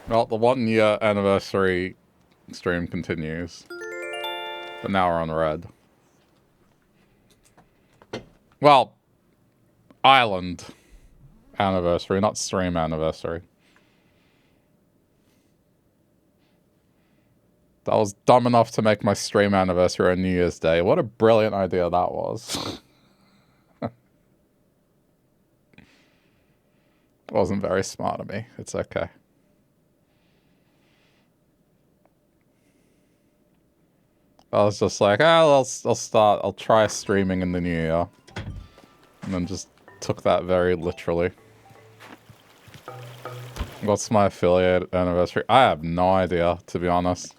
Well, the 1 year anniversary stream continues. But now we're on red. Well, island anniversary, not stream anniversary. That was dumb enough to make my stream anniversary on New Year's Day. What a brilliant idea that was. Wasn't very smart of me. It's okay. I was just like, I'll try streaming in the new year. And then just took that very literally. What's my affiliate anniversary? I have no idea, to be honest.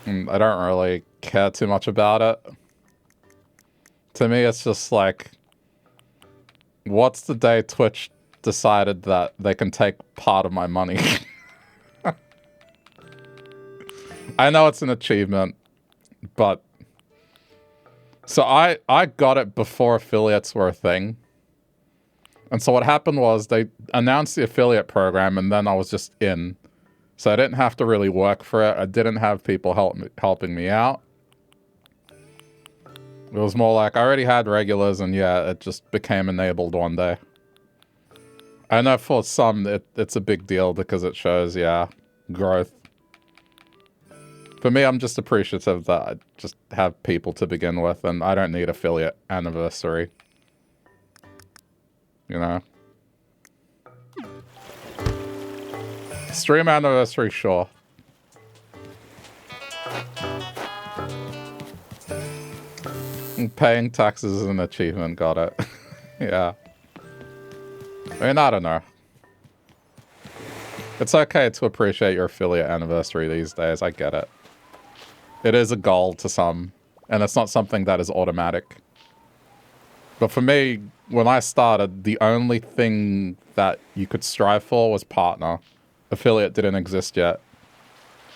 I don't really care too much about it. To me, it's just like, what's the day Twitch decided that they can take part of my money? I know it's an achievement, but... So I got it before affiliates were a thing. And so what happened was they announced the affiliate program and then I was just in. So I didn't have to really work for it. I didn't have people helping me out. It was more like I already had regulars and yeah, it just became enabled one day. I know for some it's a big deal because it shows, yeah, growth. For me, I'm just appreciative that I just have people to begin with and I don't need affiliate anniversary. You know? Stream anniversary, sure. Paying taxes is an achievement, got it. Yeah. I mean, I don't know. It's okay to appreciate your affiliate anniversary these days, I get it. It is a goal to some, and it's not something that is automatic. But for me, when I started, the only thing that you could strive for was partner. Affiliate didn't exist yet.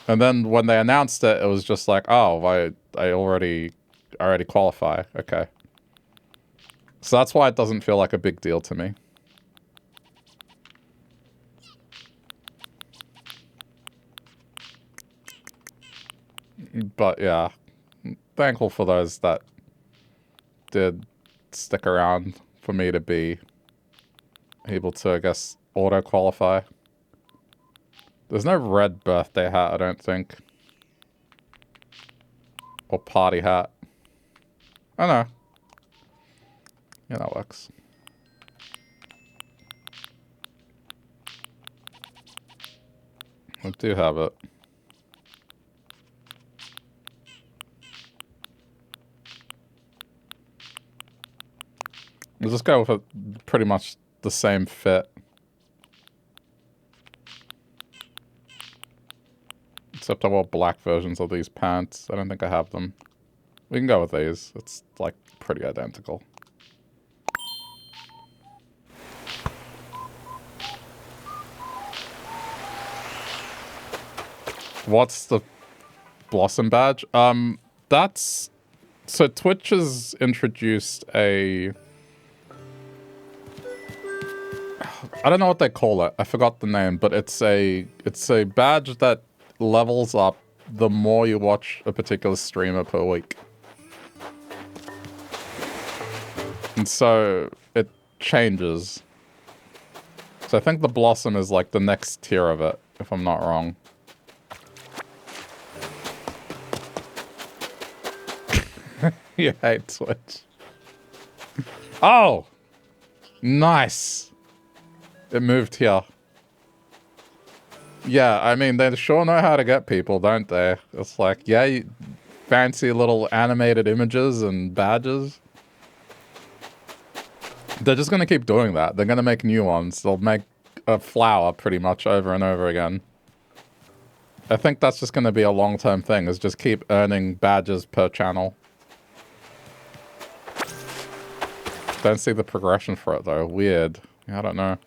And then when they announced it, it was just like, oh, I already qualify. Okay. So that's why it doesn't feel like a big deal to me. But yeah, thankful for those that did stick around for me to be able to, I guess, auto-qualify. There's no red birthday hat, I don't think. Or party hat. Oh no. Yeah, that works. I do have it. We'll just go with pretty much the same fit. Except I wore black versions of these pants. I don't think I have them. We can go with these. It's, like, pretty identical. What's the Blossom badge? That's... So Twitch has introduced a... I don't know what they call it. I forgot the name, but it's a badge that levels up the more you watch a particular streamer per week. And so it changes. So I think the Blossom is like the next tier of it, if I'm not wrong. You hate Twitch. Oh! Nice! It moved here. Yeah, I mean, they sure know how to get people, don't they? It's like, yeah, fancy little animated images and badges. They're just gonna keep doing that. They're gonna make new ones. They'll make a flower pretty much over and over again. I think that's just gonna be a long-term thing, is just keep earning badges per channel. Don't see the progression for it, though. Weird. I don't know.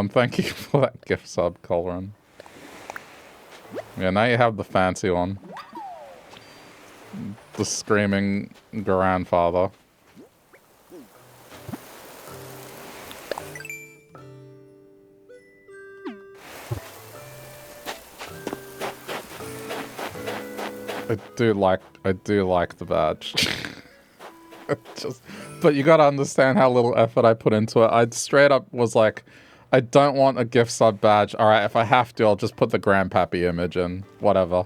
Thank you for that gift sub, Colrin. Yeah, now you have the fancy one. The screaming grandfather. I do like the badge. But you gotta understand how little effort I put into it. I straight up was like, I don't want a gift sub badge. Alright, if I have to, I'll just put the Grandpappy image in. Whatever.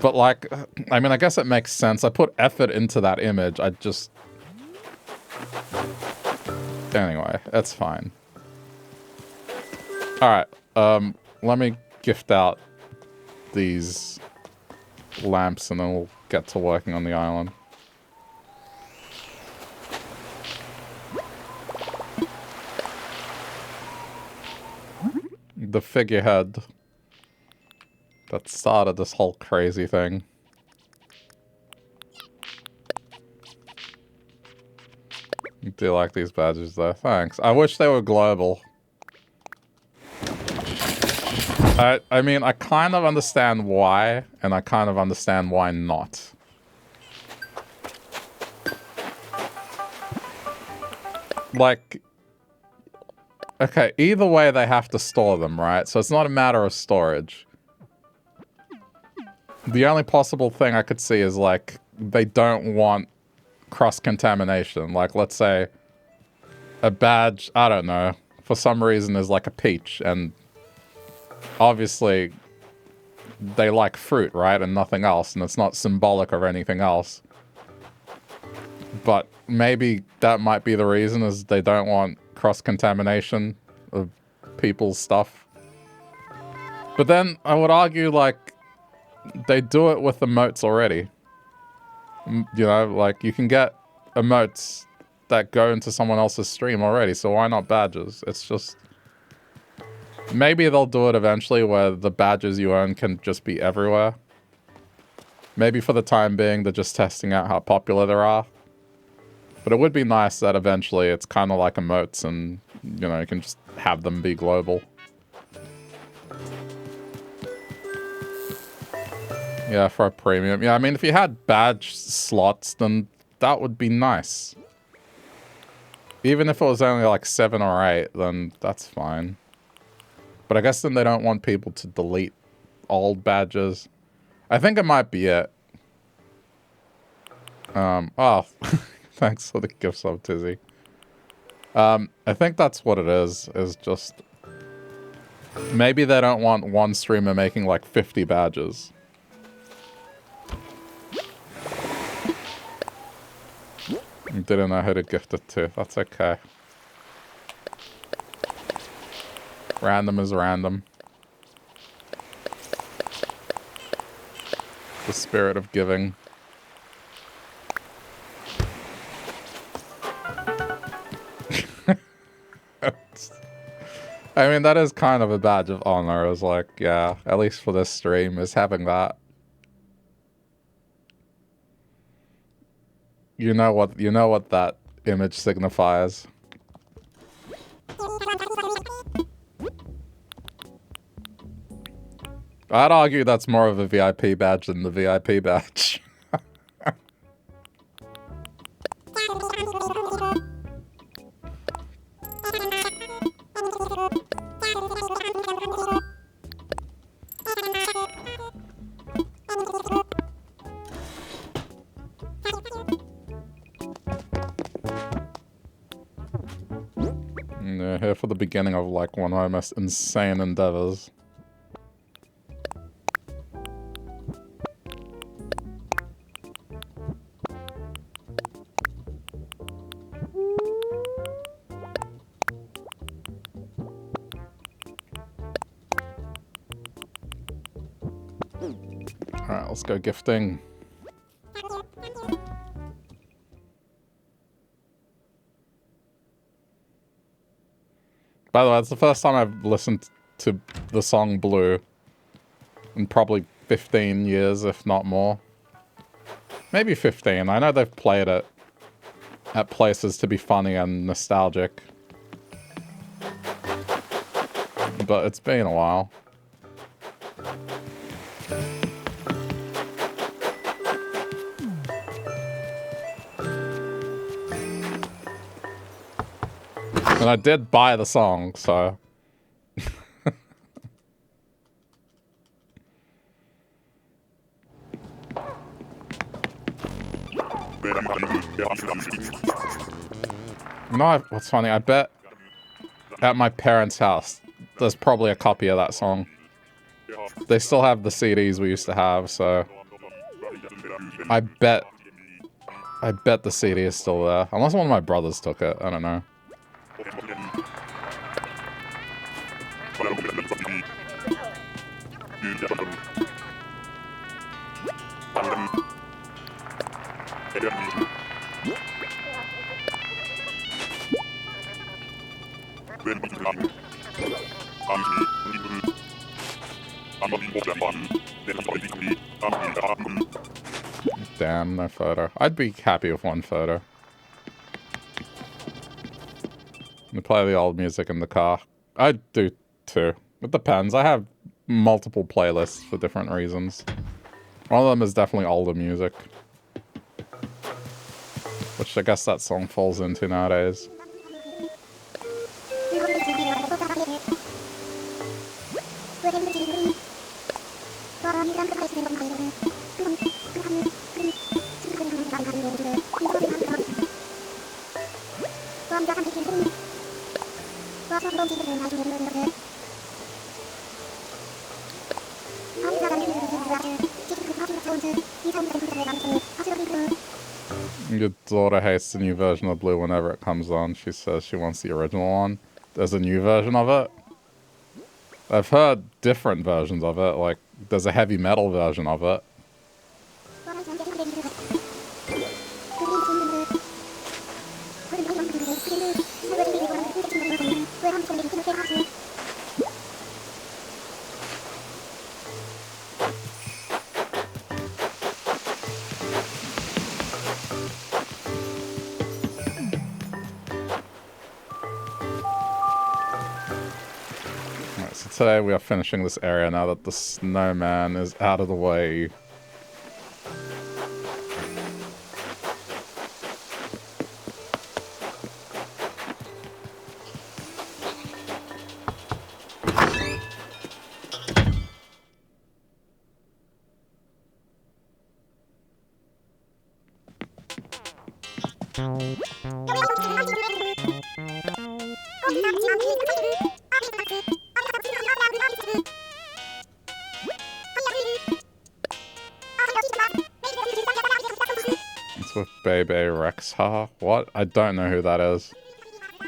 But like, I mean, I guess it makes sense. I put effort into that image. I just... Anyway, that's fine. Alright, let me gift out these lamps and then we'll get to working on the island. The figurehead that started this whole crazy thing. Do you like these badges though? Thanks. I wish they were global. I mean, I kind of understand why, and I kind of understand why not. Like, okay, either way they have to store them, right? So it's not a matter of storage. The only possible thing I could see is, like, they don't want cross-contamination. Like, let's say a badge, I don't know, for some reason is like a peach, and obviously they like fruit, right? And nothing else, and it's not symbolic of anything else. But maybe that might be the reason, is they don't want cross-contamination of people's stuff. But then I would argue, like, they do it with emotes already. You know, like, you can get emotes that go into someone else's stream already, so why not badges? It's just... Maybe they'll do it eventually where the badges you earn can just be everywhere. Maybe for the time being, they're just testing out how popular they are. But it would be nice that eventually it's kind of like emotes and, you know, you can just have them be global. Yeah, for a premium. Yeah, I mean, if you had badge slots, then that would be nice. Even if it was only like 7 or 8, then that's fine. But I guess then they don't want people to delete old badges. I think it might be it. Oh, thanks for the gift sub, Tizzy. I think that's what it is just... Maybe they don't want one streamer making like 50 badges. Didn't know who to gift it to. That's okay. Random is random. The spirit of giving. I mean, that is kind of a badge of honor. I was like, yeah, at least for this stream, is having that. You know what that image signifies. I'd argue that's more of a VIP badge than the VIP badge. Yeah, here for the beginning of like one of my most insane endeavors. Alright, let's go gifting. By the way, it's the first time I've listened to the song Blue in probably 15 years, if not more. Maybe 15. I know they've played it at places to be funny and nostalgic. But it's been a while. And I did buy the song, so... You know what's funny? I bet at my parents' house, there's probably a copy of that song. They still have the CDs we used to have, so I bet the CD is still there. Unless one of my brothers took it, I don't know. Damn, no photo. I'd be happy with one photo. We play the old music in the car. I do too. It depends. I have multiple playlists for different reasons. One of them is definitely older music. Which I guess that song falls into nowadays. Your daughter hates the new version of Blue whenever it comes on. She says she wants the original one. There's a new version of it. I've heard different versions of it, like there's a heavy metal version of it. Today we are finishing this area now that the snowman is out of the way. What? I don't know who that is.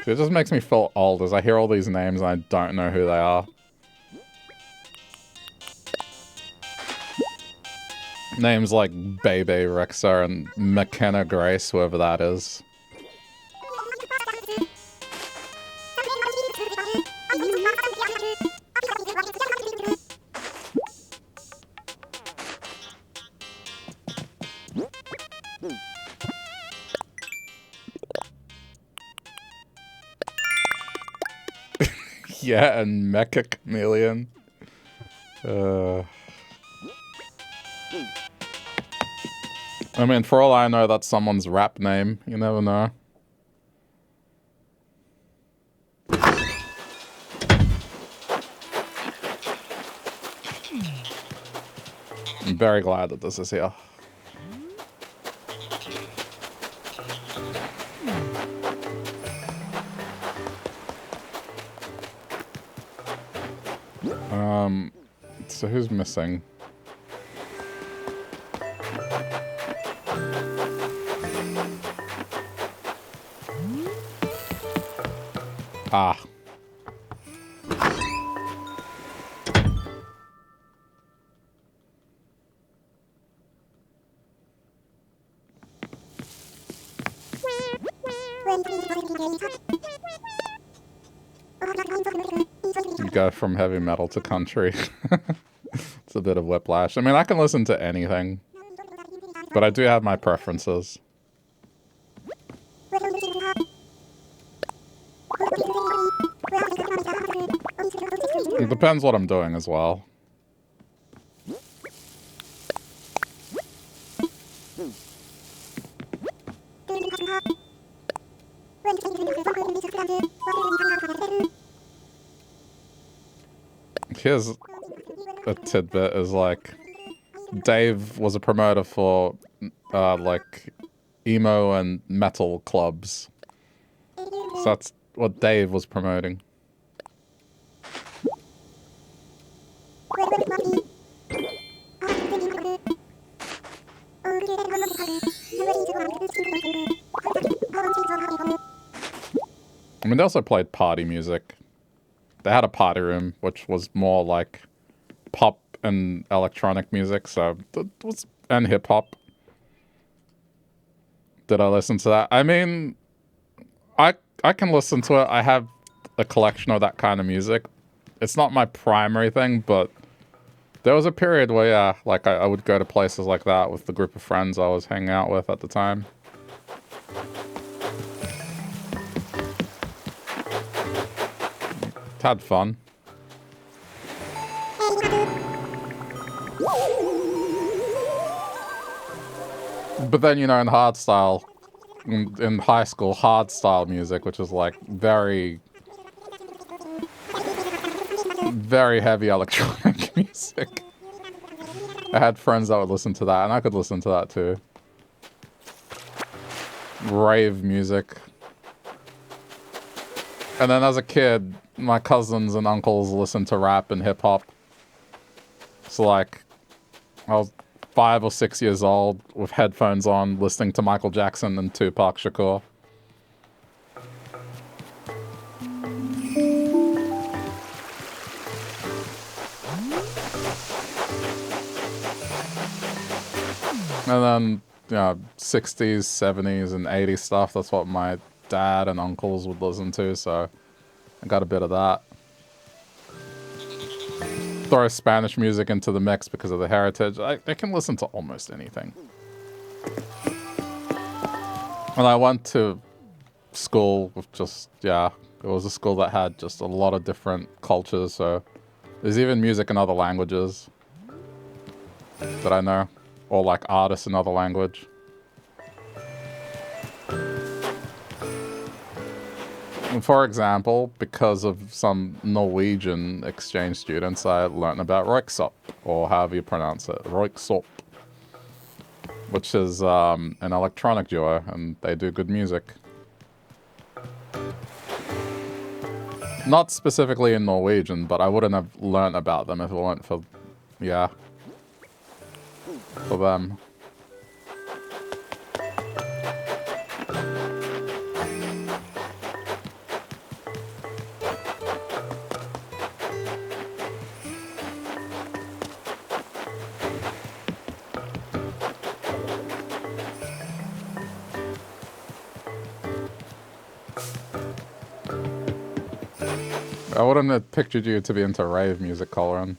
It just makes me feel old as I hear all these names and I don't know who they are. Names like Bebe Rexha and McKenna Grace, whoever that is. Yeah, and Mecha Chameleon. I mean, for all I know, that's someone's rap name. You never know. I'm very glad that this is here. So who's missing? Ah. You go from heavy metal to country. It's a bit of whiplash. I mean, I can listen to anything, but I do have my preferences. It depends what I'm doing as well. Here's a tidbit, is like Dave was a promoter for like emo and metal clubs. So that's what Dave was promoting. I mean, they also played party music. They had a party room, which was more like pop and electronic music, so it was, and hip hop. Did I listen to that? I mean, I can listen to it. I have a collection of that kind of music. It's not my primary thing, but there was a period where, yeah, like I would go to places like that with the group of friends I was hanging out with at the time. Had fun. But then, you know, in hardstyle, in high school, hardstyle music, which is like very, very heavy electronic music. I had friends that would listen to that, and I could listen to that too. Rave music. And then as a kid, my cousins and uncles listened to rap and hip hop. So like, I was 5 or 6 years old with headphones on, listening to Michael Jackson and Tupac Shakur. And then, you know, 60s, 70s, and 80s stuff. That's what my dad and uncles would listen to, so I got a bit of that. Throw Spanish music into the mix because of the heritage. I can listen to almost anything. And I went to school with just, yeah, it was a school that had just a lot of different cultures, so there's even music in other languages that I know, or like artists in other language. And for example, because of some Norwegian exchange students, I learned about Røyksopp, or however you pronounce it, Røyksopp, which is an electronic duo, and they do good music. Not specifically in Norwegian, but I wouldn't have learned about them if it weren't for, yeah, for them. I wouldn't have pictured you to be into rave music, Colin.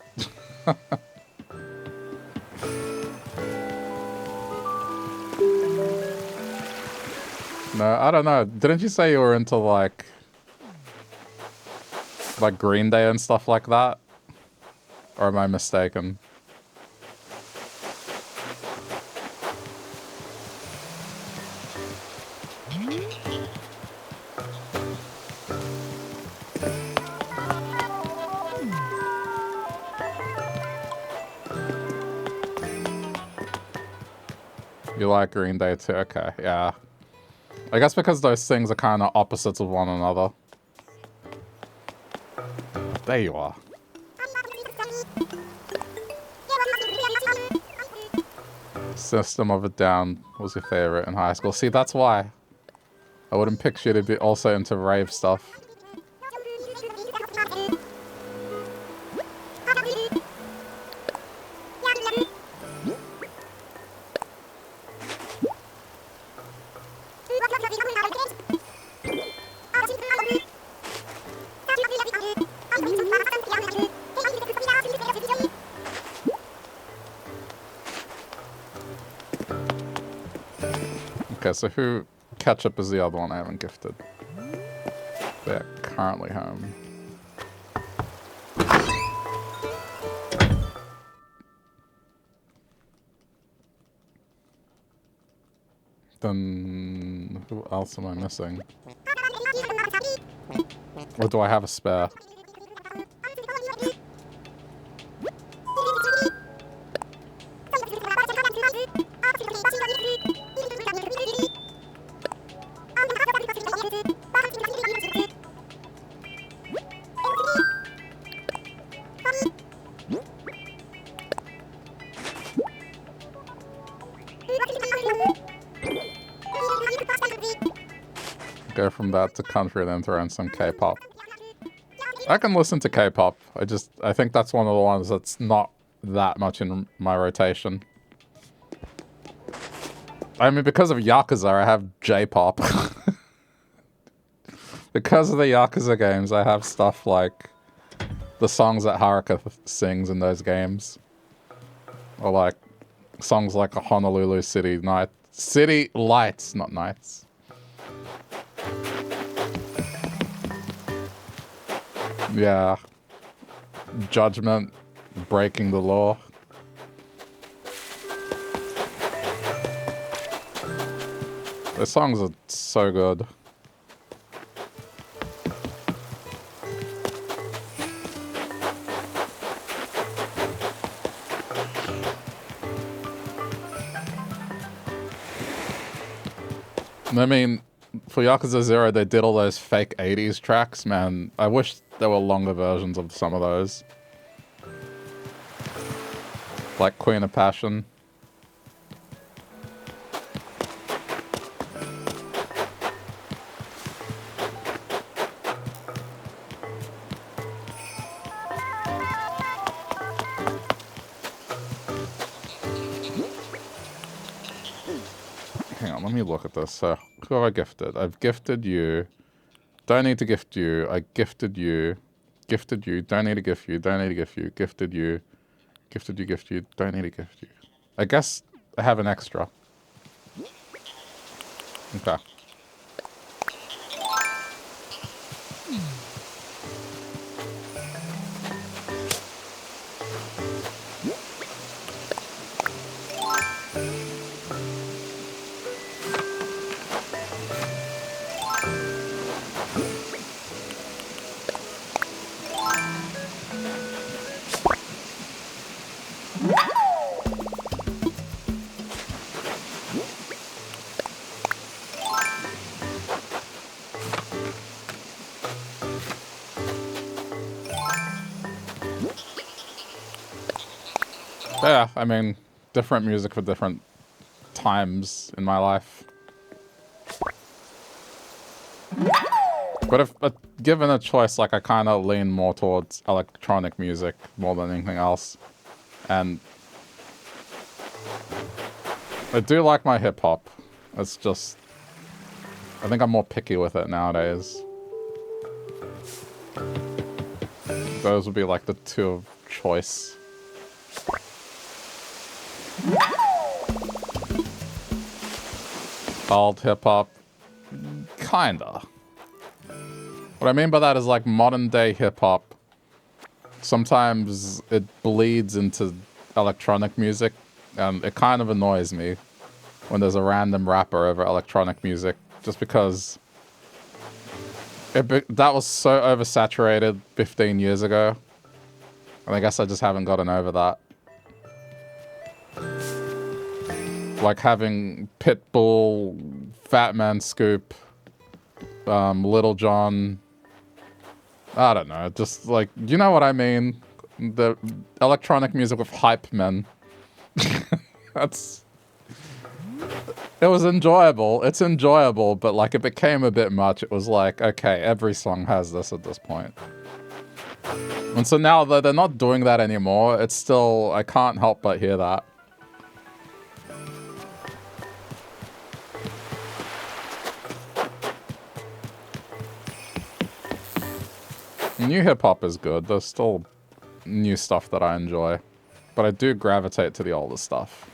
No, I don't know. Didn't you say you were into like Green Day and stuff like that? Or am I mistaken? You like Green Day too? Okay, yeah. I guess because those things are kind of opposites of one another. There you are. System of a Down was your favorite in high school. See, that's why. I wouldn't picture you to be also into rave stuff. Okay, so who... Ketchup is the other one I haven't gifted. They're currently home. Then... who else am I missing? Or do I have a spare? Go from that to country, then throw in some K-pop. I can listen to K-pop. I think that's one of the ones that's not that much in my rotation. I mean, because of Yakuza, I have J-pop. Because of the Yakuza games, I have stuff like the songs that Haruka sings in those games. Or like songs like a Honolulu City Night. City Lights, not Nights. Yeah. Judgment, breaking the law. The songs are so good. I mean, for Yakuza 0, they did all those fake 80s tracks, man. I wish there were longer versions of some of those. Like Queen of Passion. Hang on, let me look at this. So, who have I gifted? I've gifted you. Don't need to gift you. I gifted you. Gifted you. Don't need to gift you. Don't need to gift you. Gifted you. Gifted you, gift you. Don't need to gift you. I guess I have an extra. Okay. Yeah, I mean, different music for different times in my life. But if given a choice, like, I kind of lean more towards electronic music more than anything else. And I do like my hip-hop. It's just, I think I'm more picky with it nowadays. Those would be like the two of choice. Old hip-hop, kinda. What I mean by that is like modern day hip-hop. Sometimes it bleeds into electronic music, and it kind of annoys me when there's a random rapper over electronic music, just because that was so oversaturated 15 years ago. And I guess I just haven't gotten over that. Like having Pitbull, Fat Man Scoop, Little John. I don't know, just like, you know what I mean? The electronic music with hype men. It was enjoyable. It's enjoyable, but like it became a bit much. It was like, okay, every song has this at this point. And so now that they're not doing that anymore, it's still, I can't help but hear that. New hip-hop is good. There's still new stuff that I enjoy. But I do gravitate to the older stuff.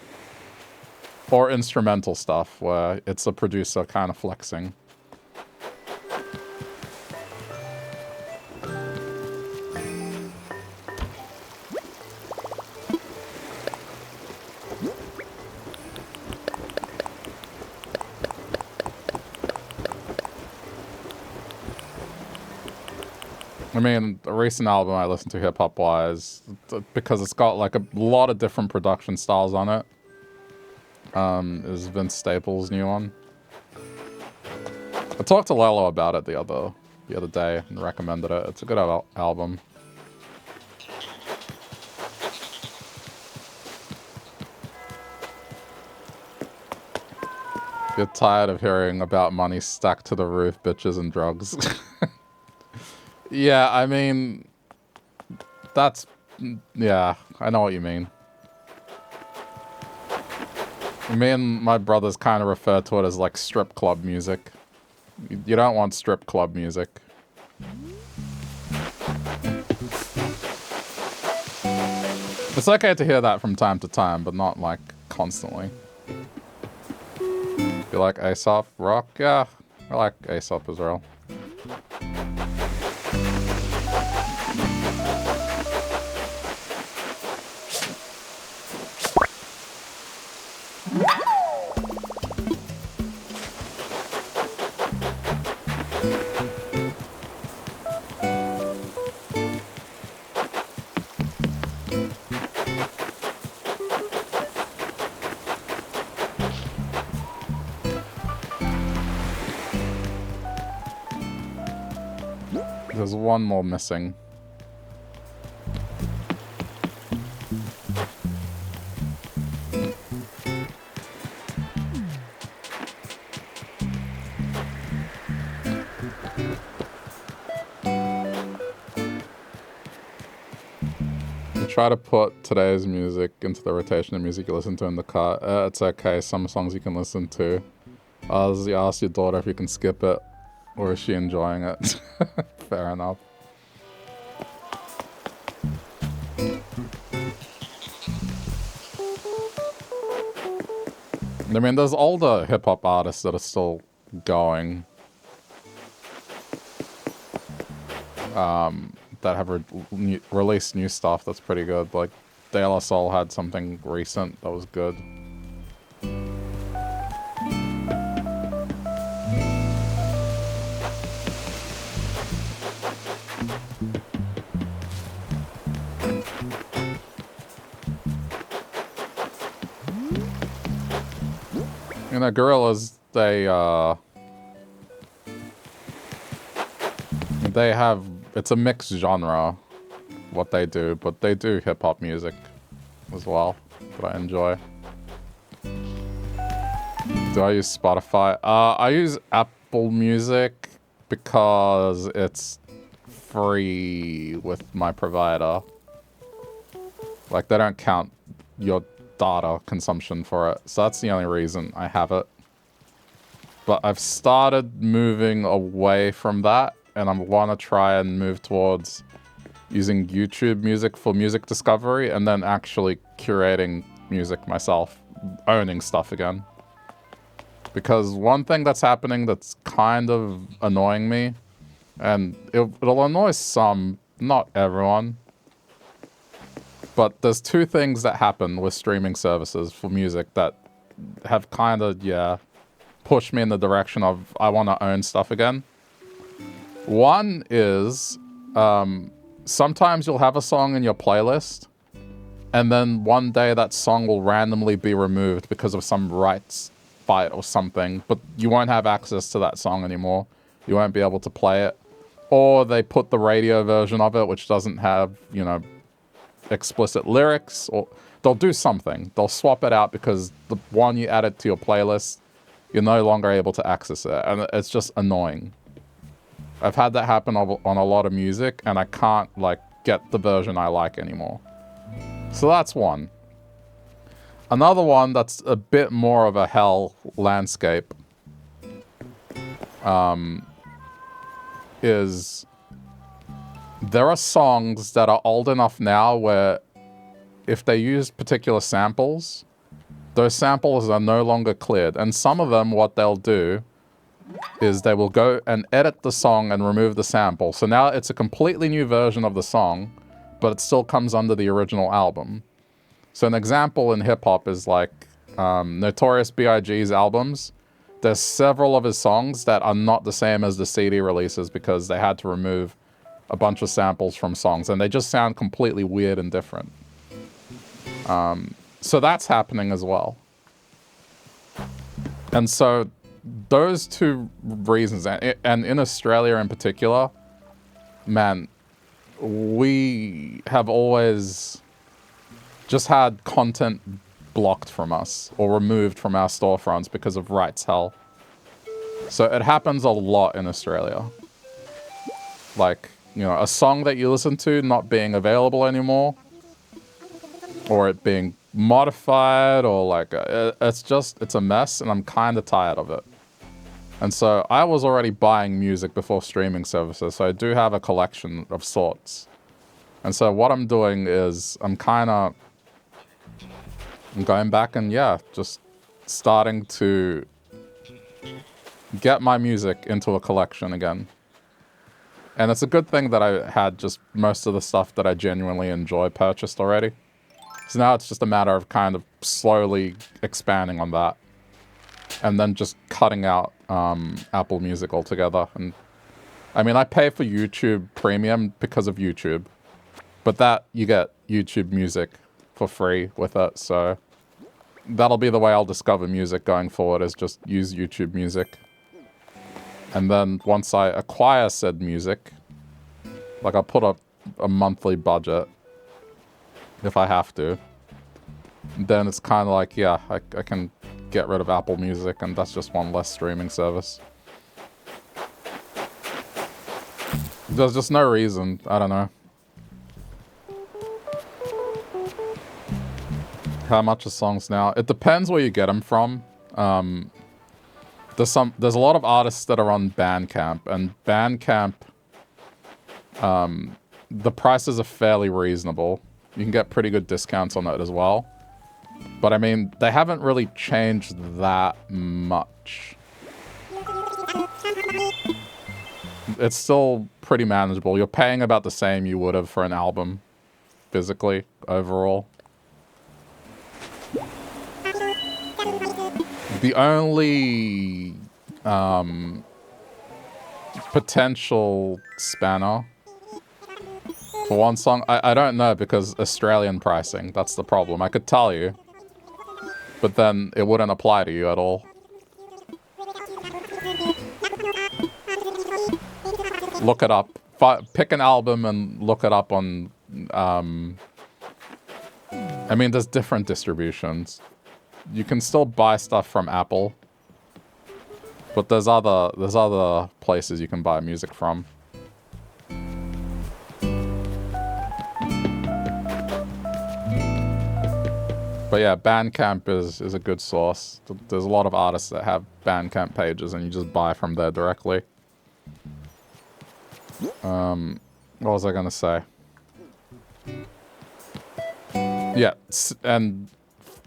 Or instrumental stuff, where it's a producer kind of flexing. I mean, a recent album I listened to hip-hop wise, because it's got like a lot of different production styles on it, is Vince Staples' new one. I talked to Lelo about it the other day and recommended it. It's a good album. You're tired of hearing about money stacked to the roof, bitches and drugs. Yeah, I mean, that's... Yeah, I know what you mean. Me and my brothers kind of refer to it as like strip club music. You don't want strip club music. It's okay to hear that from time to time, but not like constantly. You like Aesop rock? Yeah, I like Aesop as well. There's one more missing. Try to put today's music into the rotation of music you listen to in the car. It's okay, some songs you can listen to. You ask your daughter if you can skip it, or is she enjoying it? Fair enough. I mean, there's older hip-hop artists that are still going. That have released new stuff that's pretty good. Like, De La Soul had something recent that was good. You know, Gorillaz, they have... It's a mixed genre, what they do, but they do hip-hop music as well, that I enjoy. Do I use Spotify? I use Apple Music because it's free with my provider. Like, they don't count your data consumption for it, so that's the only reason I have it. But I've started moving away from that, and I want to try and move towards using YouTube Music for music discovery and then actually curating music myself, owning stuff again. Because one thing that's happening that's kind of annoying me, and it'll annoy some, not everyone, but there's two things that happen with streaming services for music that have kind of, yeah, pushed me in the direction of I want to own stuff again. One is, sometimes you'll have a song in your playlist, and then one day that song will randomly be removed because of some rights fight or something, but you won't have access to that song anymore. You won't be able to play it. Or they put the radio version of it, which doesn't have, you know, explicit lyrics, or they'll do something. They'll swap it out because the one you added to your playlist, you're no longer able to access it, and it's just annoying. I've had that happen on a lot of music, and I can't, like, get the version I like anymore. So that's one. Another one that's a bit more of a hell landscape is there are songs that are old enough now where if they use particular samples, those samples are no longer cleared. And some of them, what they'll do is they will go and edit the song and remove the sample. So now it's a completely new version of the song, but it still comes under the original album. So an example in hip-hop is like Notorious B.I.G.'s albums. There's several of his songs that are not the same as the CD releases because they had to remove a bunch of samples from songs, and they just sound completely weird and different. So that's happening as well. And so those two reasons, and in Australia in particular, man, we have always just had content blocked from us or removed from our storefronts because of rights hell. So it happens a lot in Australia. Like, you know, a song that you listen to not being available anymore, or it being modified, or like, it's a mess, and I'm kind of tired of it. And so I was already buying music before streaming services, so I do have a collection of sorts. And so what I'm doing is I'm going back and, yeah, just starting to get my music into a collection again. And it's a good thing that I had just most of the stuff that I genuinely enjoy purchased already. So now it's just a matter of kind of slowly expanding on that. And then just cutting out Apple Music altogether. And I mean, I pay for YouTube Premium because of YouTube. But that, you get YouTube Music for free with it. So that'll be the way I'll discover music going forward, is just use YouTube Music. And then once I acquire said music, like I'll put up a monthly budget if I have to. Then it's kind of like, yeah, I can get rid of Apple Music, and that's just one less streaming service. There's just no reason. I don't know. How much are songs now? It depends where you get them from. There's a lot of artists that are on Bandcamp, and Bandcamp, the prices are fairly reasonable. You can get pretty good discounts on it as well. But I mean, they haven't really changed that much. It's still pretty manageable. You're paying about the same you would have for an album, physically, overall. The only potential spanner for one song, I don't know, because Australian pricing, that's the problem. I could tell you, but then it wouldn't apply to you at all. Look it up. Pick an album and look it up on... I mean, there's different distributions. You can still buy stuff from Apple, but there's other places you can buy music from. But yeah, Bandcamp is a good source. There's a lot of artists that have Bandcamp pages, and you just buy from there directly. What was I gonna say? Yeah, and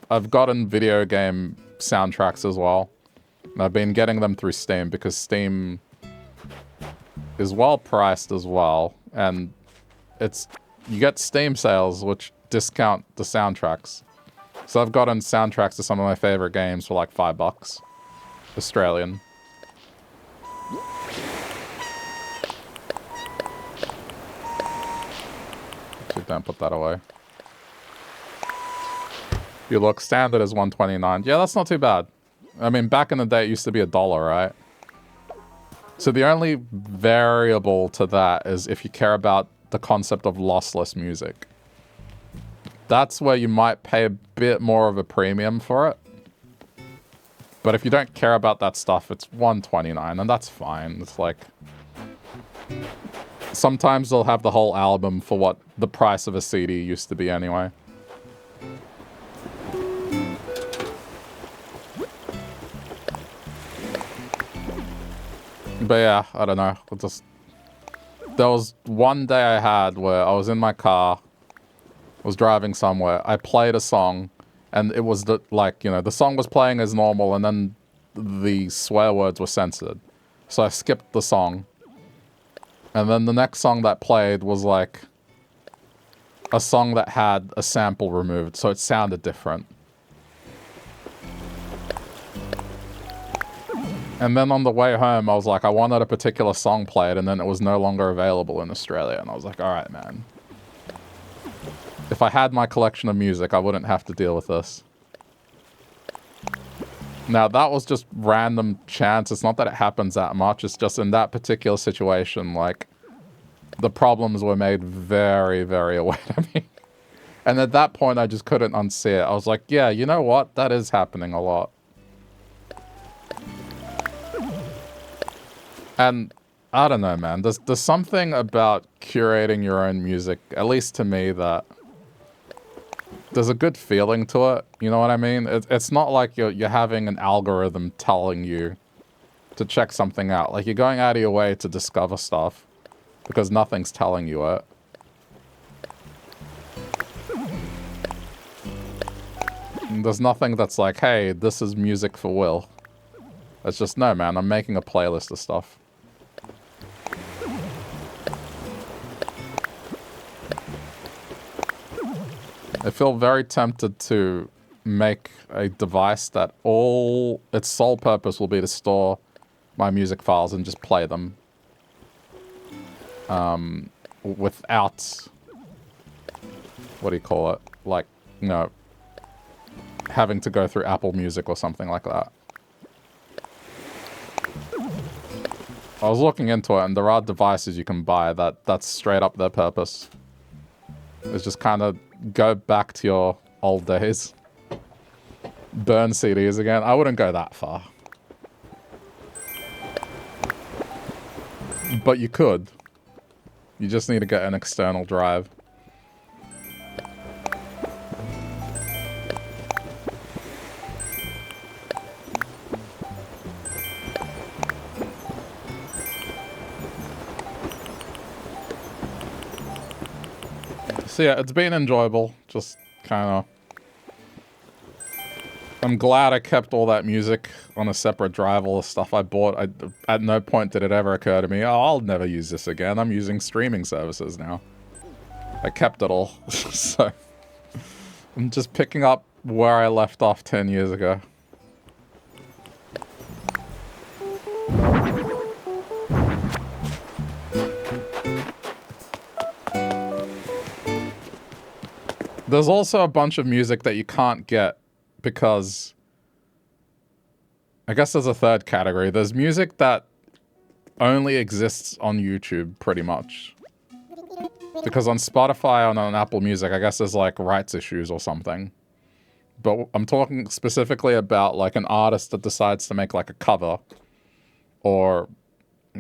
I've gotten video game soundtracks as well. And I've been getting them through Steam because Steam is well priced as well. And you get Steam sales which discount the soundtracks. So I've gotten soundtracks to some of my favorite games for like $5 Australian. Actually, don't put that away. You look, standard is $1.29. Yeah, that's not too bad. I mean, back in the day, it used to be $1, right? So the only variable to that is if you care about the concept of lossless music. That's where you might pay a bit more of a premium for it. But if you don't care about that stuff, it's $1.29, and that's fine. It's like... Sometimes they'll have the whole album for what the price of a CD used to be anyway. But yeah, I don't know. There was one day I had where I was in my car, was driving somewhere. I played a song, and it was the song was playing as normal, and then the swear words were censored. So I skipped the song. And then the next song that played was like a song that had a sample removed, so it sounded different. And then on the way home, I was like, I wanted a particular song played, and then it was no longer available in Australia. And I was like, all right, man. If I had my collection of music, I wouldn't have to deal with this. Now, that was just random chance. It's not that it happens that much. It's just in that particular situation, like, the problems were made very, very aware to me. And at that point, I just couldn't unsee it. I was like, yeah, you know what? That is happening a lot. And I don't know, man. There's something about curating your own music, at least to me, that there's a good feeling to it. You know what I mean? It's not like you're having an algorithm telling you to check something out. Like, you're going out of your way to discover stuff because nothing's telling you it. And there's nothing that's like, hey, this is music for Will. It's just, no, man, I'm making a playlist of stuff. I feel very tempted to make a device that its sole purpose will be to store my music files and just play them. Without, what do you call it? Like, you know, having to go through Apple Music or something like that. I was looking into it, and there are devices you can buy that's straight up their purpose. It's just kind of go back to your old days. Burn CDs again. I wouldn't go that far. But you could. You just need to get an external drive. So yeah, it's been enjoyable. Just kind of... I'm glad I kept all that music on a separate drive, all the stuff I bought. At no point did it ever occur to me, oh, I'll never use this again. I'm using streaming services now. I kept it all. So I'm just picking up where I left off 10 years ago. There's also a bunch of music that you can't get because... I guess there's a third category. There's music that only exists on YouTube, pretty much. Because on Spotify and on Apple Music, I guess there's like rights issues or something. But I'm talking specifically about like an artist that decides to make like a cover or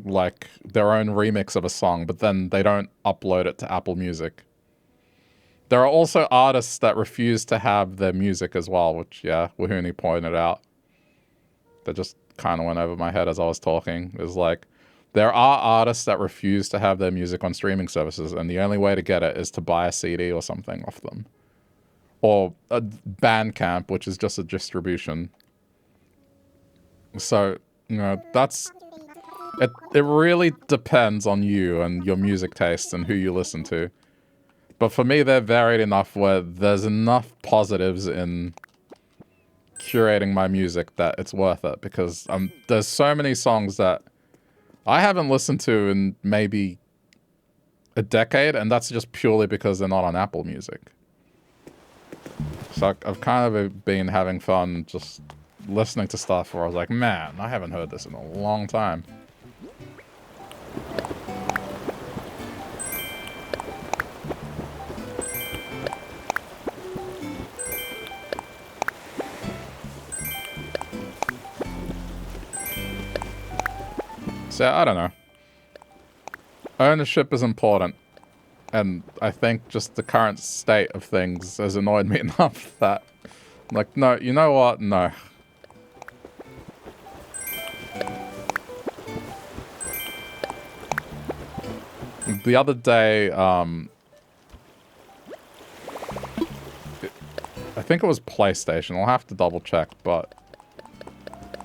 like their own remix of a song, but then they don't upload it to Apple Music. There are also artists that refuse to have their music as well, which, yeah, Wahuni pointed out. That just kind of went over my head as I was talking. Is like, there are artists that refuse to have their music on streaming services, and the only way to get it is to buy a CD or something off them. Or a Bandcamp, which is just a distribution. So, you know, that's... It really depends on you and your music taste and who you listen to. But for me, they're varied enough where there's enough positives in curating my music that it's worth it. Because there's so many songs that I haven't listened to in maybe a decade, and that's just purely because they're not on Apple Music. So I've kind of been having fun just listening to stuff where I was like, man, I haven't heard this in a long time. So, I don't know. Ownership is important. And I think just the current state of things has annoyed me enough that... Like, no, you know what? No. The other day, I think it was PlayStation. I'll have to double check, but...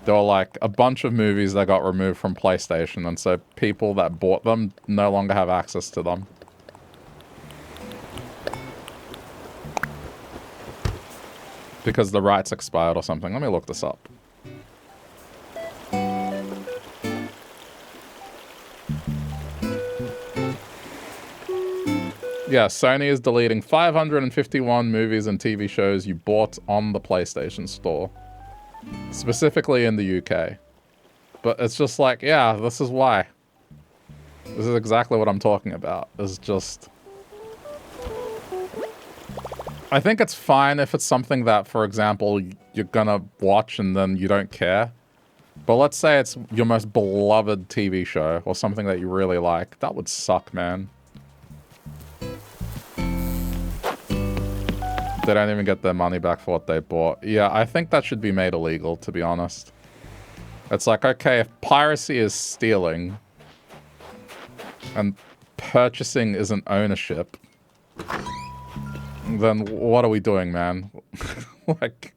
There were like a bunch of movies that got removed from PlayStation, and so people that bought them no longer have access to them. Because the rights expired or something. Let me look this up. Yeah, Sony is deleting 551 movies and TV shows you bought on the PlayStation Store. Specifically in the UK. But it's just like, yeah, this is why. This is exactly what I'm talking about. It's just... I think it's fine if it's something that, for example, you're gonna watch and then you don't care. But let's say it's your most beloved TV show or something that you really like. That would suck, man. They don't even get their money back for what they bought. Yeah, I think that should be made illegal, to be honest. It's like, okay, if piracy is stealing and purchasing isn't ownership, then what are we doing, man? Like,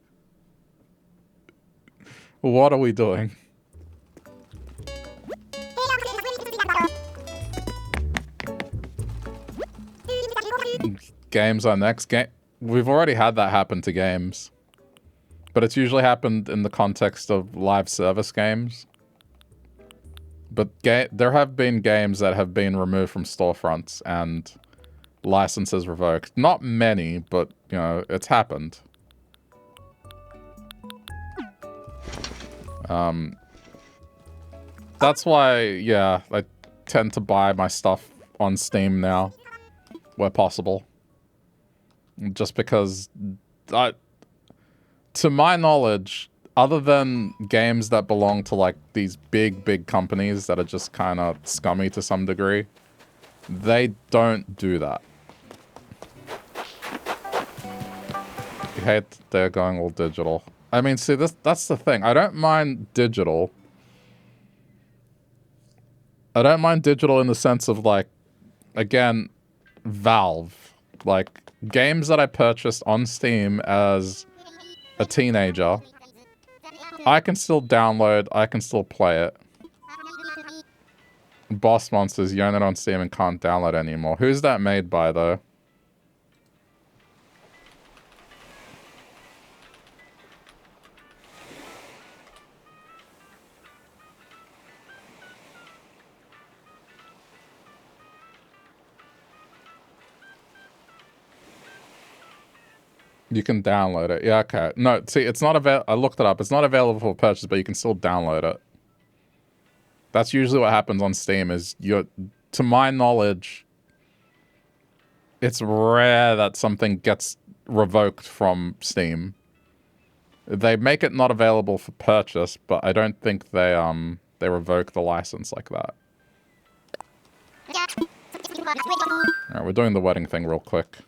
what are we doing? Games are next. We've already had that happen to games. But it's usually happened in the context of live service games. But there have been games that have been removed from storefronts and licenses revoked. Not many, but, you know, it's happened. That's why, yeah, I tend to buy my stuff on Steam now, where possible. Just because, to my knowledge, other than games that belong to, like, these big companies that are just kind of scummy to some degree, they don't do that. I hate that they're going all digital. I mean, see, that's the thing. I don't mind digital. I don't mind digital in the sense of, like, again, Valve. Like, games that I purchased on Steam as a teenager, I can still download, I can still play it. Boss Monsters, you own it on Steam and can't download anymore. Who's that made by, though? You can download it. Yeah, okay. No, see, it's not available. I looked it up. It's not available for purchase, but you can still download it. That's usually what happens on Steam is to my knowledge, it's rare that something gets revoked from Steam. They make it not available for purchase, but I don't think they revoke the license like that. Alright, we're doing the wedding thing real quick.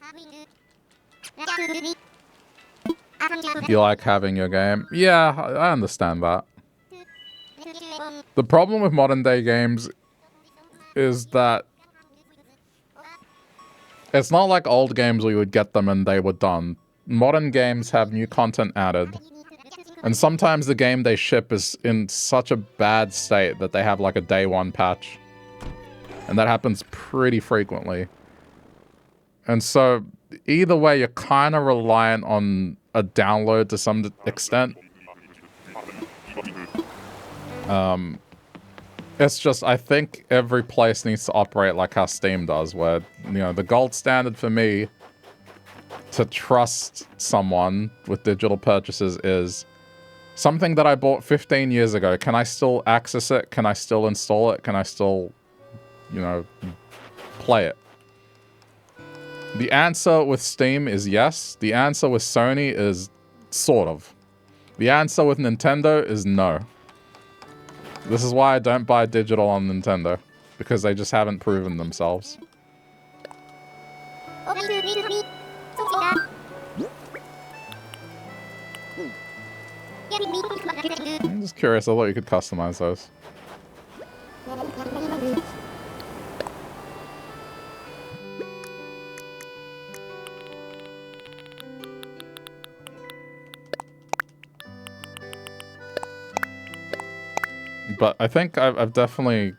You like having your game? Yeah, I understand that. The problem with modern day games is that it's not like old games where you would get them and they were done. Modern games have new content added. And sometimes the game they ship is in such a bad state that they have like a day one patch. And that happens pretty frequently. And so either way, you're kind of reliant on a download to some extent. It's just, I think every place needs to operate like how Steam does, where, you know, the gold standard for me to trust someone with digital purchases is something that I bought 15 years ago. Can I still access it? Can I still install it? Can I still, you know, play it? The answer with Steam is yes. The answer with Sony is sort of. The answer with Nintendo is no. This is why I don't buy digital on Nintendo, because they just haven't proven themselves. I'm just curious, I thought you could customize those. But I think I've definitely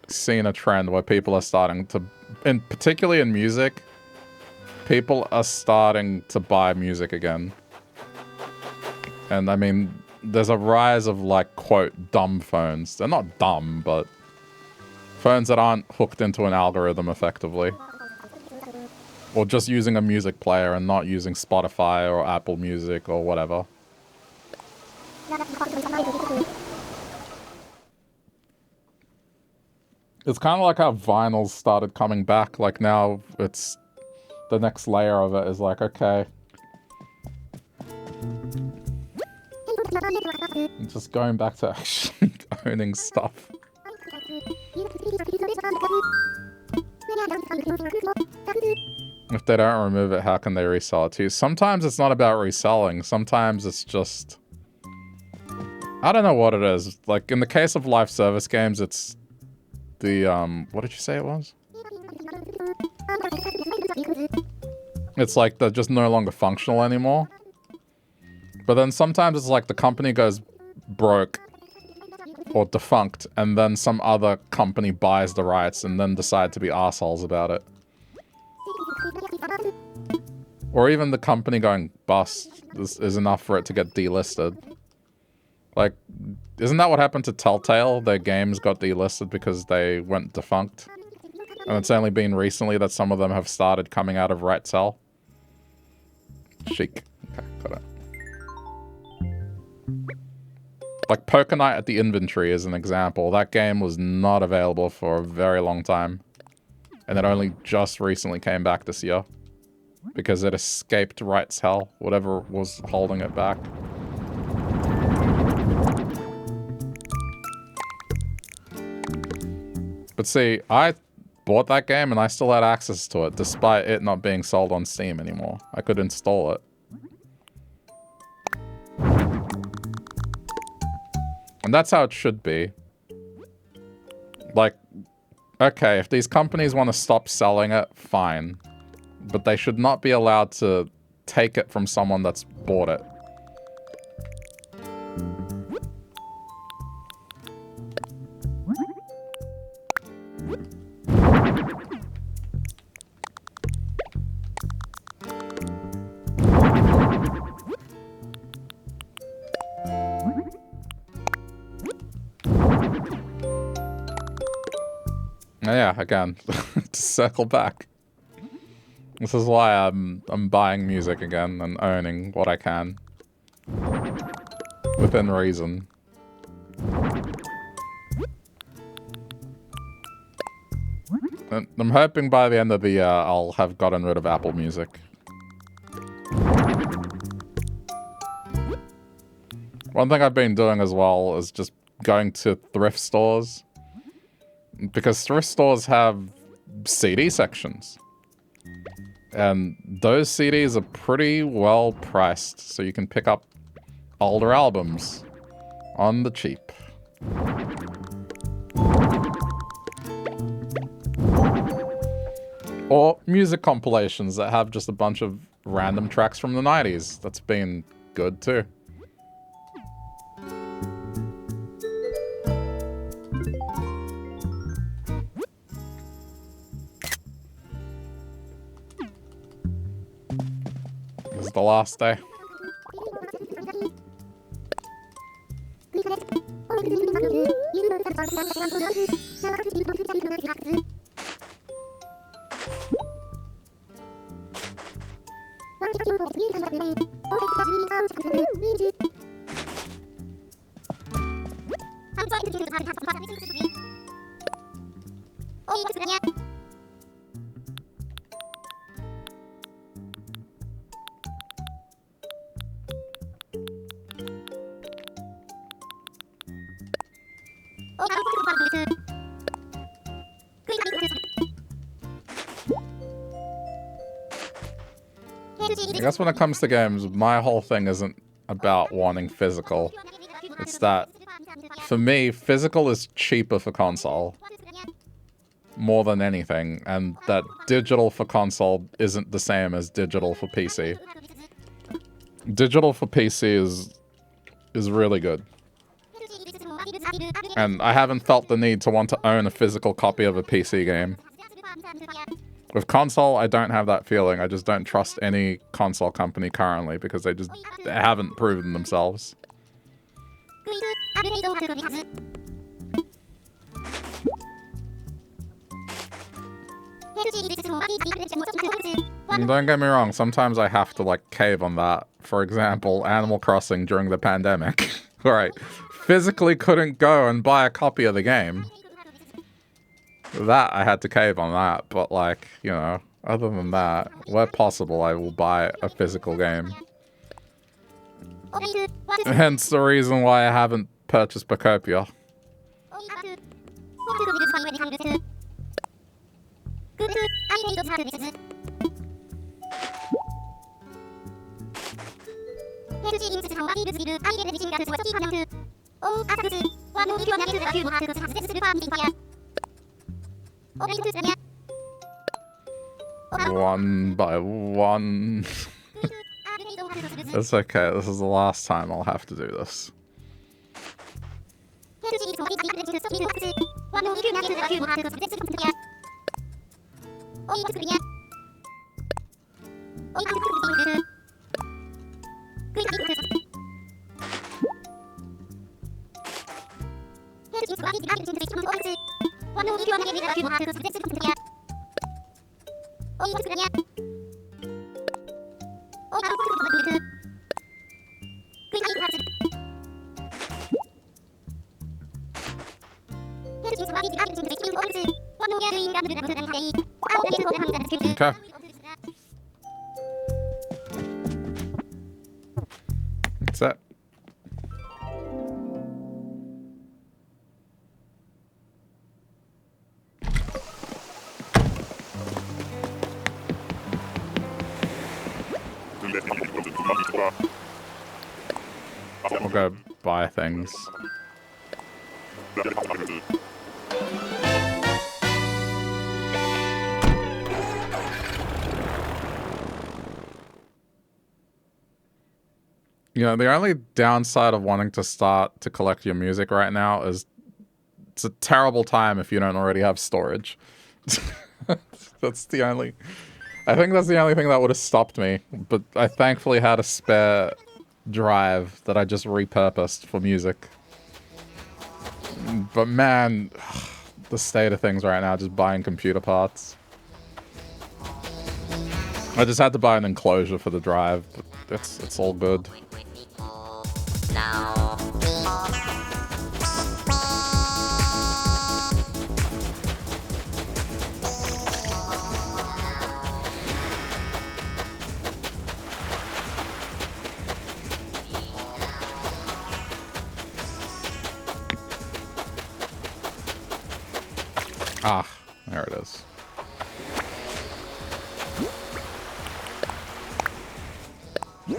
seen a trend where people are starting to, and particularly in music, people are starting to buy music again. And I mean, there's a rise of, like, quote, dumb phones. They're not dumb, but phones that aren't hooked into an algorithm effectively. Or just using a music player and not using Spotify or Apple Music or whatever. It's kind of like how vinyls started coming back. Like now it's the next layer of it is like, okay. Just going back to actually owning stuff. If they don't remove it, how can they resell it to you? Sometimes it's not about reselling. Sometimes it's just... I don't know what it is. Like, in the case of live service games, it's the, what did you say it was? It's like they're just no longer functional anymore. But then sometimes it's like the company goes broke or defunct, and then some other company buys the rights and then decide to be assholes about it. Or even the company going bust is enough for it to get delisted. Like, isn't that what happened to Telltale? Their games got delisted because they went defunct. And it's only been recently that some of them have started coming out of right sell. Chic. Okay, got it. Like Poker Night at the Inventory is an example. That game was not available for a very long time. And it only just recently came back this year. Because it escaped rights hell, whatever was holding it back. But see, I bought that game and I still had access to it, despite it not being sold on Steam anymore. I could install it. And that's how it should be. Like, okay, if these companies want to stop selling it, fine. But they should not be allowed to take it from someone that's bought it. Yeah, again, to circle back. This is why I'm buying music again and owning what I can. Within reason. And I'm hoping by the end of the year I'll have gotten rid of Apple Music. One thing I've been doing as well is just going to thrift stores. Because thrift stores have CD sections. And those CDs are pretty well priced, so you can pick up older albums on the cheap. Or music compilations that have just a bunch of random tracks from the 90s. That's been good too. This is the last day. I guess when it comes to games, my whole thing isn't about wanting physical. It's that, for me, physical is cheaper for console. More than anything. And that digital for console isn't the same as digital for PC. Digital for PC is really good. And I haven't felt the need to want to own a physical copy of a PC game. With console, I don't have that feeling. I just don't trust any console company currently because they haven't proven themselves. And don't get me wrong, sometimes I have to like cave on that. For example, Animal Crossing during the pandemic. Alright, physically couldn't go and buy a copy of the game. That, I had to cave on that, but like, you know, Other than that, where possible, I will buy a physical game. Hence the reason why I haven't purchased Bacopia. One by one. It's okay, this is the last time I'll have to do this. Okay. That's it. We'll go buy things. You know, the only downside of wanting to start to collect your music right now is it's a terrible time if you don't already have storage. That's the only... I think that's the only thing that would have stopped me, but I thankfully had a spare drive that I just repurposed for music. But man, the state of things right now, just buying computer parts. I just had to buy an enclosure for the drive, but it's all good. Ah, there it is.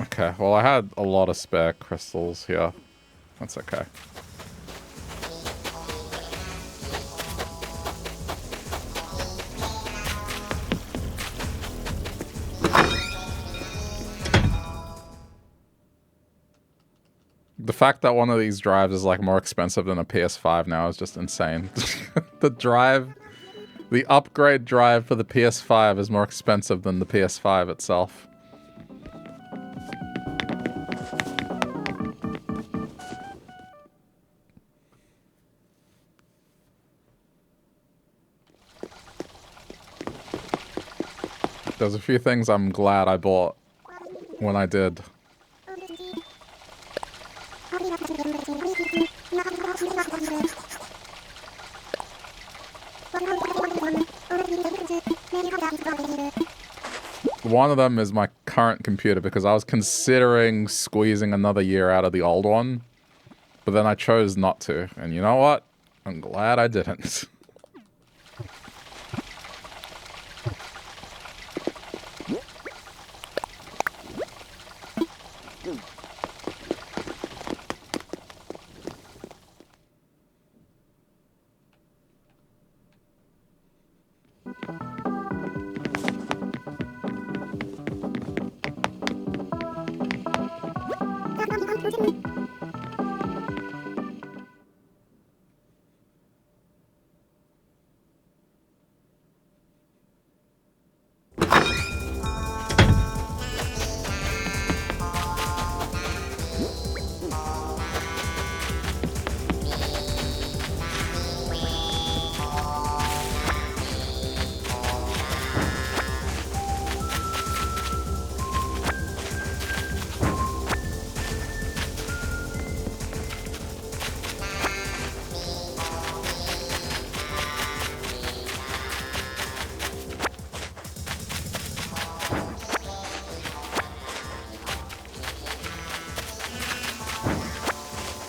Okay, well I had a lot of spare crystals here. That's okay. The fact that one of these drives is like more expensive than a PS5 now is just insane. The upgrade drive for the PS5 is more expensive than the PS5 itself. There's a few things I'm glad I bought when I did. One of them is my current computer because I was considering squeezing another year out of the old one, but then I chose not to. And you know what? I'm glad I didn't.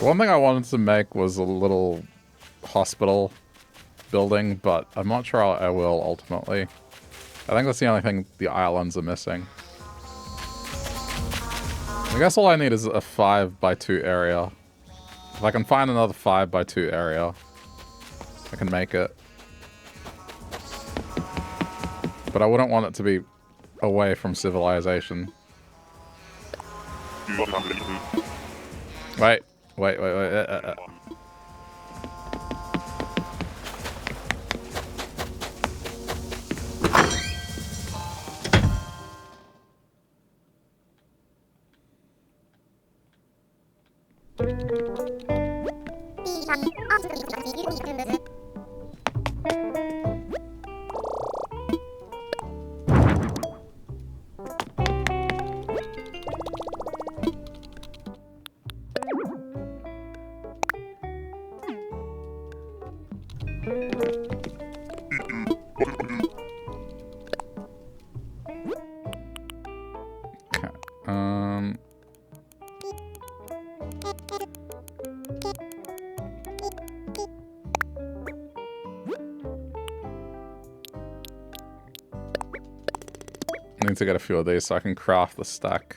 One thing I wanted to make was a little hospital building, but I'm not sure I will ultimately. I think that's the only thing the islands are missing. I guess all I need is a 5x2 area. If I can find another 5x2 area, I can make it. But I wouldn't want it to be away from civilization. Wait. I need to get a few of these so I can craft the stack.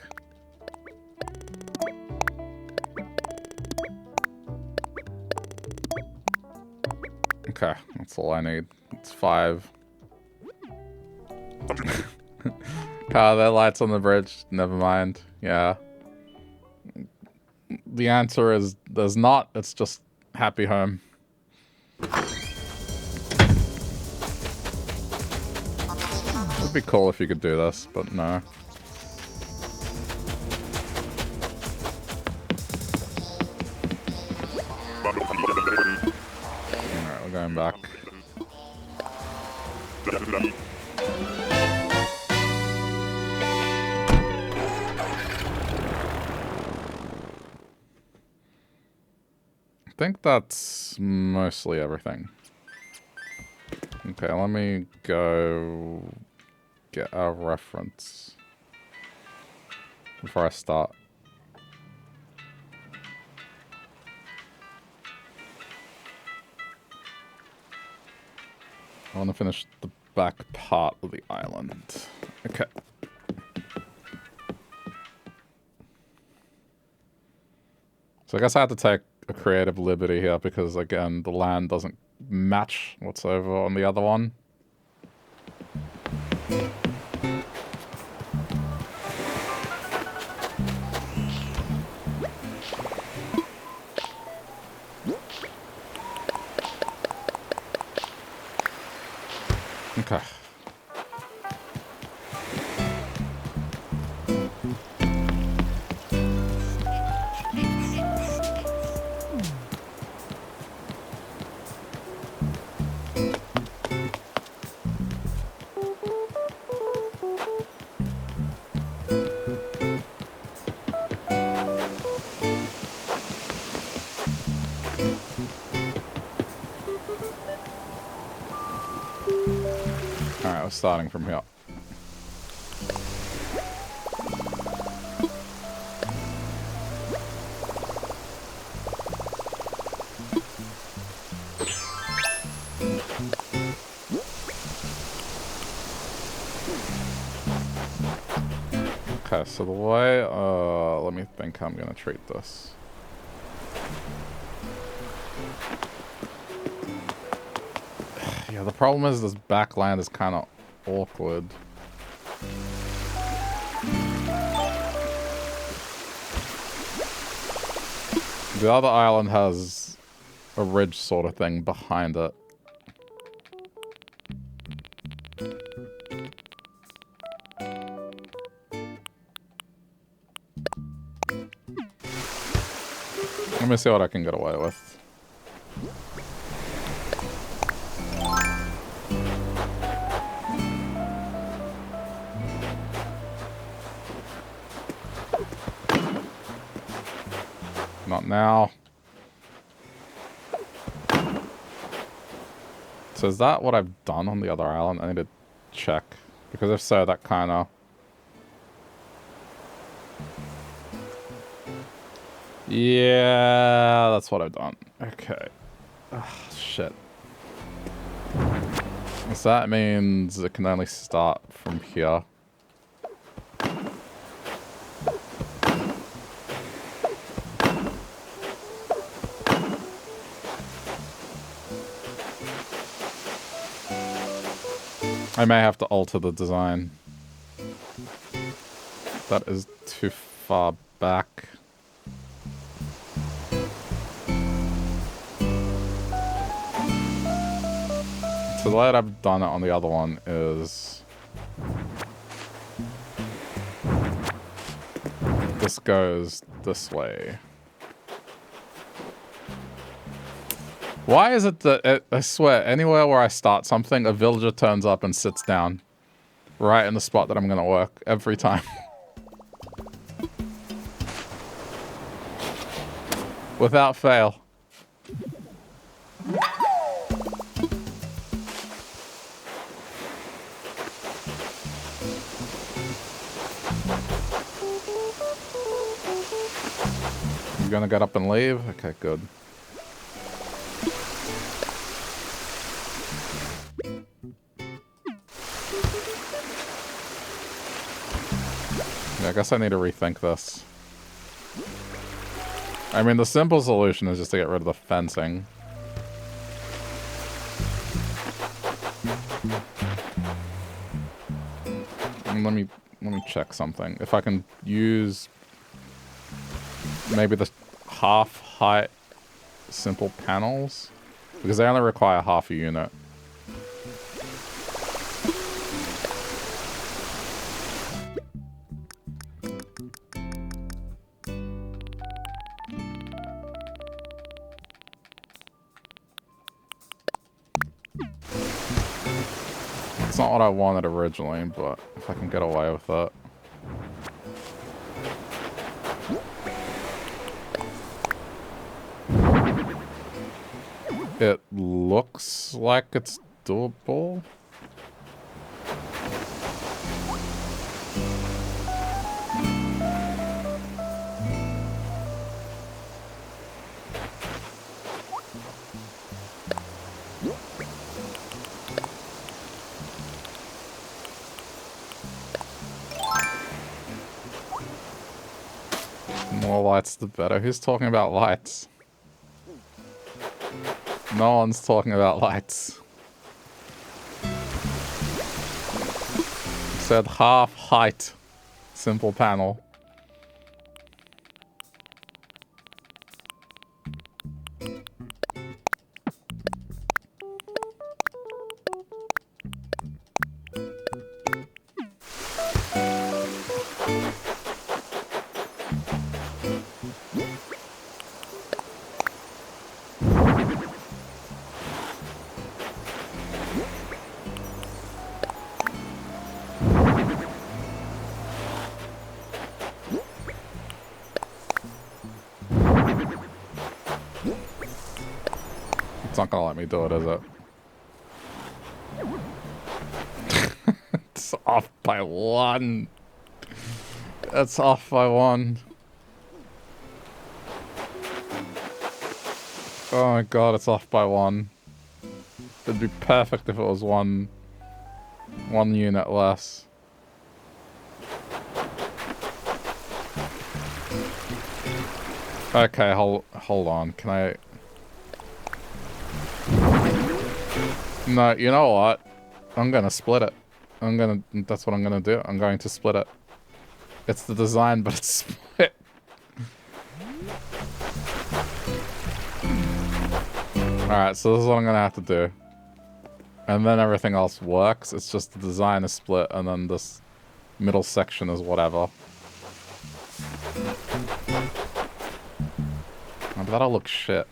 Okay, that's all I need. It's 5. There are lights on the bridge. Never mind. Yeah. The answer is there's not. It's just happy home. It'd be cool if you could do this, but no. Alright, we're going back. I think that's mostly everything. Okay, let me go get a reference before I start. I want to finish the back part of the island. Okay. So I guess I had to take a creative liberty here because, again, the land doesn't match what's over on the other one. Okay. Starting from here. Okay, so the way, let me think how I'm gonna treat this. Yeah, the problem is this backland is kind of awkward. The other island has a ridge sort of thing behind it. Let me see what I can get away with. Not now. So is that what I've done on the other island? I need to check. Because if so, that kind of... Yeah, that's what I've done. Okay. Ugh, shit. So that means it can only start from here. I may have to alter the design. That is too far back. So the way that I've done it on the other one is... this goes this way. Why is it that, I swear, anywhere where I start something, a villager turns up and sits down. Right in the spot that I'm gonna work, every time. Without fail. You gonna get up and leave? Okay, good. Yeah, I guess I need to rethink this. I mean, the simple solution is just to get rid of the fencing. And let me check something. If I can use maybe the half height simple panels, because they only require half a unit. It's not what I wanted originally, but if I can get away with it. It looks like it's doable. More lights, the better. Who's talking about lights? No one's talking about lights. Said half height. Simple panel. It's not gonna let me do it, is it? It's off by one. It's off by one. Oh my god, it's off by one. It'd be perfect if it was one unit less. Okay, hold on. Can I... No, you know what? I'm gonna split it. That's what I'm gonna do. I'm going to split it. It's the design, but it's split. Alright, so this is what I'm gonna have to do. And then everything else works. It's just the design is split, and then this middle section is whatever. Oh, but that'll look shit.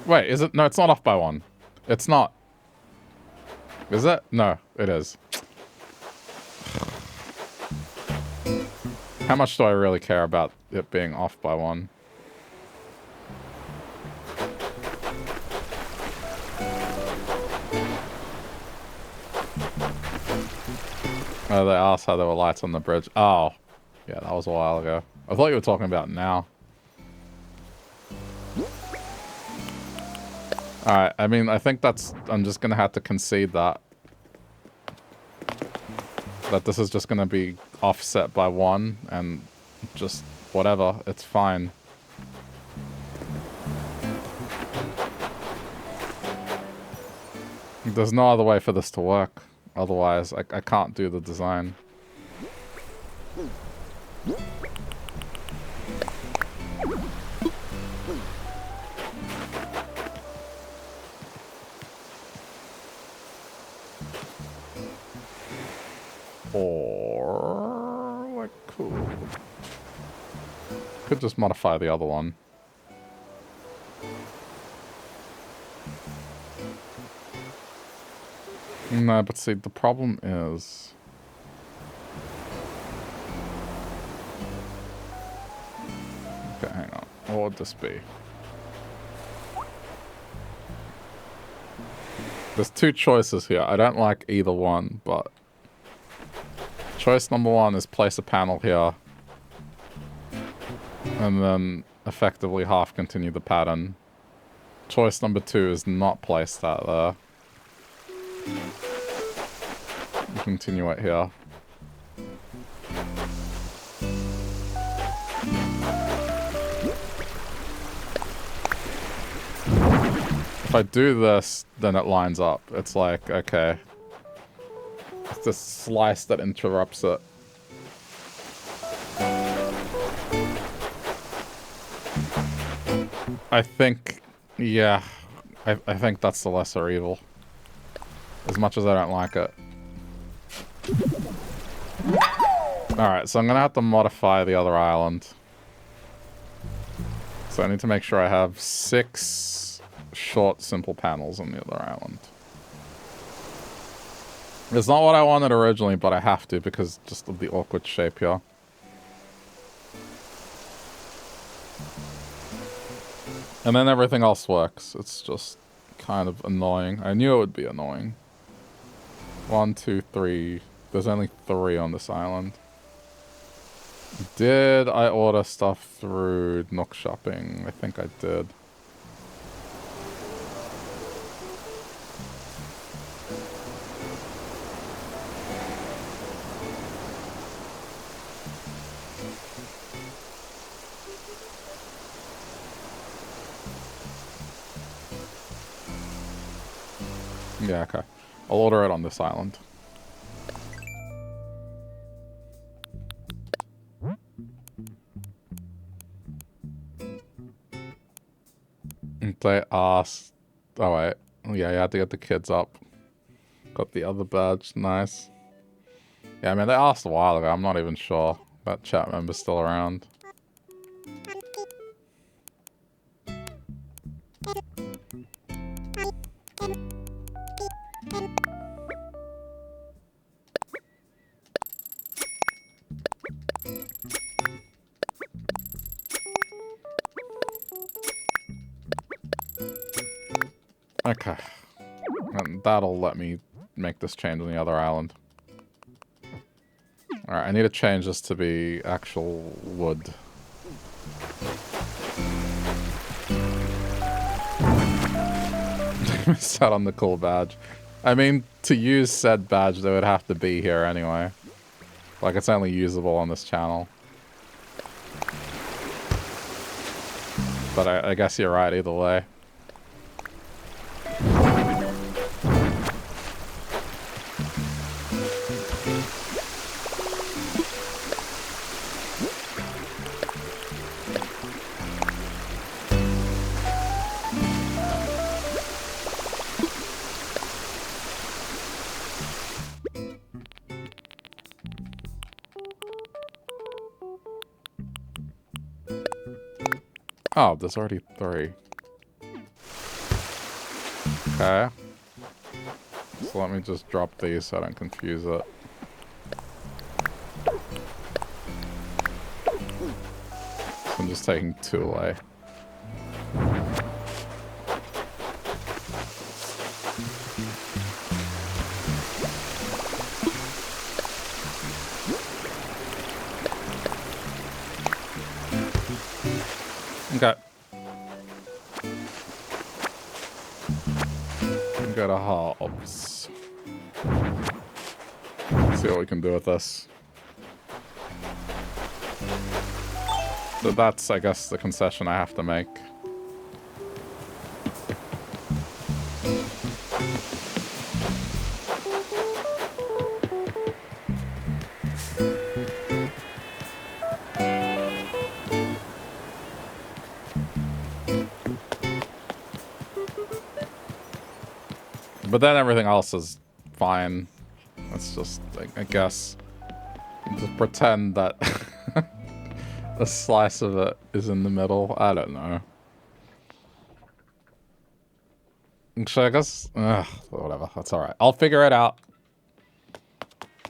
Wait, is it? No, it's not off by one. It's not. Is it? No, it is. How much do I really care about it being off by one? Oh, they asked how there were lights on the bridge. Oh. Yeah, that was a while ago. I thought you were talking about now. Alright, I mean, I think that's... I'm just gonna have to concede that. That this is just gonna be offset by 1, and just whatever, it's fine. There's no other way for this to work. Otherwise, I can't do the design. Or... Could just modify the other one. No, but see, the problem is... Okay, hang on. What would this be? There's 2 choices here. I don't like either one, but... Choice number 1 is place a panel here. And then effectively half continue the pattern. Choice number 2 is not place that there. Continue it here. If I do this, then it lines up. It's like, okay. It's this slice that interrupts it. I think, yeah. I think that's the lesser evil. As much as I don't like it. Alright, so I'm gonna have to modify the other island. So I need to make sure I have 6 short, simple panels on the other island. It's not what I wanted originally, but I have to because just of the awkward shape here. And then everything else works. It's just kind of annoying. I knew it would be annoying. 1, 2, 3. There's only 3 on this island. Did I order stuff through Nook Shopping? I think I did. Yeah, okay. I'll order it on this island. They asked... Oh, wait. Yeah, you had to get the kids up. Got the other badge. Nice. Yeah, I mean, they asked a while ago. I'm not even sure that chat member's still around. Okay. And that'll let me make this change on the other island. Alright, I need to change this to be actual wood. Missed out on the cool badge. I mean, to use said badge, they would have to be here anyway. Like, it's only usable on this channel. But I guess you're right either way. Oh, there's already 3. Okay. So let me just drop these so I don't confuse it. So I'm just taking 2 away. Okay. Go to Hobbs. See what we can do with this. So that's, I guess, the concession I have to make. But then everything else is fine. Let's just, I guess, just pretend that a slice of it is in the middle. I don't know. So I guess, whatever. That's all right. I'll figure it out.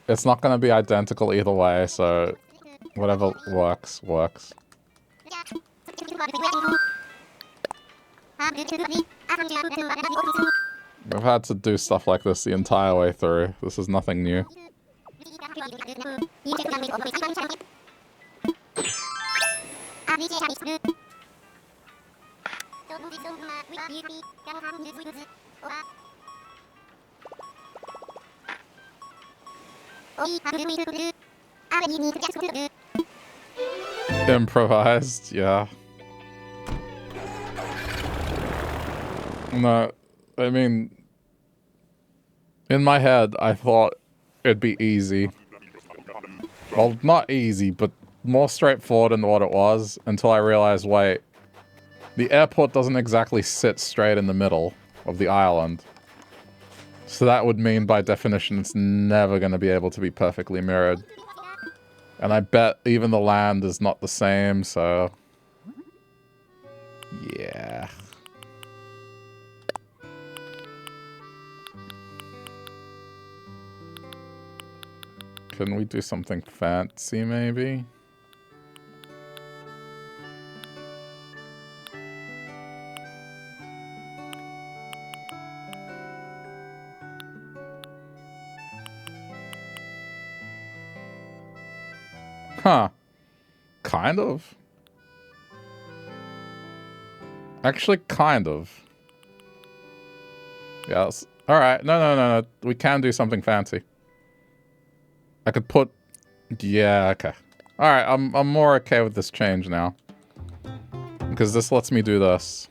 It's not going to be identical either way, so whatever works, works. I've had to do stuff like this the entire way through. This is nothing new. Improvised, yeah. No, I mean, in my head, I thought it'd be easy. Well, not easy, but more straightforward than what it was, until I realized, wait, the airport doesn't exactly sit straight in the middle of the island. So that would mean, by definition, it's never going to be able to be perfectly mirrored. And I bet even the land is not the same, so... yeah. Can we do something fancy, maybe? Huh. Kind of. Actually, kind of. Yes. Alright, no. We can do something fancy. I could put... yeah, okay. Alright, I'm more okay with this change now. Because this lets me do this.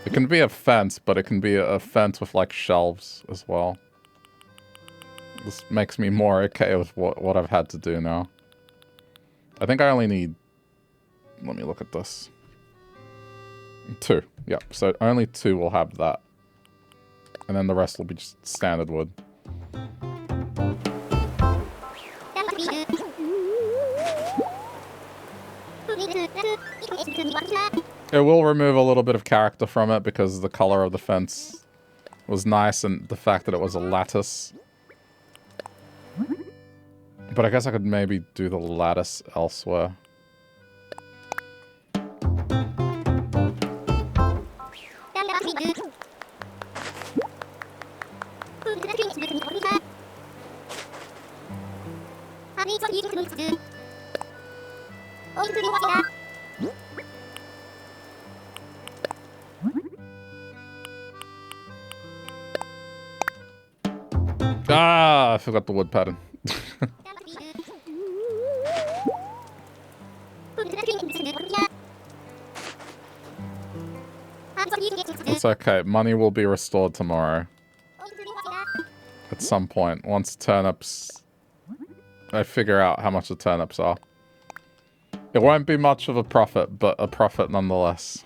It can be a fence, but it can be a fence with, like, shelves as well. This makes me more okay with what I've had to do now. I think I only need... let me look at this. 2. Yep, so only 2 will have that. And then the rest will be just standard wood. It will remove a little bit of character from it because the color of the fence was nice and the fact that it was a lattice. But I guess I could maybe do the lattice elsewhere. Ah, I forgot the wood pattern. It's okay. Money will be restored tomorrow. At some point. Once turnips... I figure out how much the turnips are. It won't be much of a profit, but a profit nonetheless.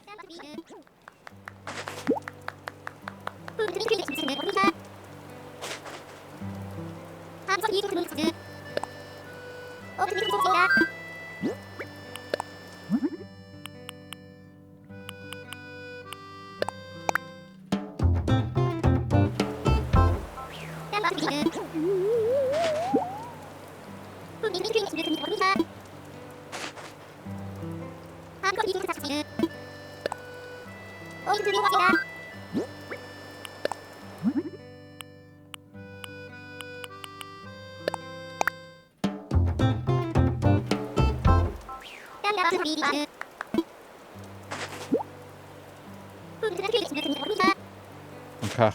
Okay.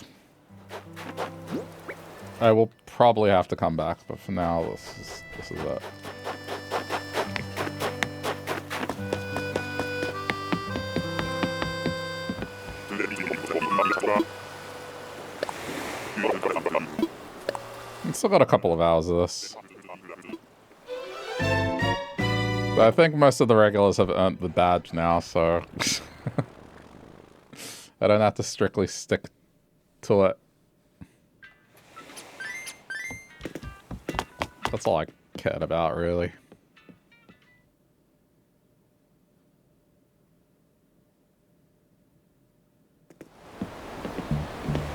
I will probably have to come back, but for now, this is it. I've still got a couple of hours of this. But I think most of the regulars have earned the badge now, so I don't have to strictly stick to it. That's all I cared about, really.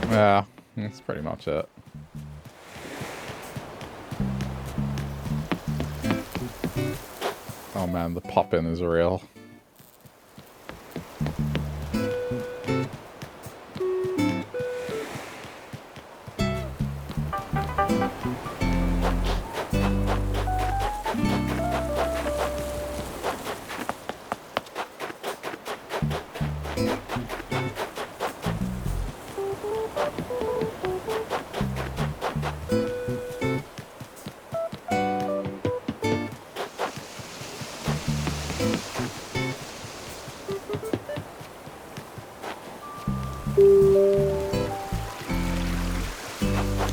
Yeah, that's pretty much it. Oh man, the pop-in is real.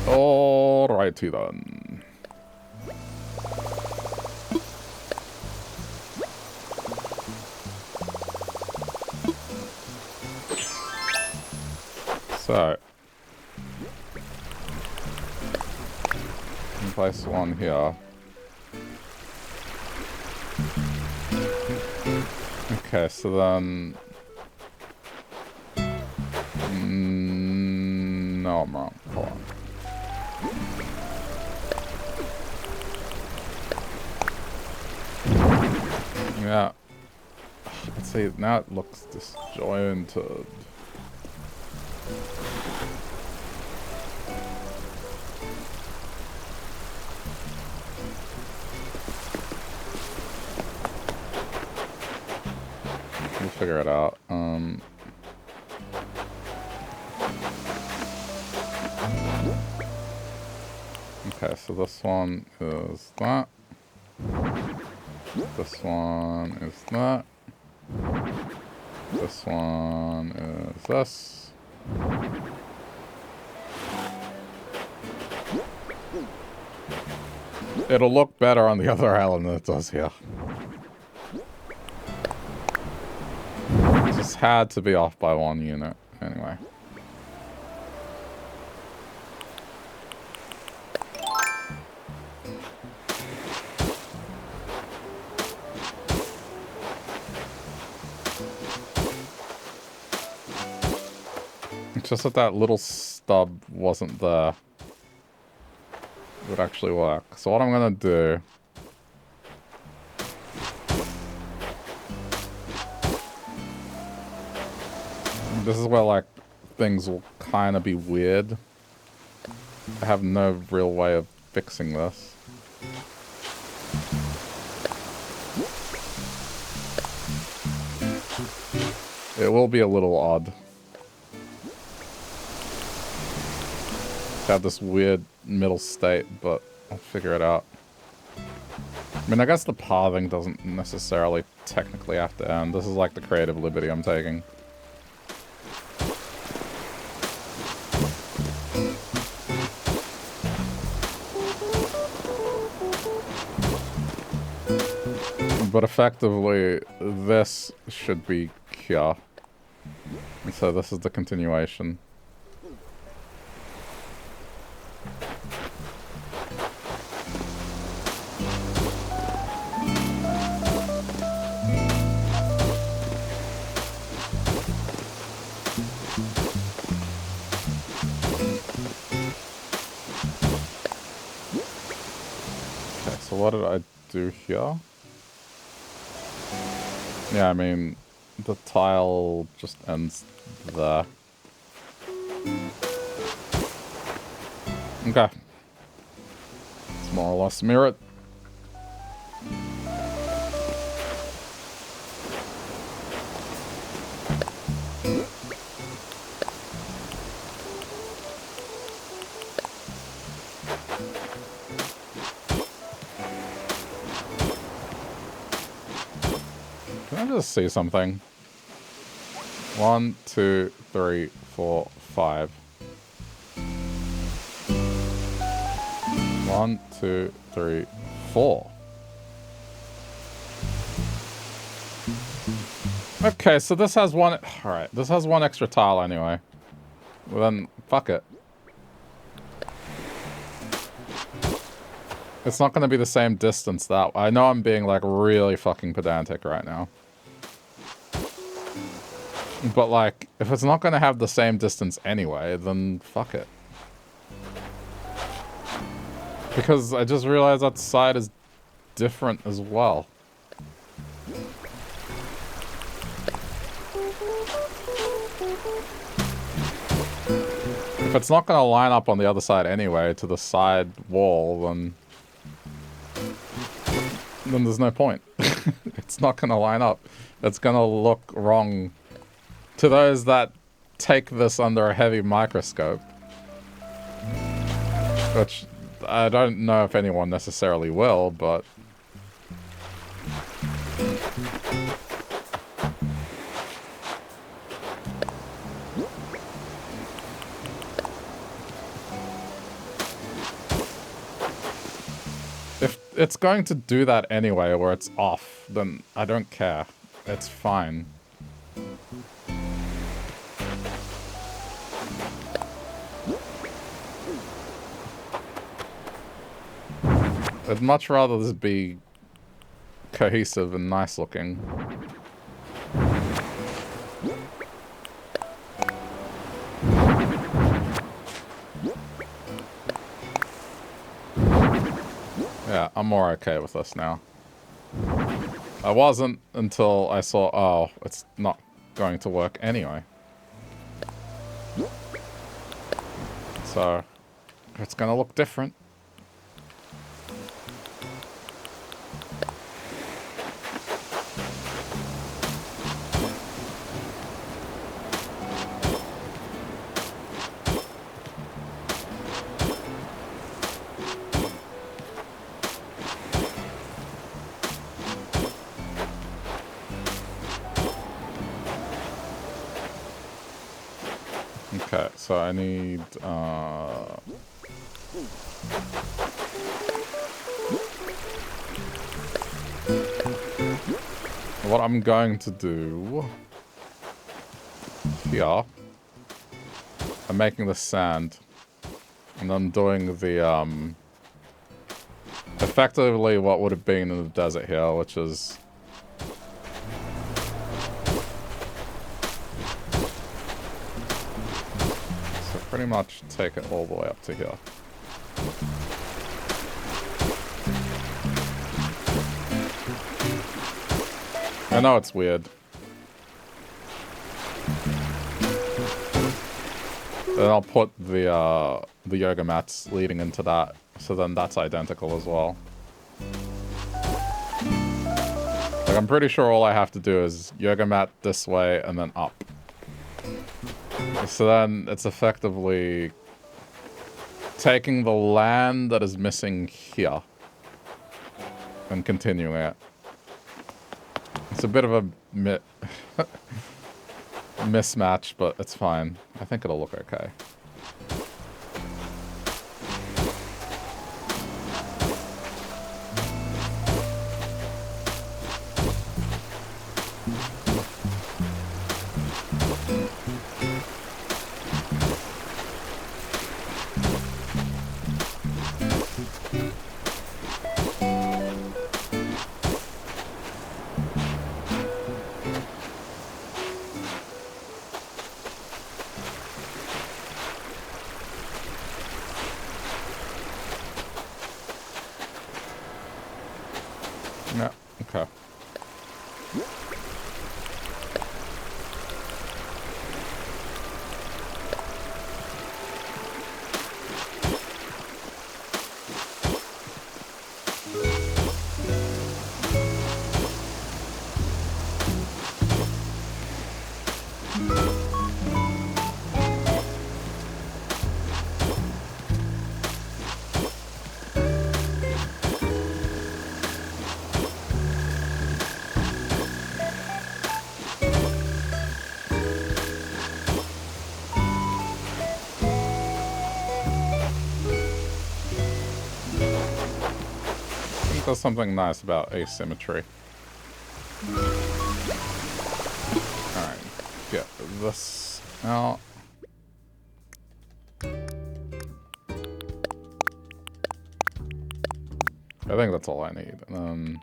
Alrighty then. So, place one here. Okay, so then... no, I'm wrong. Hold on. Yeah. Let's see, now it looks disjointed. We'll figure it out. Okay, so this one is that. This one is that. This one is this. It'll look better on the other island than it does here. It just had to be off by 1 unit, anyway. It's just that that little stub wasn't there. It would actually work. So what I'm gonna do... This is where, like, things will kind of be weird. I have no real way of fixing this. It will be a little odd. Have this weird middle state, but I'll figure it out. I mean, I guess the pathing doesn't necessarily technically have to end. This is like the creative liberty I'm taking. But effectively, this should be here. And so this is the continuation. So what did I do here? Yeah, I mean, the tile just ends there. Okay. It's more or less mirrored. just see something. 1, 2, 3, 4, 5. 1, 2, 3, 4. Okay, so this has one... Alright, this has one extra tile anyway. Well then, fuck it. It's not going to be the same distance that... I know I'm being, like, really fucking pedantic right now. But, like, if it's not going to have the same distance anyway, then fuck it. Because I just realized that side is different as well. If it's not going to line up on the other side anyway to the side wall, then there's no point. It's not going to line up. It's going to look wrong to those that take this under a heavy microscope. Which I don't know if anyone necessarily will, but... if it's going to do that anyway, where it's off, then I don't care. It's fine. I'd much rather this be cohesive and nice looking. Yeah, I'm more okay with this now. I wasn't until I saw, oh, it's not going to work anyway. So, it's gonna look different. Okay, so I need, what I'm going to do here, I'm making the sand, and I'm doing the, effectively what would have been in the desert here, which is pretty much take it all the way up to here. I know it's weird. Then I'll put the yoga mats leading into that, so then that's identical as well. Like, I'm pretty sure all I have to do is yoga mat this way and then up. So then it's effectively taking the land that is missing here and continuing it. It's a bit of a mismatch, but it's fine. I think it'll look okay. think there's something nice about asymmetry. Alright, get this out. I think that's all I need. And then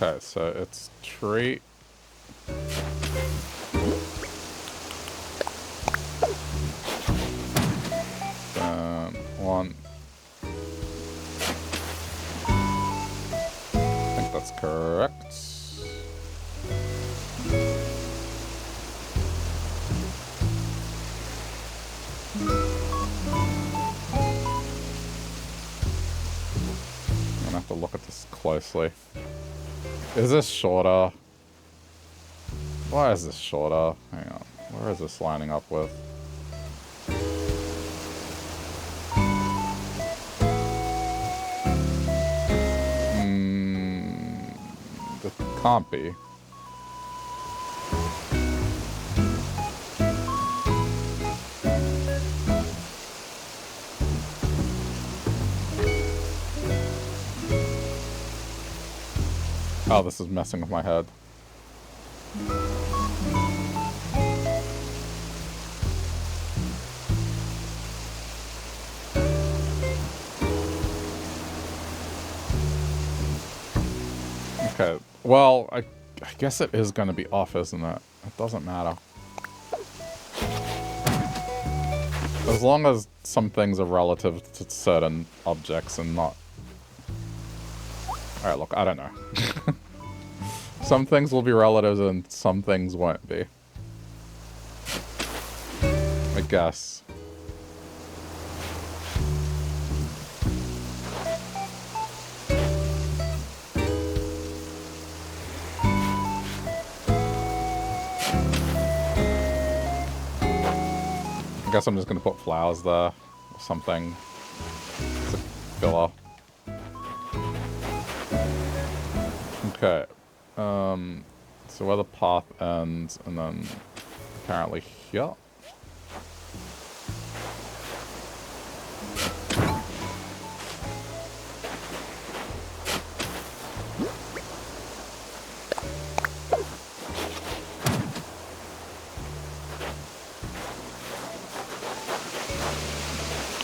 okay, so it's tree. Then one. I think that's correct. I'm gonna have to look at this closely. Is this shorter? Why is this shorter? Hang on. Where is this lining up with? This can't be. Oh, this is messing with my head. Okay, well, I guess it is going to be off, isn't it? It doesn't matter. As long as some things are relative to certain objects and not... Alright, look, I don't know. Some things will be relative and some things won't be. I guess. I guess I'm just gonna put flowers there or something. It's a filler. Okay. So where the path ends, and then apparently here.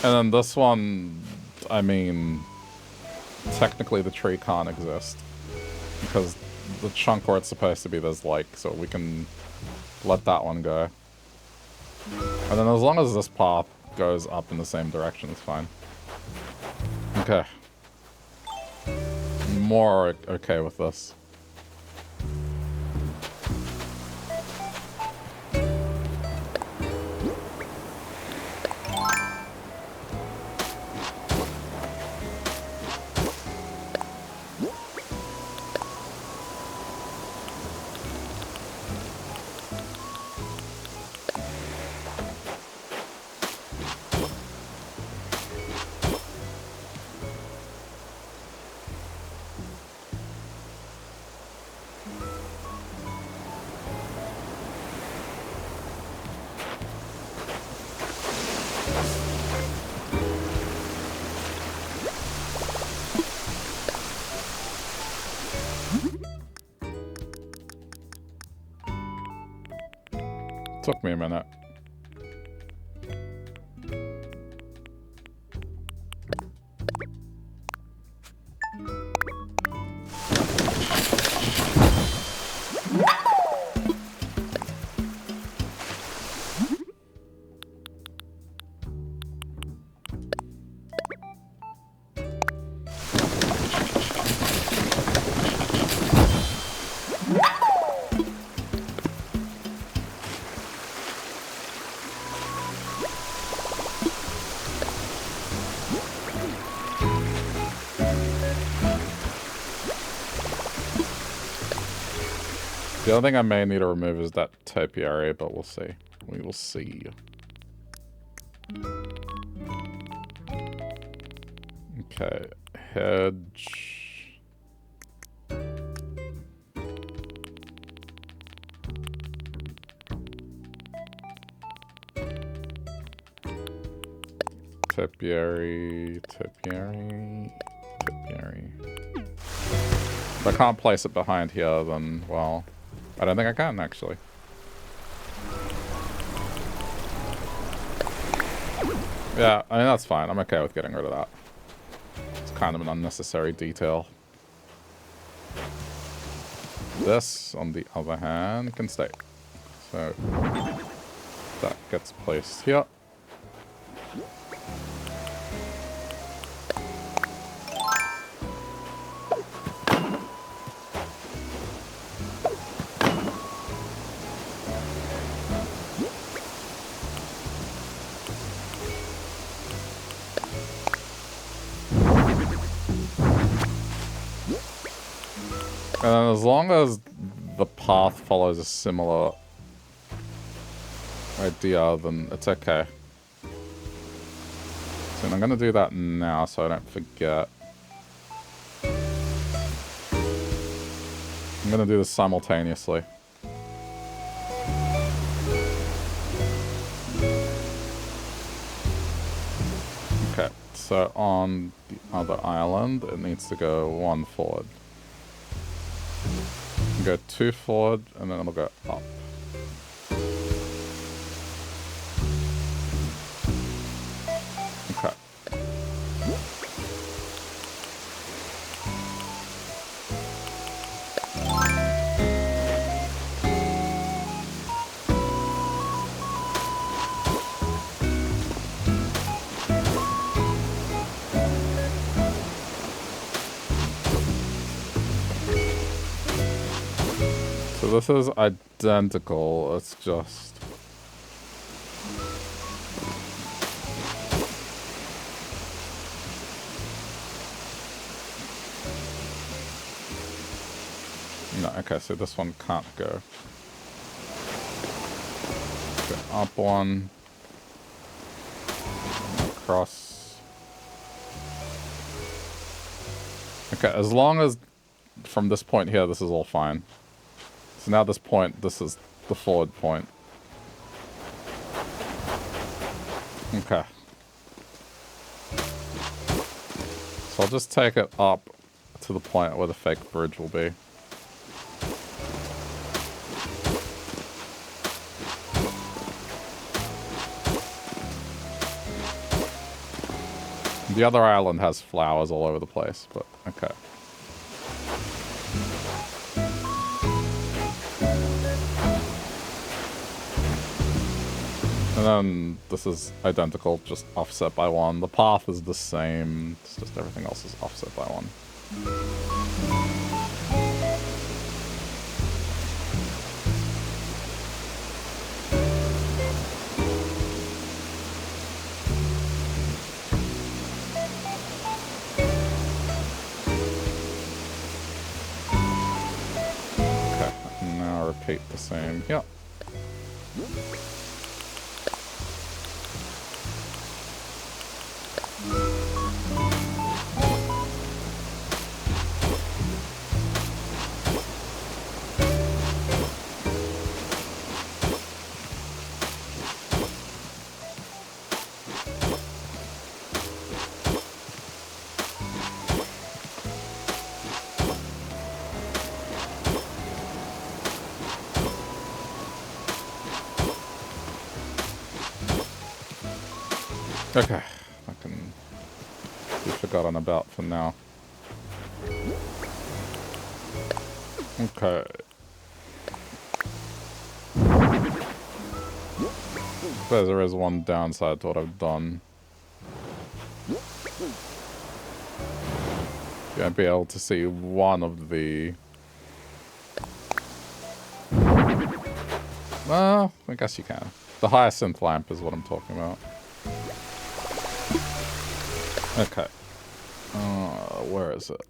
And then this one, I mean, technically the tree can't exist. Because the chunk where it's supposed to be, there's like, so we can let that one go. And then as long as this path goes up in the same direction, it's fine. Okay. More okay with this. Took me a minute. The other thing I may need to remove is that topiary, but we'll see. We will see. Okay, hedge. Topiary, topiary, topiary. If I can't place it behind here, then, well, I don't think I can, actually. Yeah, I mean, that's fine. I'm okay with getting rid of that. It's kind of an unnecessary detail. This, on the other hand, can stay. So, that gets placed here. And as long as the path follows a similar idea, then it's okay. So I'm going to do that now so I don't forget. I'm going to do this simultaneously. Okay, so on the other island, it needs to go 1 forward. Go 2 forward, and then it'll go up. Okay. So this is identical, it's just... No, okay, so this one can't go. Go up 1. Across. Okay, as long as from this point here, this is all fine. So now this point, this is the forward point. Okay. So I'll just take it up to the point where the fake bridge will be. The other island has flowers all over the place, but okay. And then this is identical, just offset by 1. The path is the same, it's just everything else is offset by 1. Okay, now repeat the same. Yep. Okay, I can be forgotten about for now. Okay. There is one downside to what I've done. You won't be able to see one of the... Well, I guess you can. The hyacinth lamp is what I'm talking about. Okay. Where is it?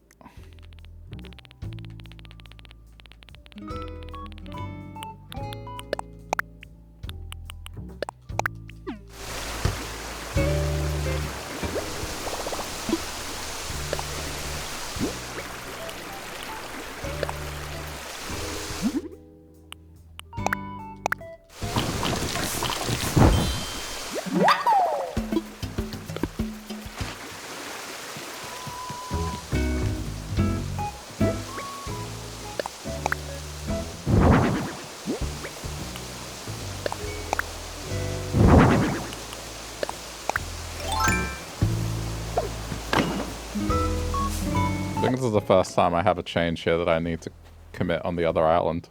think this is the first time I have a change here that I need to commit on the other island.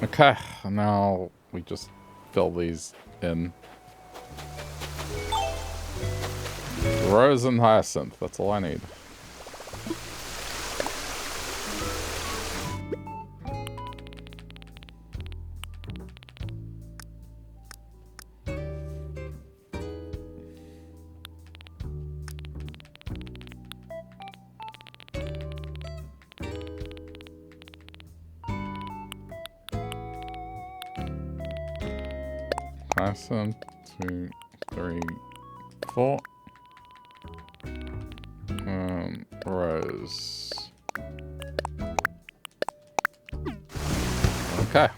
Okay, now we just fill these in. Rose and hyacinth, that's all I need. Hyacinth, 2, 3, 4. Rose. Okay.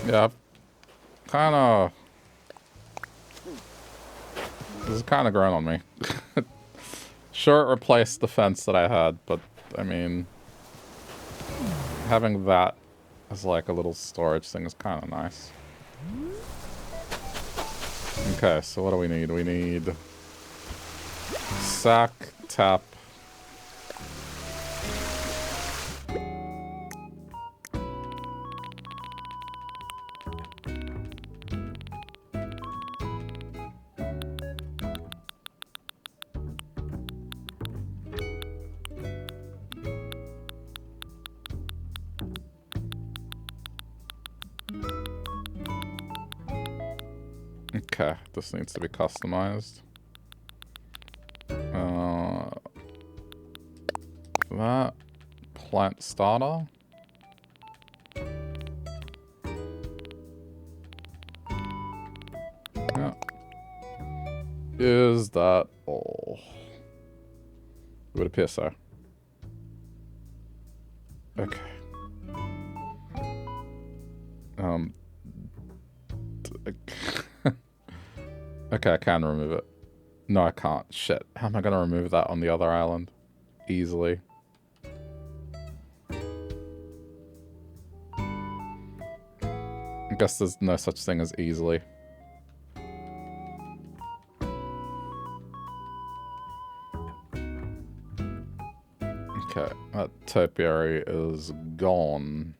Yeah, this is kind of grown on me. Sure, it replaced the fence that I had, but I mean, having that as like a little storage thing is kind of nice. Okay, so what do we need? We need sack, tap. Okay, this needs to be customized. That plant starter. Yeah. Is that all? It would appear so. Okay. Okay, I can remove it. No, I can't. Shit. How am I going to remove that on the other island? Easily. I guess there's no such thing as easily. Okay, that topiary is gone.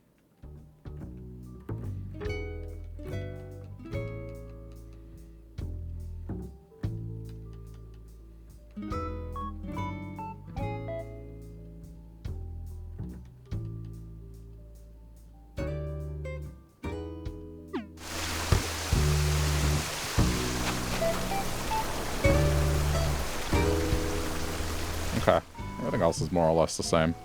Okay, everything else is more or less the same.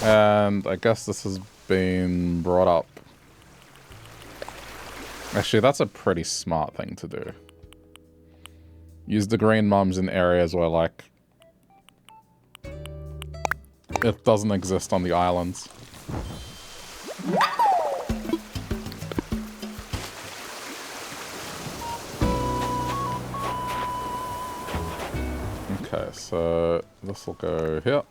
And I guess this has been brought up. Actually, that's a pretty smart thing to do. Use the green mums in areas where, like, it doesn't exist on the islands. Okay, so this will go here.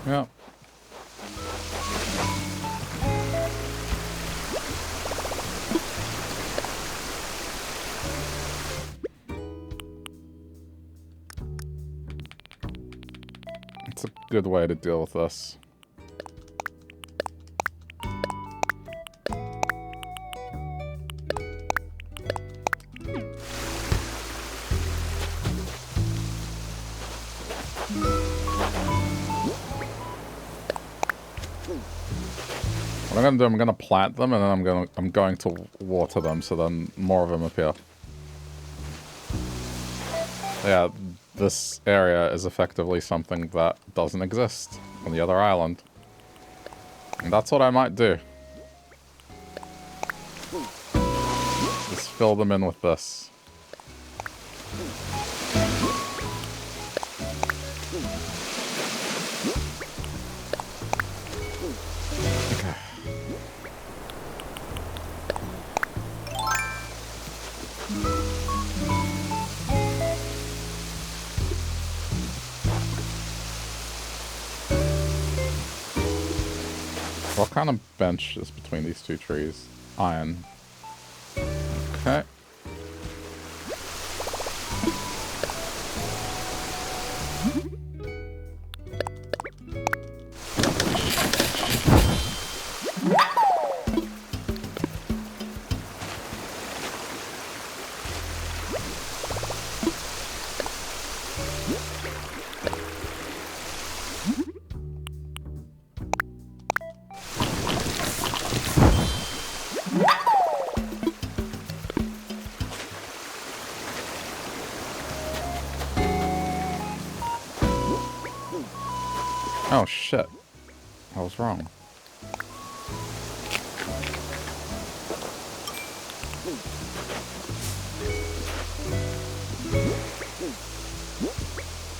Yeah. It's a good way to deal with this. What I'm gonna do, I'm gonna plant them and then I'm going to water them so then more of them appear. Yeah, this area is effectively something that doesn't exist on the other island. And that's what I might do. Just fill them in with this. Okay. What kind of bench is between these two trees? Iron. Okay. Oh shit. I was wrong.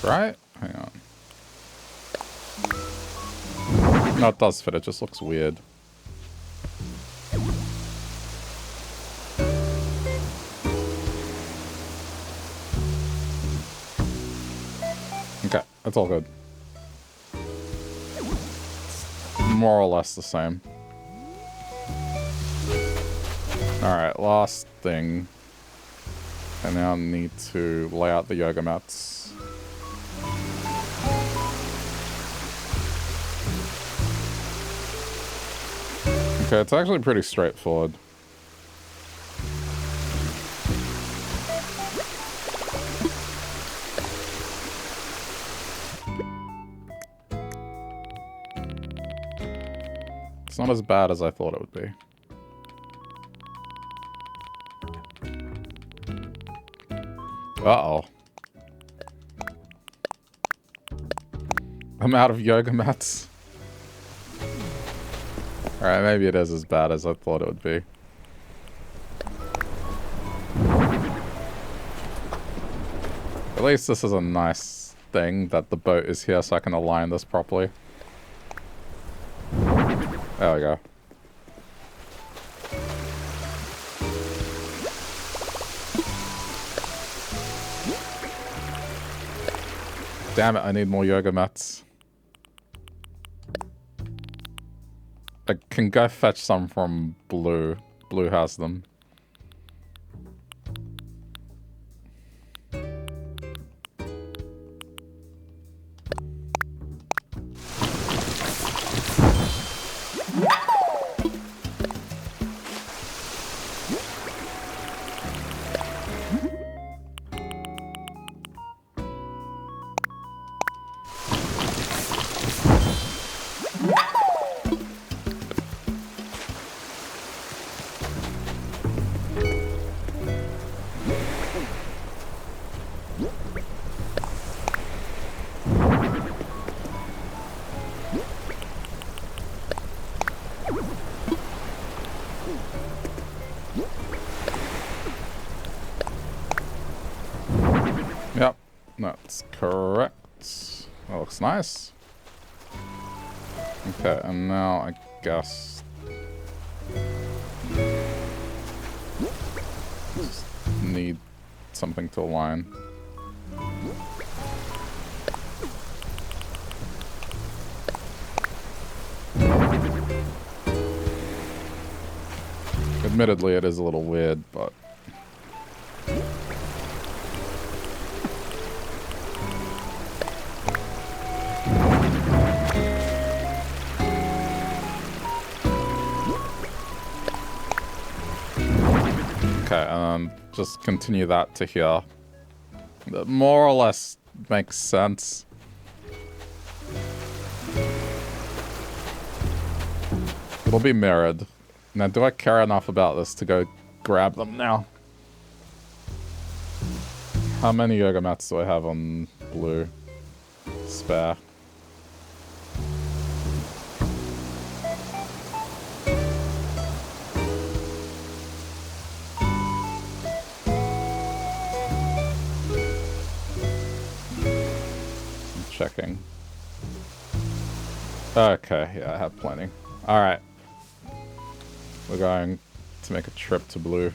Right? Hang on. No, it does fit. It just looks weird. Okay, that's all good. More or less the same. Alright, last thing. I now need to lay out the yoga mats. Okay, it's actually pretty straightforward. It's not as bad as I thought it would be. Uh-oh. I'm out of yoga mats. Alright, maybe it is as bad as I thought it would be. At least this is a nice thing that the boat is here so I can align this properly. There we go. Damn it, I need more yoga mats. I can go fetch some from Blue. Blue has them. Yep, that's correct. That looks nice. Okay, and now I guess just need something to align. Admittedly, it is a little weird, but okay, just continue that to here. That more or less makes sense. The It'll be mirrored. Now, do I care enough about this to go grab them now? How many yoga mats do I have on blue? Spare. I'm checking. Okay, yeah, I have plenty. Alright. We're going to make a trip to blue.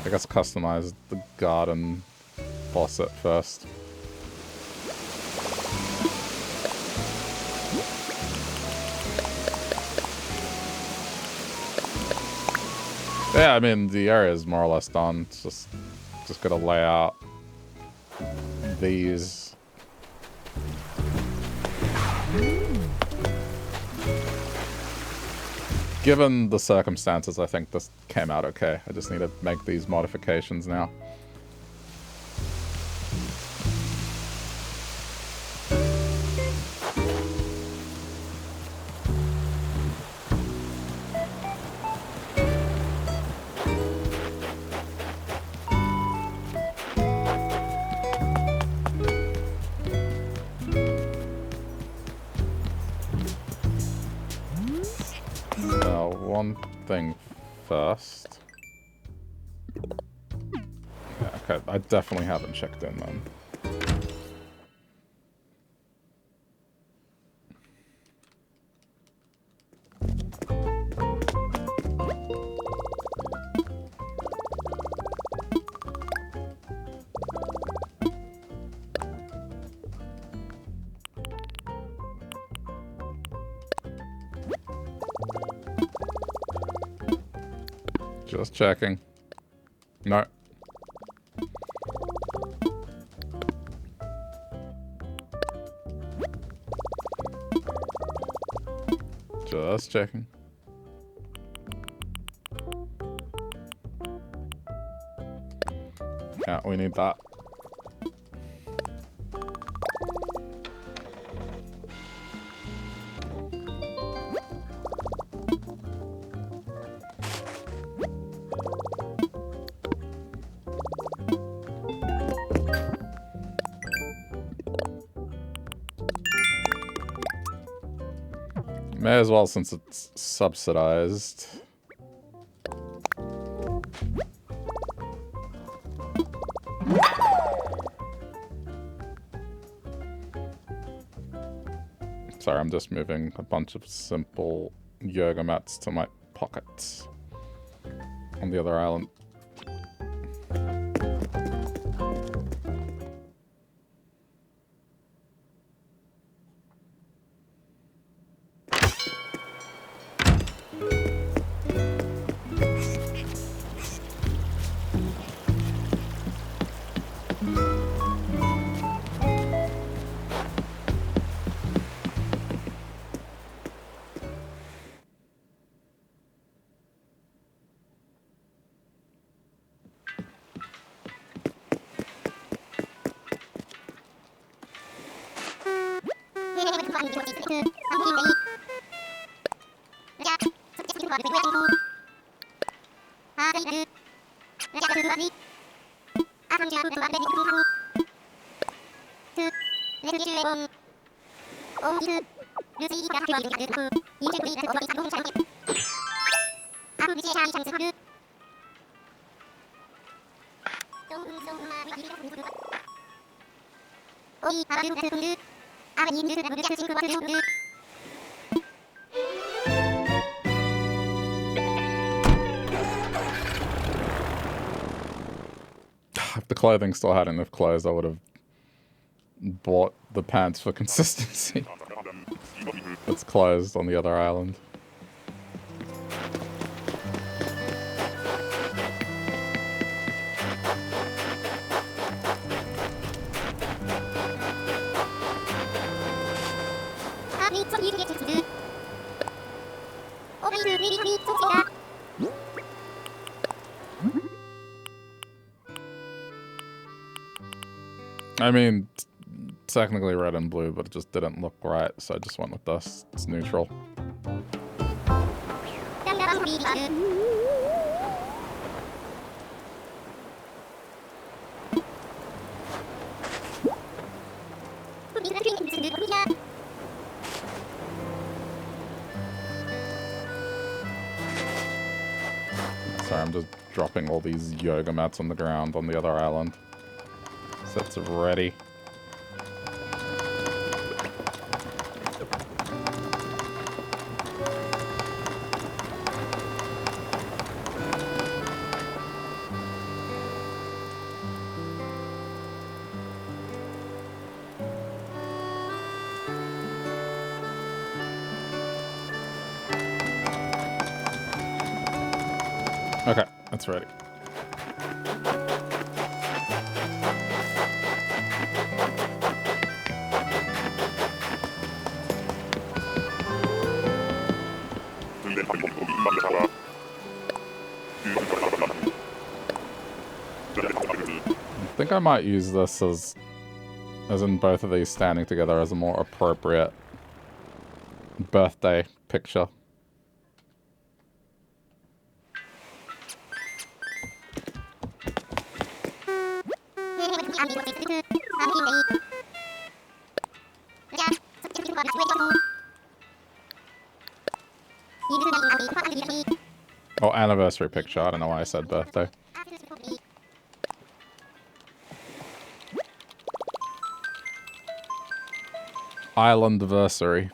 I guess customize the garden faucet first. Yeah, I mean, the area is more or less done. It's just gotta lay out these. Given the circumstances, I think this came out okay. I just need to make these modifications now. One thing first. Yeah, okay, I definitely haven't checked in then. Just checking. No. Just checking. Yeah, we need that. May as well since it's subsidized. Sorry, I'm just moving a bunch of simple yoga mats to my pockets on the other island. If the clothing still had enough clothes, I would have bought the pants for consistency. It's closed on the other island. I mean, technically red and blue, but it just didn't look right, so I just went with this. It's neutral. Sorry, I'm just dropping all these yoga mats on the ground on the other island. So it's ready. Okay, that's ready. I think I might use this as in both of these standing together as a more appropriate birthday picture. Oh, anniversary picture. I don't know why I said birthday. Island-versary.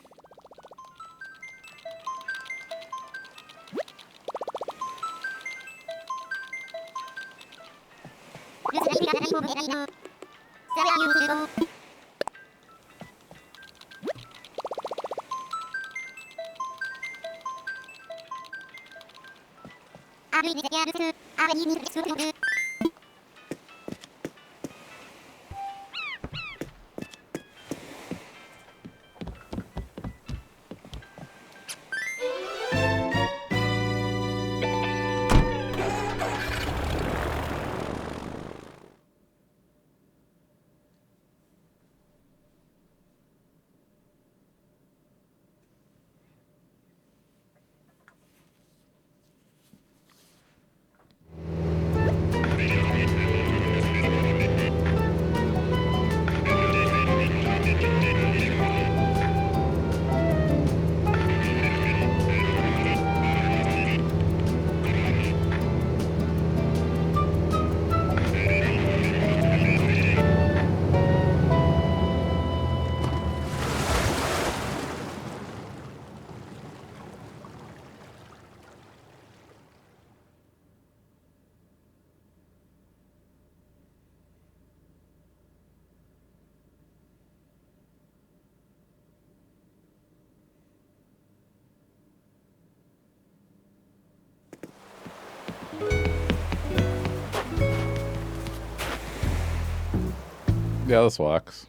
Yeah, this works.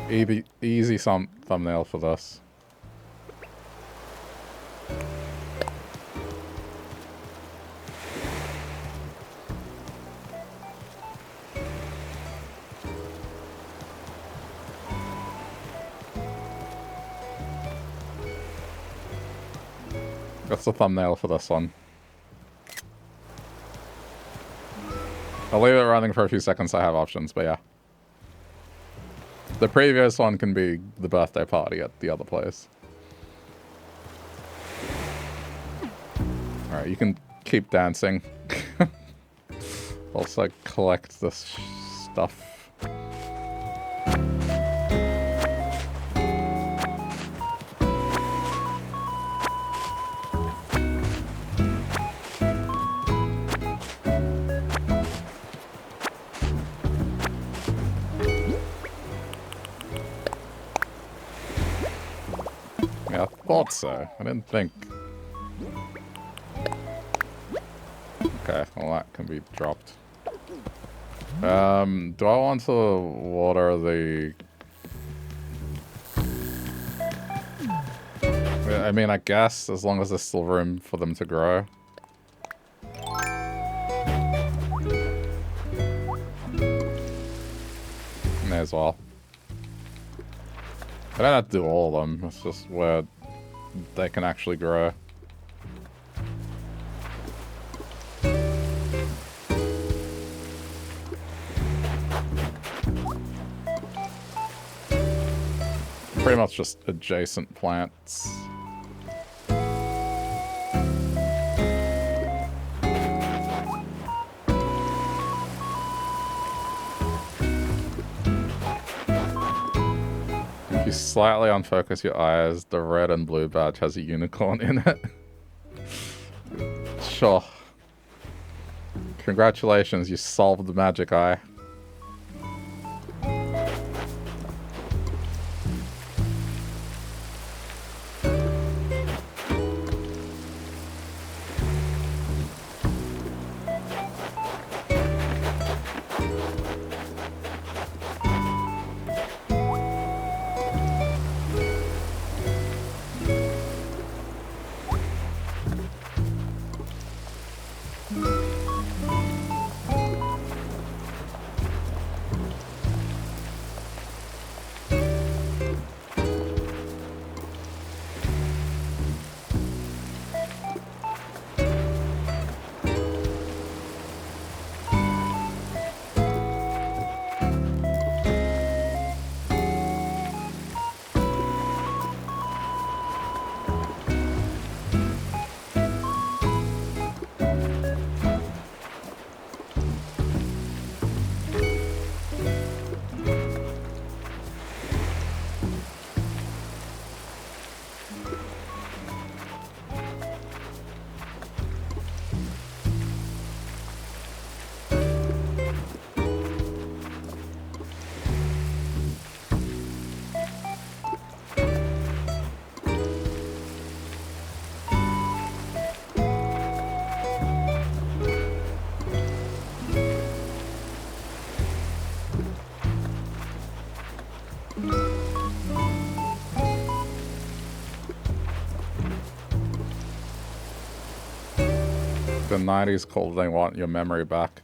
Easy thumbnail for this. That's the thumbnail for this one. I'll leave it running for a few seconds so I have options, but yeah. The previous one can be the birthday party at the other place. Alright, you can keep dancing. Also collect this stuff. I thought so. I didn't think. Okay, well that can be dropped. Do I want to water the... I mean, I guess, as long as there's still room for them to grow. may as well. I don't have to do all of them, it's just where they can actually grow. Pretty much just adjacent plants. If you slightly unfocus your eyes, the red and blue badge has a unicorn in it. Sure. Congratulations, you solved the magic eye. The 90s called, they want your memory back.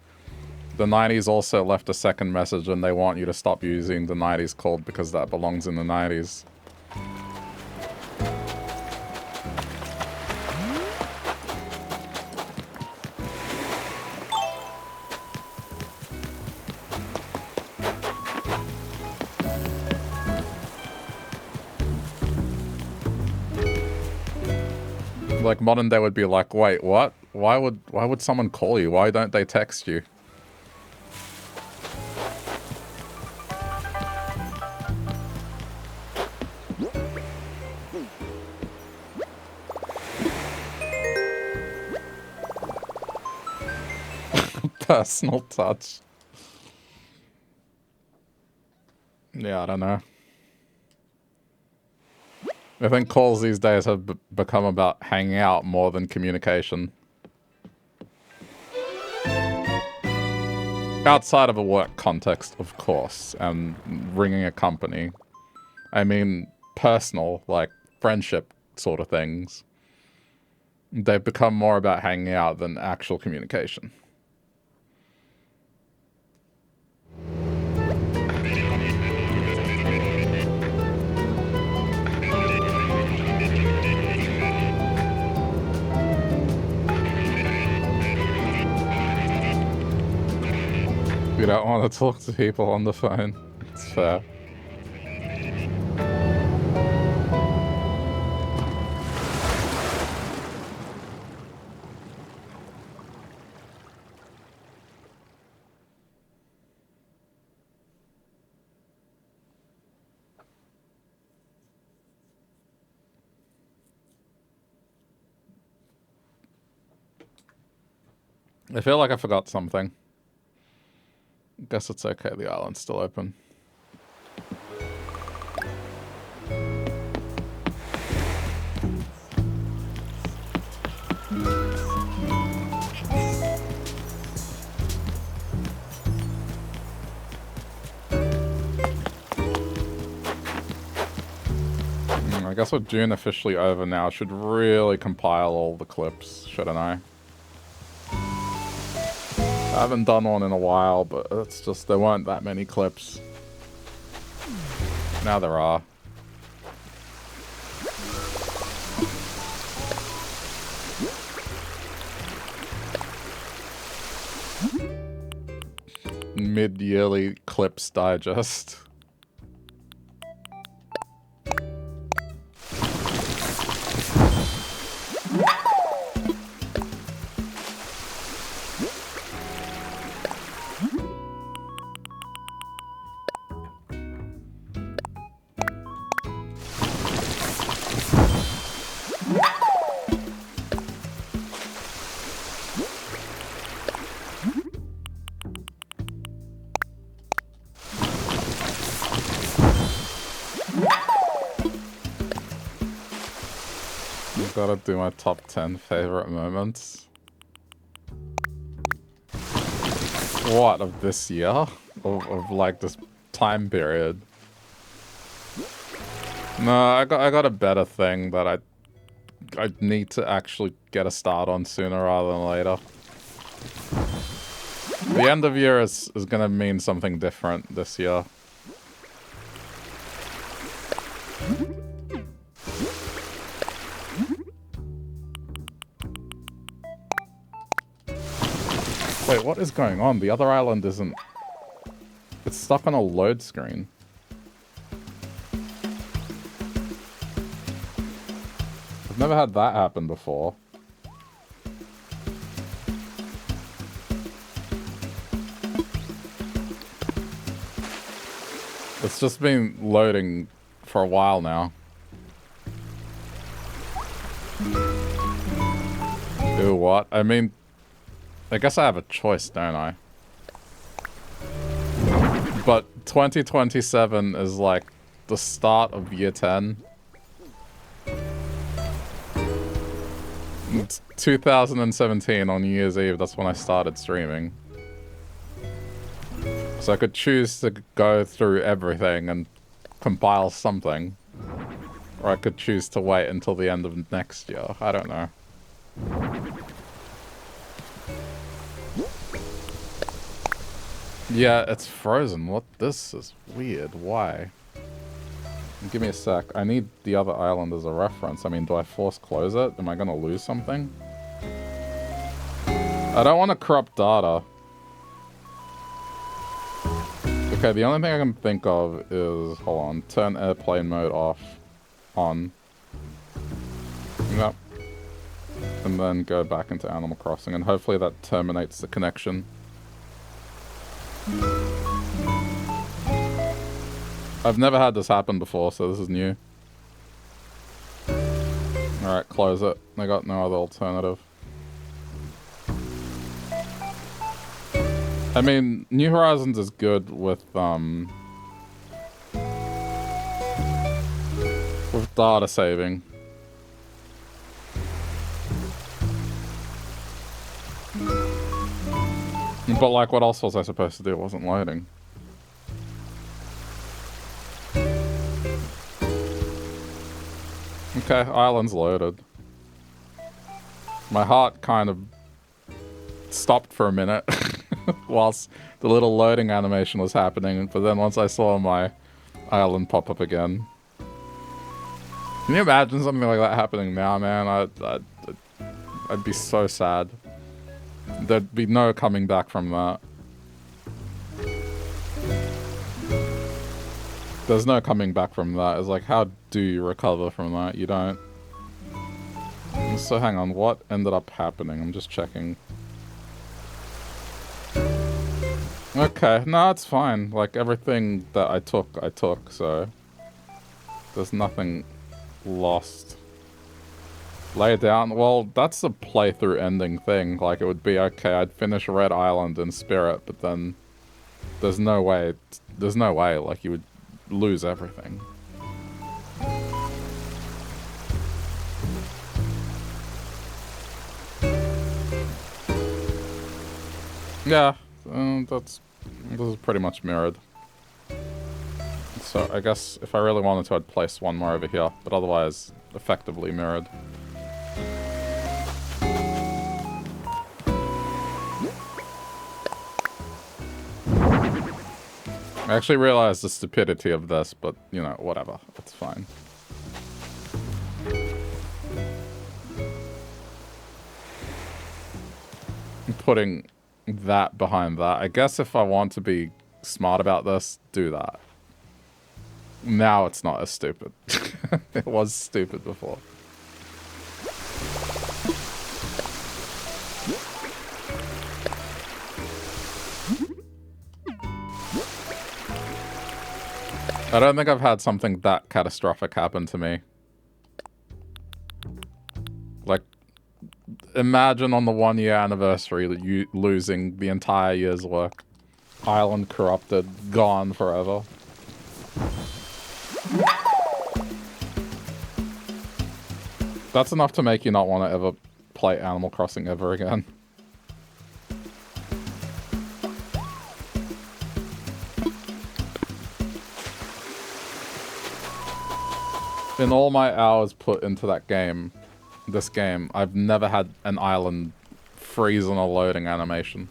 The 90s also left a second message and they want you to stop using the 90s code because that belongs in the 90s. Like modern day would be like, wait, what? Why would someone call you? Why don't they text you? Personal touch. Yeah, I don't know. I think calls these days have become about hanging out more than communication. Outside of a work context, of course, and ringing a company. I mean, personal, like friendship sort of things. They've become more about hanging out than actual communication. You don't want to talk to people on the phone. It's fair. I feel like I forgot something. Guess it's okay, the island's still open. I guess with June officially over now, I should really compile all the clips, shouldn't I? I haven't done one in a while, but it's just there weren't that many clips. Now there are. Mid-yearly clips digest. Gotta do my top 10 favorite moments. What, of this year? Of like this time period? No, I got a better thing that I need to actually get a start on sooner rather than later. The end of year is gonna mean something different this year. Wait, what is going on? The other island isn't... It's stuck on a load screen. I've never had that happen before. It's just been loading for a while now. Ew, what? I mean... I guess I have a choice, don't I? But 2027 is like the start of year 10. It's 2017 on New Year's Eve, that's when I started streaming. So I could choose to go through everything and compile something. Or I could choose to wait until the end of next year. I don't know. Yeah, it's frozen. What? This is weird. Why? Give me a sec. I need the other island as a reference. I mean, do I force close it? Am I gonna lose something? I don't want to corrupt data. Okay, the only thing I can think of is... Hold on. Turn airplane mode off. On. Yep. And then go back into Animal Crossing. And hopefully that terminates the connection. I've never had this happen before, so this is new. Alright, close it. I got no other alternative. I mean, New Horizons is good with data saving. But like, what else was I supposed to do? It wasn't loading. Okay, island's loaded. My heart kind of stopped for a minute whilst the little loading animation was happening, but then once I saw my island pop up again. Can you imagine something like that happening now, man? I'd be so sad. There'd be no coming back from that. There's no coming back from that. It's like, how do you recover from that? You don't. So hang on, what ended up happening? I'm just checking. Okay, no, it's fine. Like, everything that I took, so... There's nothing lost. Lay down. Well, that's a playthrough ending thing. Like, it would be, okay, I'd finish Red Island in Spirit, but then... There's no way, like, you would lose everything. Yeah, this is pretty much mirrored. So I guess if I really wanted to, I'd place one more over here, but otherwise, effectively mirrored. I actually realized the stupidity of this, but, you know, whatever. It's fine. I'm putting that behind that. I guess if I want to be smart about this, do that. Now it's not as stupid. It was stupid before. I don't think I've had something that catastrophic happen to me. Like, imagine on the 1-year anniversary that you losing the entire year's work. Island corrupted, gone forever. That's enough to make you not want to ever play Animal Crossing ever again. In all my hours put into that game, this game, I've never had an island freeze on a loading animation.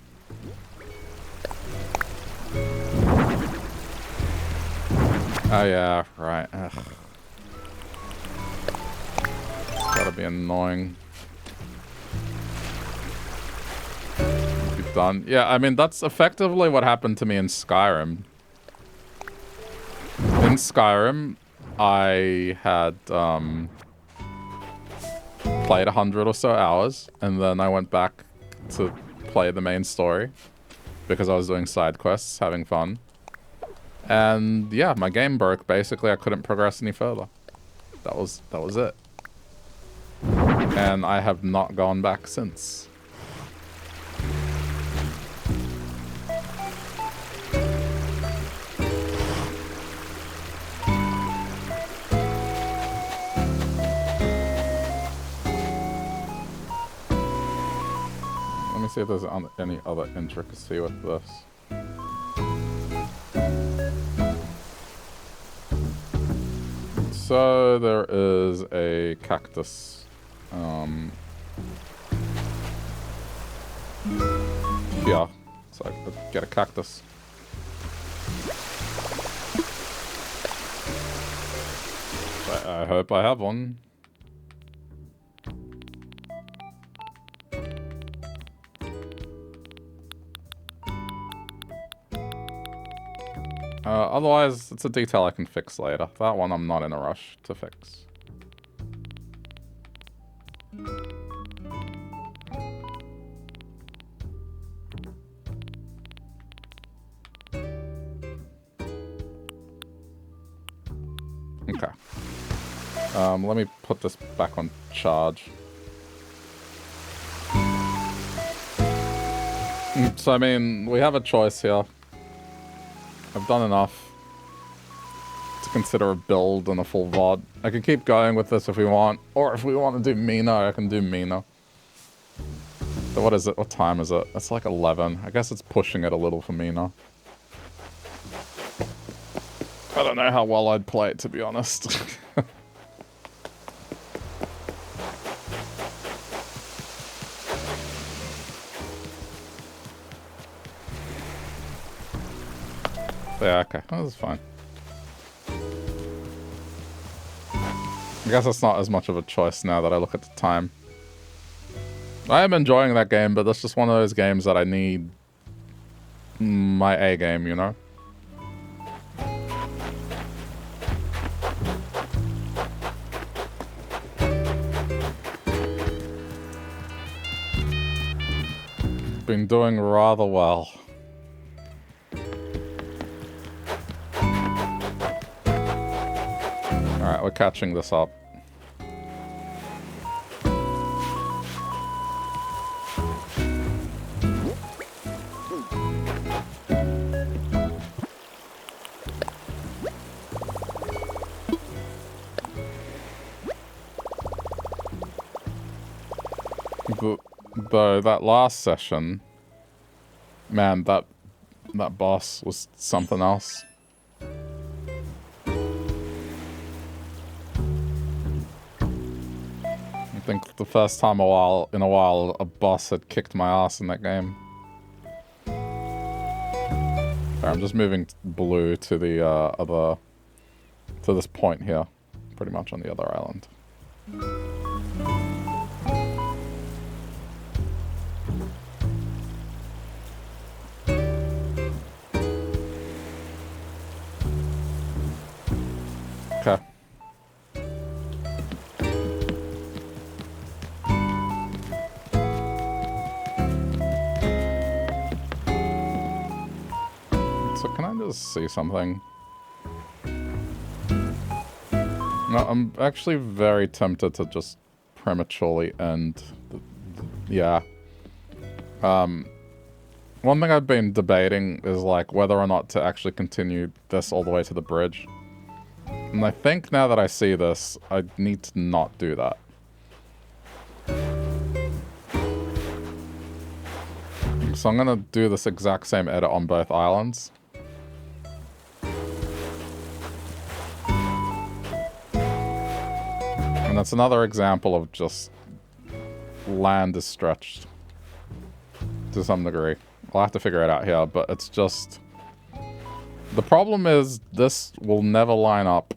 Oh yeah, right. Ugh. Gotta be annoying. Be done. Yeah, I mean, that's effectively what happened to me in Skyrim. In Skyrim, I had played 100 or so hours, and then I went back to play the main story because I was doing side quests, having fun. And yeah, my game broke. Basically, I couldn't progress any further. That was it. And I have not gone back since. Let me see if there's any other intricacy with this. So there is a cactus. Yeah, so I could get a cactus. I hope I have one. Otherwise, it's a detail I can fix later. That one I'm not in a rush to fix. Okay. Let me put this back on charge. So, I mean, we have a choice here. I've done enough to consider a build and a full VOD. I can keep going with this if we want, or if we want to do Mina, I can do Mina. So what is it? What time is it? It's like 11. I guess it's pushing it a little for Mina. I don't know how well I'd play it, to be honest. Yeah, okay. Oh, that's fine. I guess it's not as much of a choice now that I look at the time. I am enjoying that game, but that's just one of those games that I need my A game, you know? Been doing rather well. Alright, we're catching this up. Though that last session, man, that boss was something else. I think the first time in a while a boss had kicked my ass in that game. If I I'm just moving blue to the to this point here, pretty much on the other island. Okay. So can I just see something? No, I'm actually very tempted to just prematurely end. Yeah. One thing I've been debating is like whether or not to actually continue this all the way to the bridge. And I think now that I see this, I need to not do that. So I'm gonna do this exact same edit on both islands. And that's another example of just land is stretched to some degree. I'll have to figure it out here, but it's just... The problem is this will never line up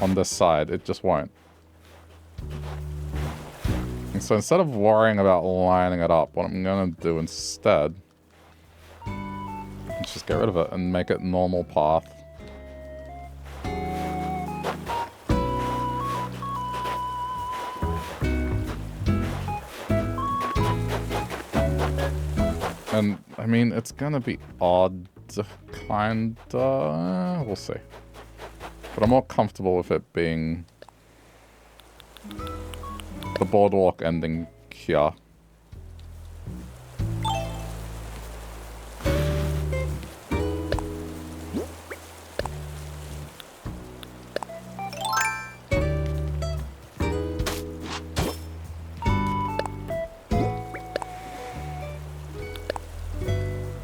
on this side. It just won't. And so instead of worrying about lining it up, what I'm going to do instead is just get rid of it and make it normal path. And, I mean, it's gonna be odd, kinda... We'll see. But I'm more comfortable with it being... the boardwalk ending here.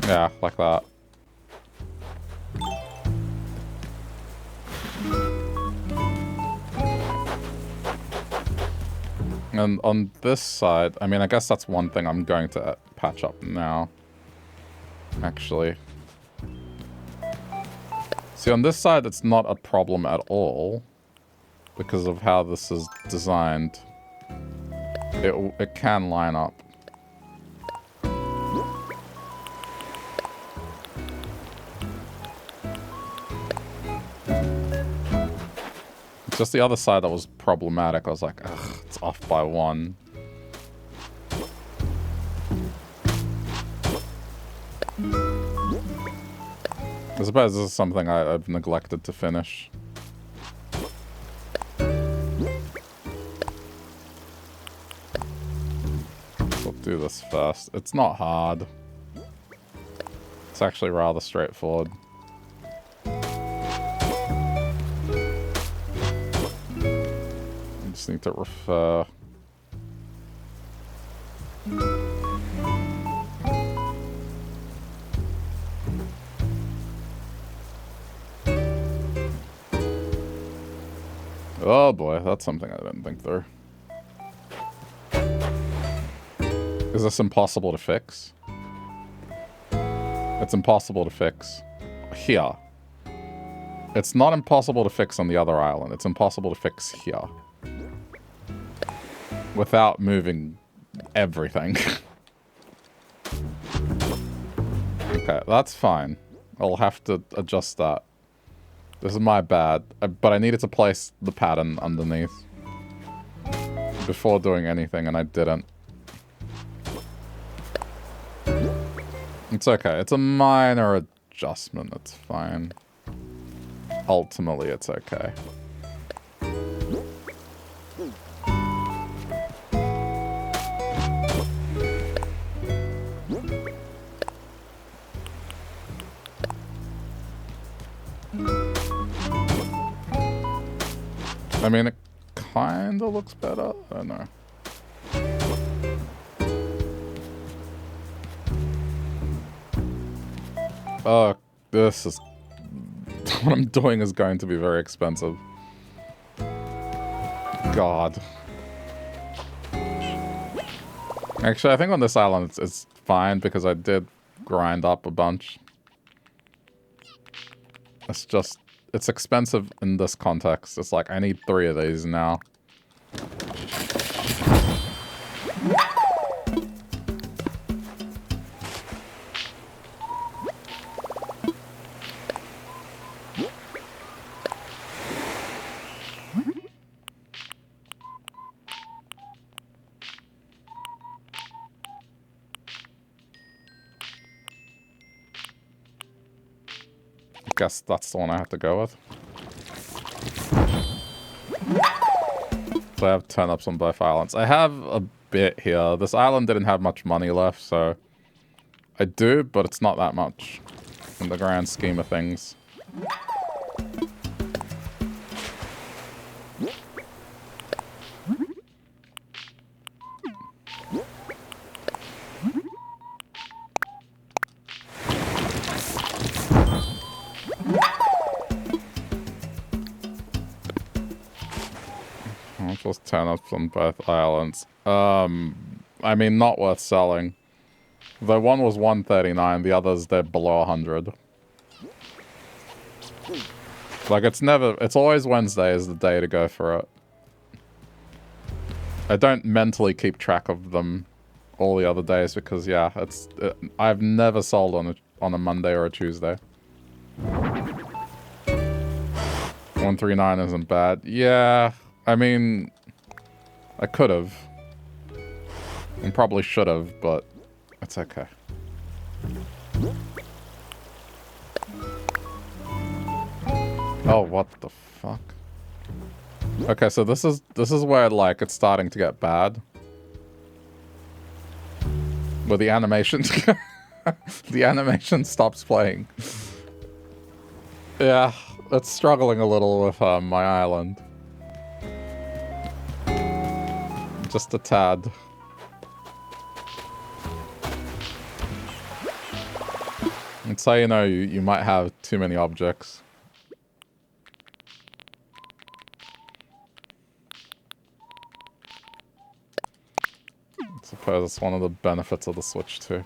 Yeah, like that. And on this side, I mean, I guess that's one thing I'm going to patch up now. Actually. See, on this side, it's not a problem at all. Because of how this is designed. It can line up. Just the other side that was problematic. I was like, ugh, it's off by one. I suppose this is something I've neglected to finish. We'll do this first. It's not hard. It's actually rather straightforward. Just need to refer. Oh boy, that's something I didn't think through. Is this impossible to fix? It's impossible to fix here. It's not impossible to fix on the other island. It's impossible to fix here. Without moving everything. Okay, that's fine. I'll have to adjust that. This is my bad. But I needed to place the pattern underneath before doing anything, and I didn't. It's okay. It's a minor adjustment. It's fine. Ultimately, it's okay. I mean, it kinda looks better. I don't know. Oh, this is... what I'm doing is going to be very expensive. God. Actually, I think on this island it's fine because I did grind up a bunch. It's just, it's expensive in this context. It's like, I need 3 of these now. I guess that's the one I have to go with. So I have turnips on both islands. I have a bit here. This island didn't have much money left, so I do, but it's not that much in the grand scheme of things. I'll just turn up on both islands. I mean, not worth selling. The one was 139, the others, they're below 100. Like, it's always Wednesday is the day to go for it. I don't mentally keep track of them all the other days because, yeah, I've never sold on a Monday or a Tuesday. 139 isn't bad. Yeah, I mean, I could have. And probably should have, but it's okay. Oh, what the fuck? Okay, so this is where, like, it's starting to get bad. Where the animation the animation stops playing. Yeah, it's struggling a little with my island. Just a tad. It's how you know you might have too many objects. I suppose it's one of the benefits of the Switch too.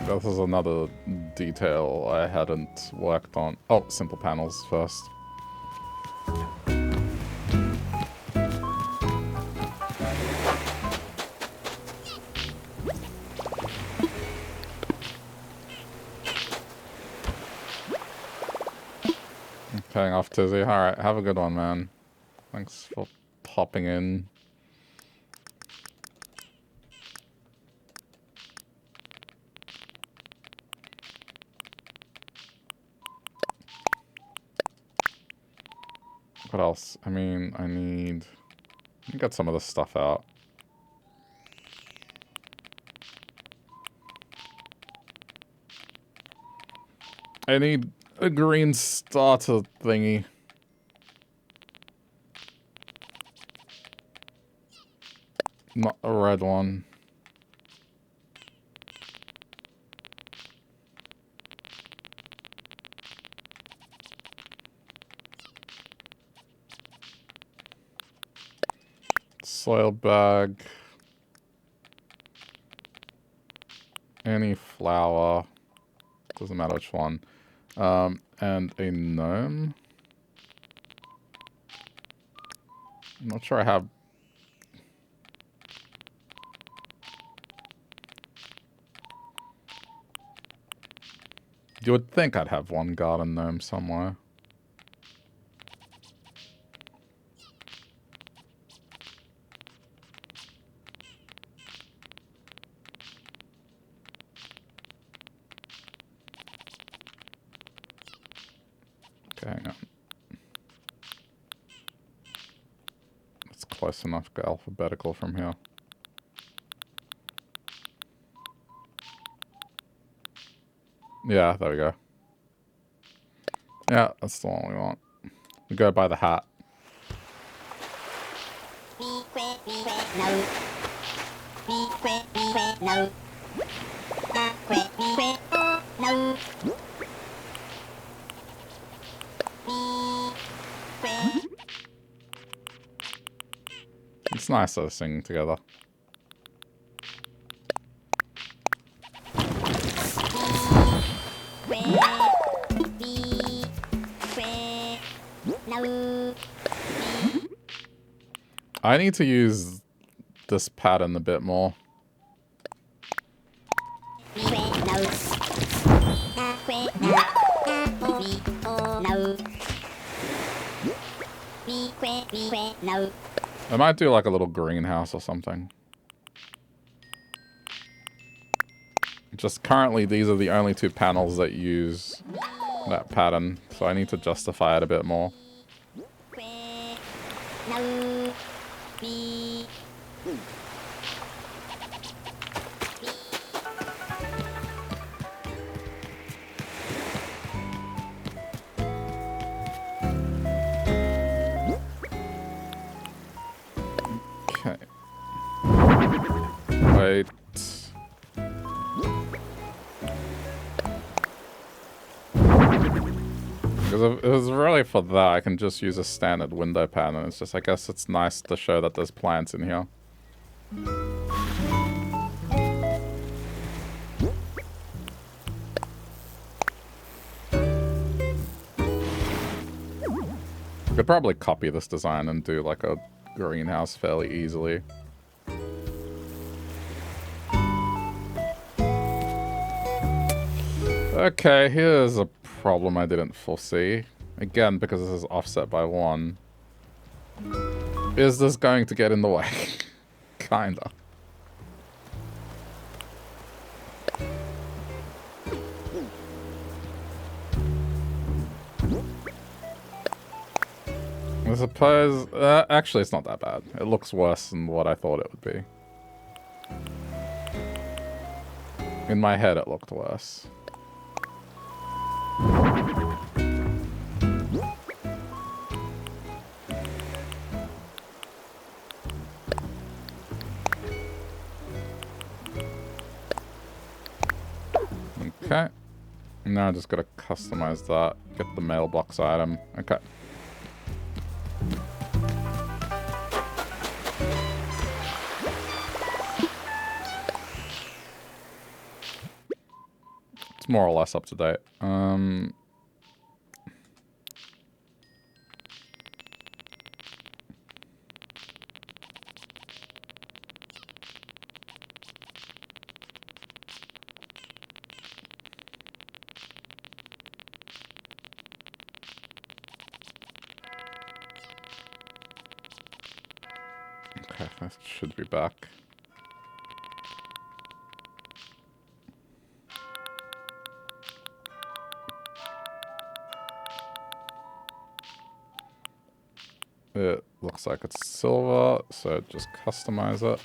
This is another detail I hadn't worked on. Oh, simple panels first. Paying off Tizzy. Alright, have a good one, man. Thanks for popping in. What else? I mean, I need... get some of this stuff out. I need a green starter thingy. Not a red one. Soil bag. Any flour. Doesn't matter which one. And a gnome. I'm not sure I have... You would think I'd have one garden gnome somewhere. Okay, hang on. It's close enough to go alphabetical from here. Yeah, there we go. Yeah, that's the one we want. We go by the hat. It's nicer singing together. I need to use this pattern a bit more. I might do like a little greenhouse or something. Just currently these are the only two panels that use that pattern, so I need to justify it a bit more. Okay. Wait. Because if it was really for that, I can just use a standard window pattern. It's just, I guess it's nice to show that there's plants in here. Could probably copy this design and do like a greenhouse fairly easily. Okay, here's a problem I didn't foresee. Again, because this is offset by 1. Is this going to get in the way? Kinda. I suppose... actually, it's not that bad. It looks worse than what I thought it would be. In my head, it looked worse. Okay. Now I just gotta customize that. Get the mailbox item. Okay. It's more or less up to date. Okay, that should be back. It looks like it's silver, so just customize it.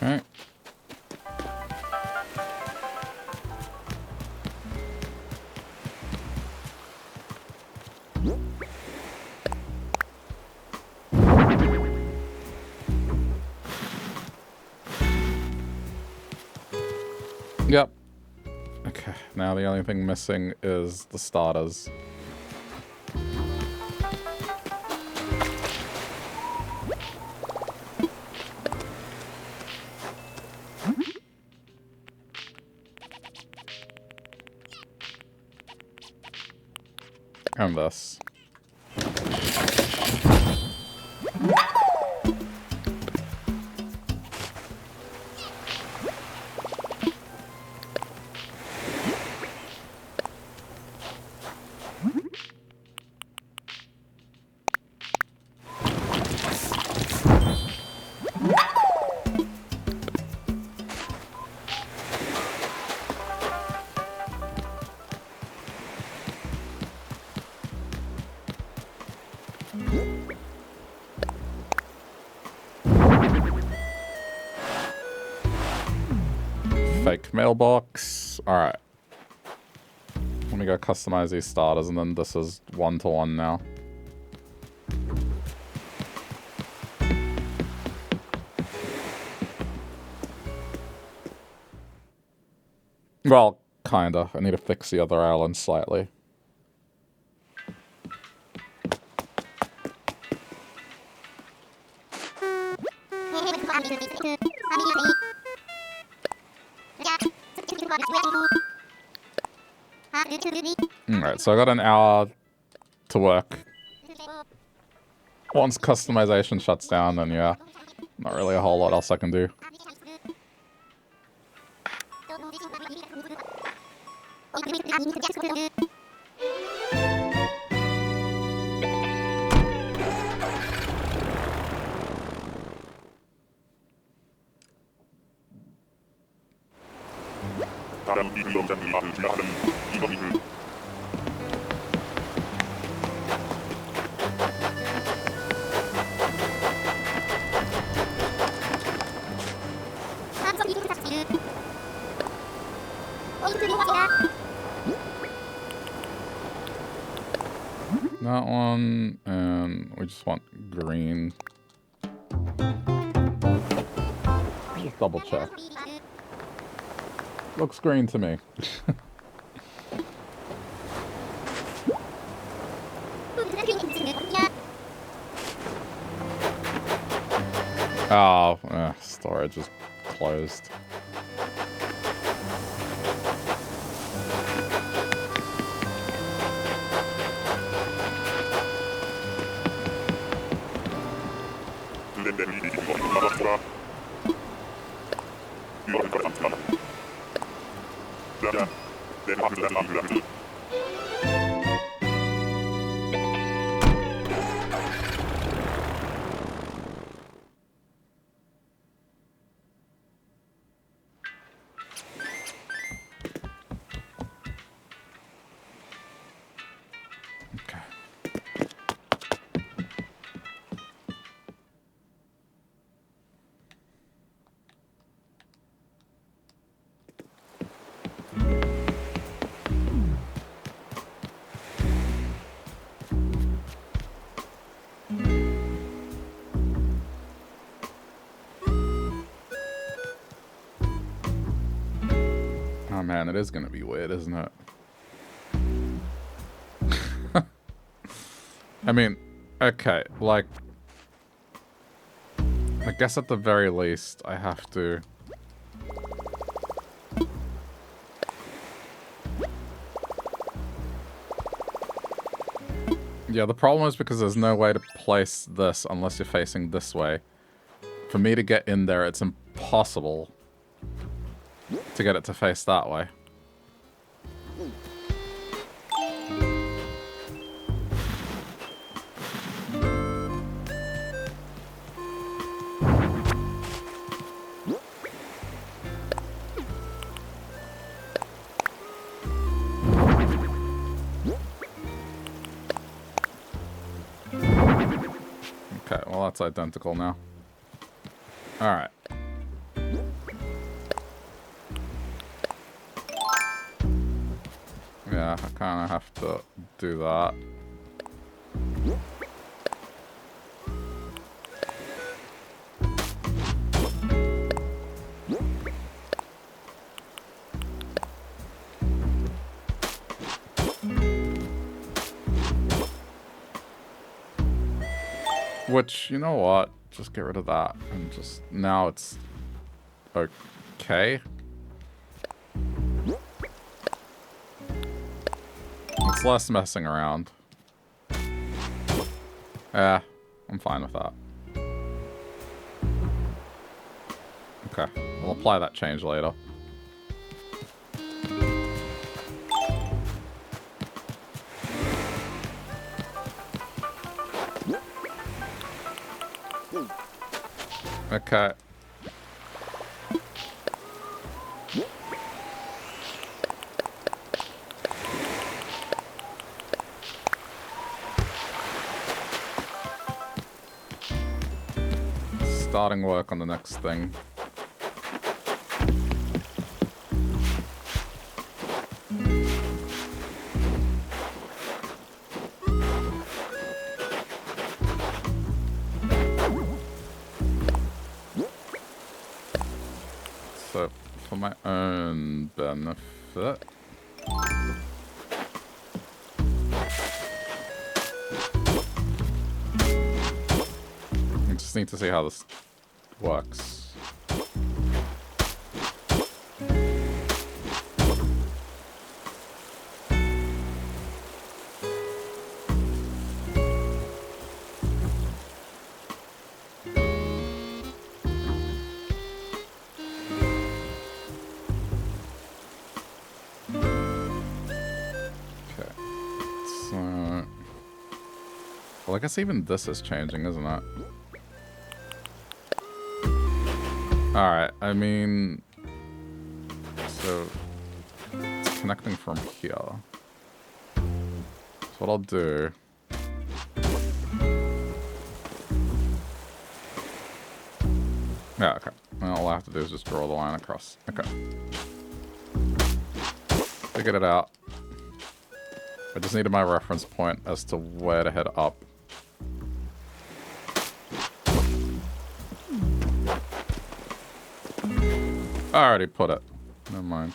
Okay. Yep. Okay, now the only thing missing is the starters. And this. fake mailbox. Alright. Let me go customize these starters, and then this is 1-to-1 now. Well, kinda. I need to fix the other island slightly. Alright, so I got an hour to work. Once customization shuts down, then yeah, not really a whole lot else I can do. That one, and we just want green. Just double check. Looks green to me. Oh, storage is closed. Oh man, it is gonna be weird, isn't it? I mean, okay, like, I guess at the very least, I have to... Yeah, the problem is because there's no way to place this unless you're facing this way. For me to get in there, it's impossible to get it to face that way. Okay, well that's identical now. Alright. Yeah, I kind of have to do that. Which, you know what? Just get rid of that. And just, now it's okay. It's less messing around. Yeah, I'm fine with that. Okay, we'll apply that change later. Okay. Starting work on the next thing. So, for my own benefit... I just need to see how this works. Well, I guess even this is changing, isn't it? Alright, I mean... So... It's connecting from here. So what I'll do... Yeah, okay. Well, all I have to do is just draw the line across. Okay. Figured it out. I just needed my reference point as to where to head up. I already put it. Never mind.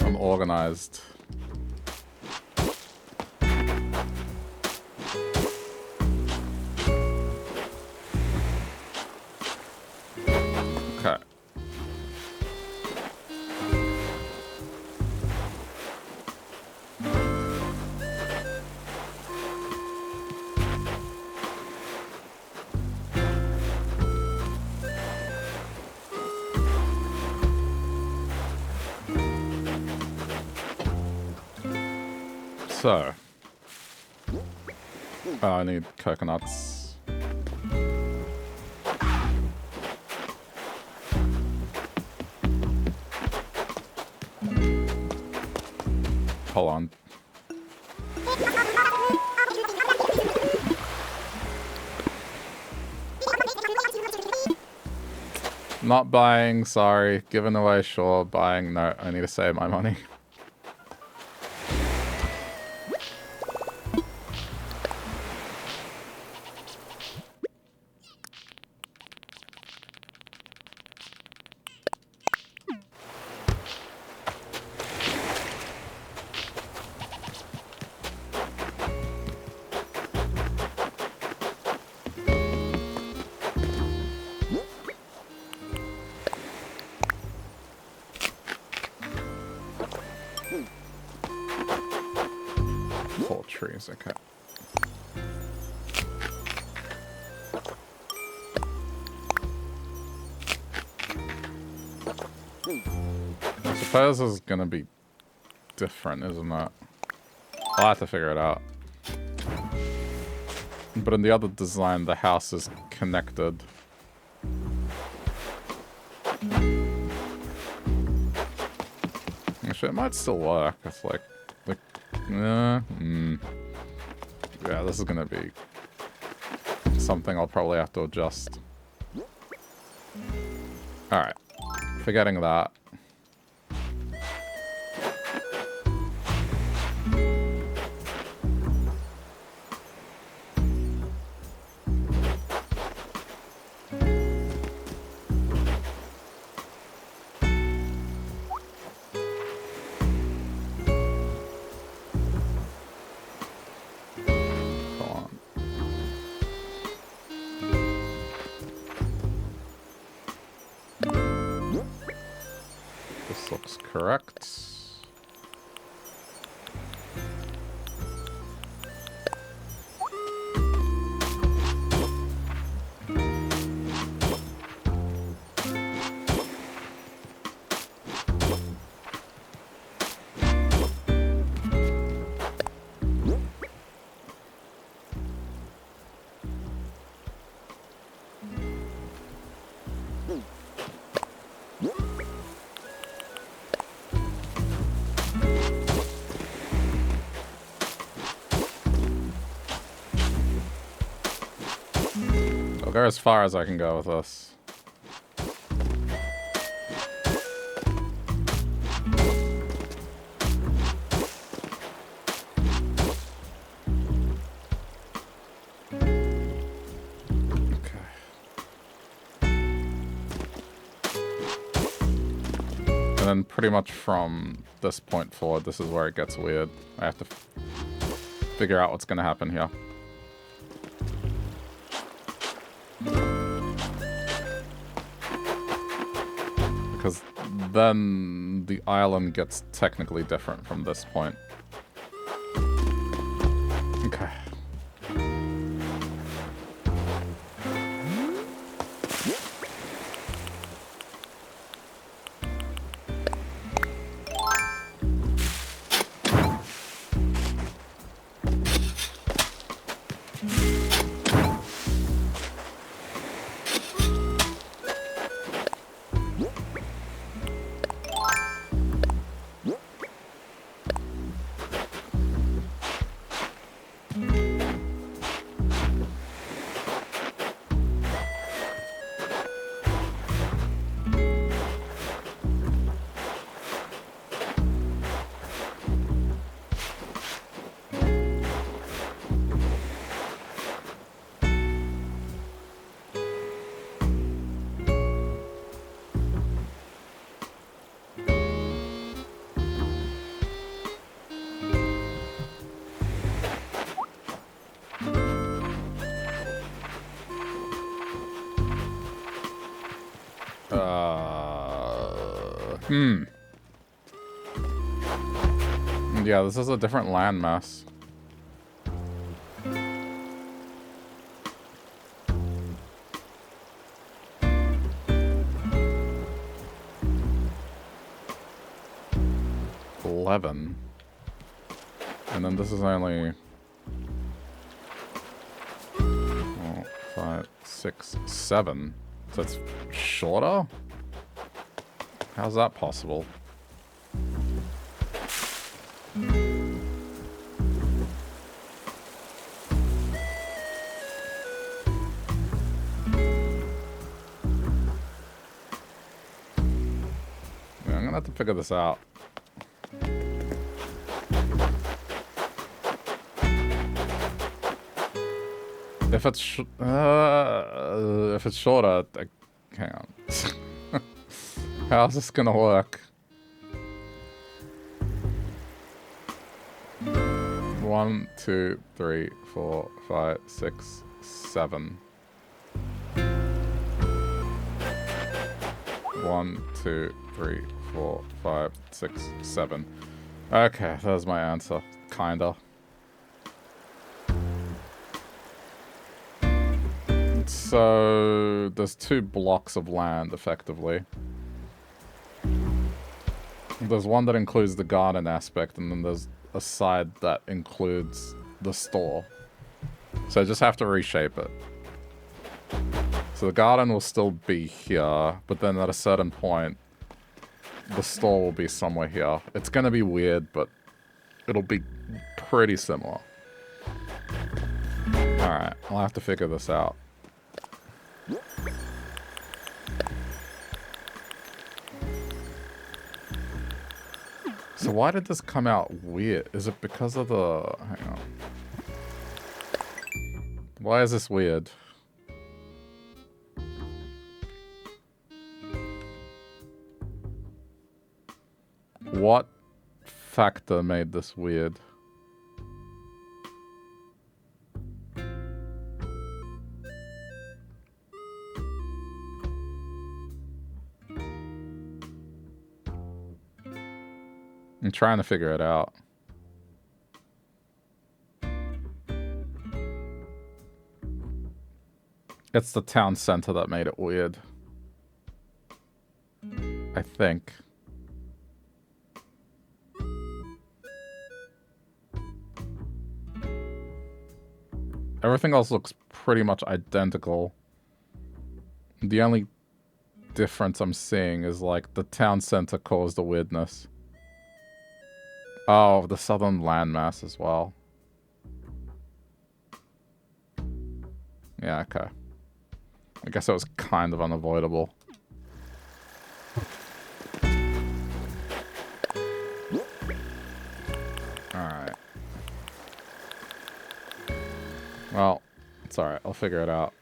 I'm organized. Okay. So, I need coconuts. Hold on. Not buying, sorry. Giving away, sure. Buying, no. I need to save my money. Okay. I suppose this is gonna be different, isn't it? I'll have to figure it out. But in the other design, the house is connected. Actually, it might still work. It's like yeah, this is gonna be something I'll probably have to adjust. Alright. Forgetting that. Correct. I'll go as far as I can go with this. then pretty much from this point forward, this is where it gets weird. I have to figure out what's going to happen here. Because then the island gets technically different from this point. Okay. Yeah, this is a different landmass. $11. And then this is only 4, 5, 6, 7. So it's shorter? How's that possible? To figure this out. If it's shorter, hang on. How's this gonna work? 1, 2, 3, 4, 5, 6, 7. 1, 2, 3, 4, 5, 6, 7. Okay, there's my answer. Kinda. So there's 2 blocks of land, effectively. There's one that includes the garden aspect, and then there's a side that includes the store. So I just have to reshape it. So the garden will still be here, but then at a certain point, the store will be somewhere here. It's gonna be weird, but it'll be pretty similar. Alright, I'll have to figure this out. So why did this come out weird? Is it because of the... hang on. Why is this weird? What factor made this weird? I'm trying to figure it out. It's the town center that made it weird. I think. Everything else looks pretty much identical. The only difference I'm seeing is like the town center caused the weirdness. Oh, the southern landmass as well. Yeah, okay. I guess it was kind of unavoidable. Alright. Well, it's alright. I'll figure it out.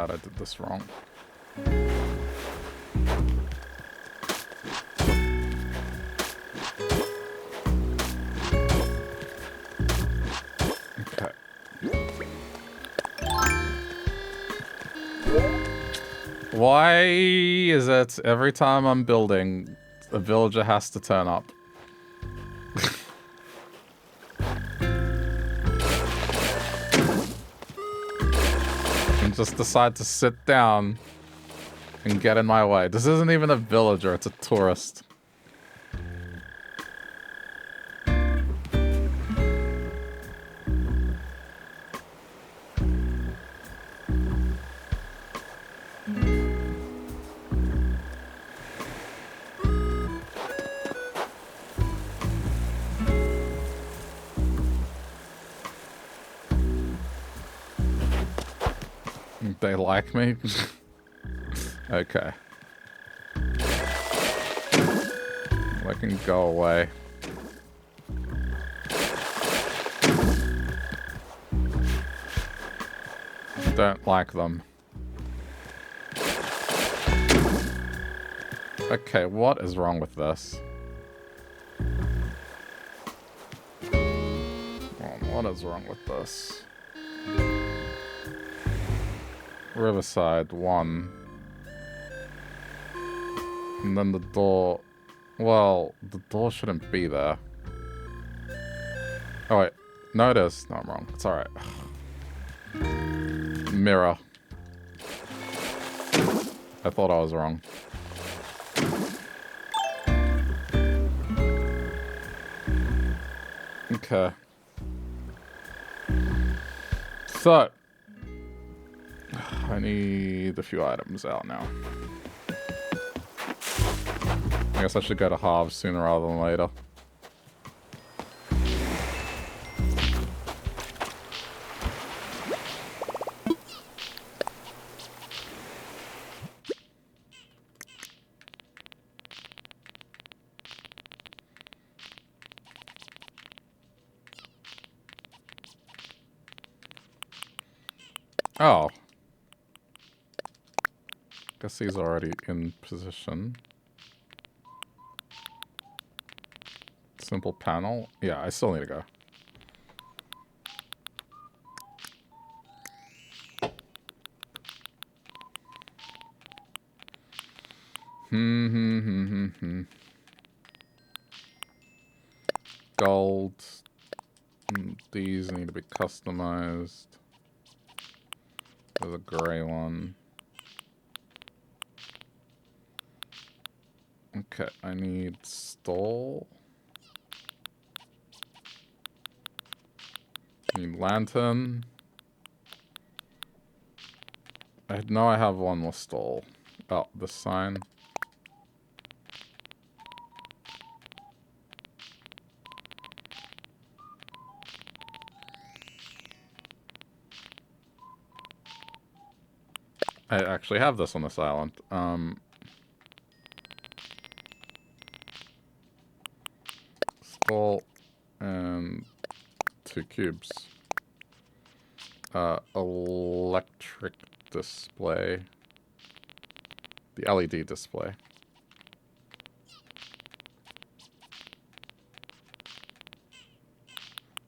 bad I did this wrong. Okay. Why is it every time I'm building, a villager has to turn up? And just decide to sit down and get in my way. This isn't even a villager, it's a tourist. They like me? Okay. I can go away. Don't like them. Okay, what is wrong with this? What is wrong with this? Riverside, 1. And then the door... Well, the door shouldn't be there. Oh, wait. No, it is. No, I'm wrong. It's alright. Mirror. I thought I was wrong. Okay. So... I need a few items out now. I guess I should go to halves sooner rather than later. Oh. Guess he's already in position. Simple panel. Yeah, I still need to go. Gold. These need to be customized. There's a gray one. Okay, I need stole. I need lantern. I know I have one with stole. Oh, this sign. I actually have this on this island. Stole and 2 cubes. Electric display. The LED display.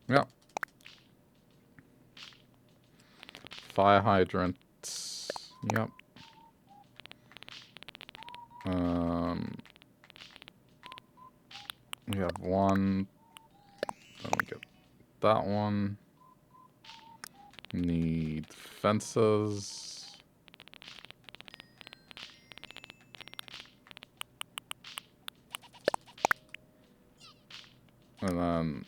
Yep. Fire hydrant. Yep. We have one. Then we get that one. Need fences. And then,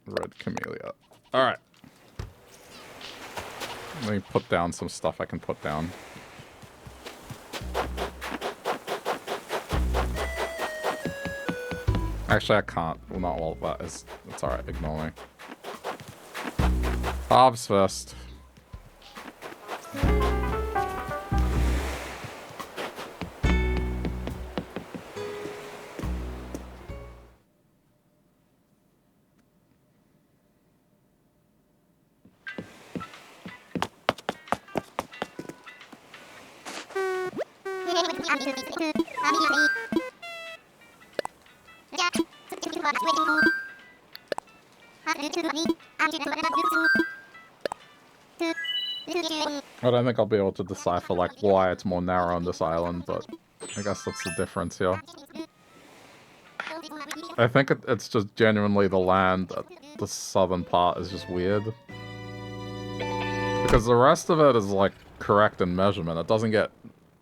red camellia. Alright. Let me put down some stuff I can put down. Actually, I can't. Well, not all of that is. It's alright. Ignore me. Halves first. I don't think I'll be able to decipher, like, why it's more narrow on this island, but I guess that's the difference here. I think it's just genuinely the land at the southern part is just weird. Because the rest of it is, like, correct in measurement. It doesn't get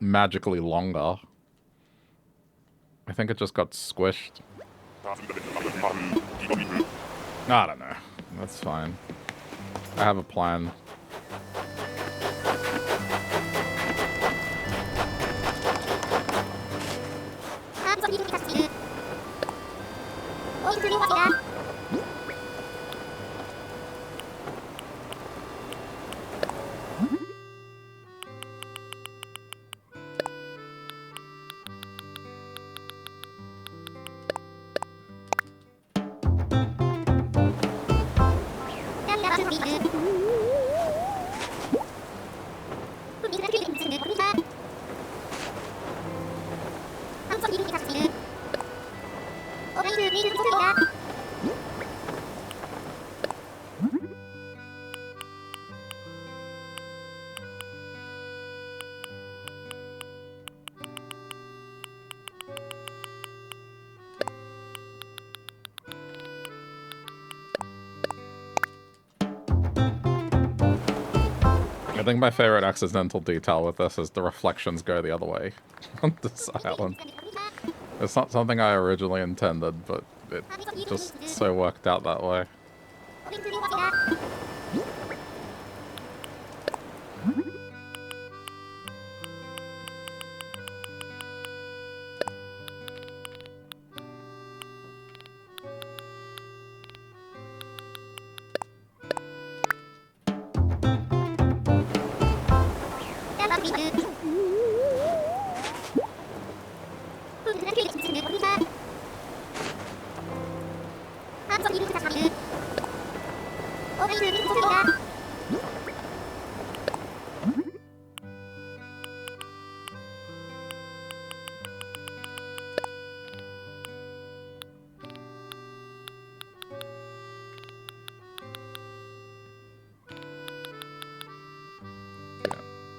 magically longer. I think it just got squished. I don't know. That's fine. I have a plan. I think my favorite accidental detail with this is the reflections go the other way on this island. It's not something I originally intended, but it just so worked out that way.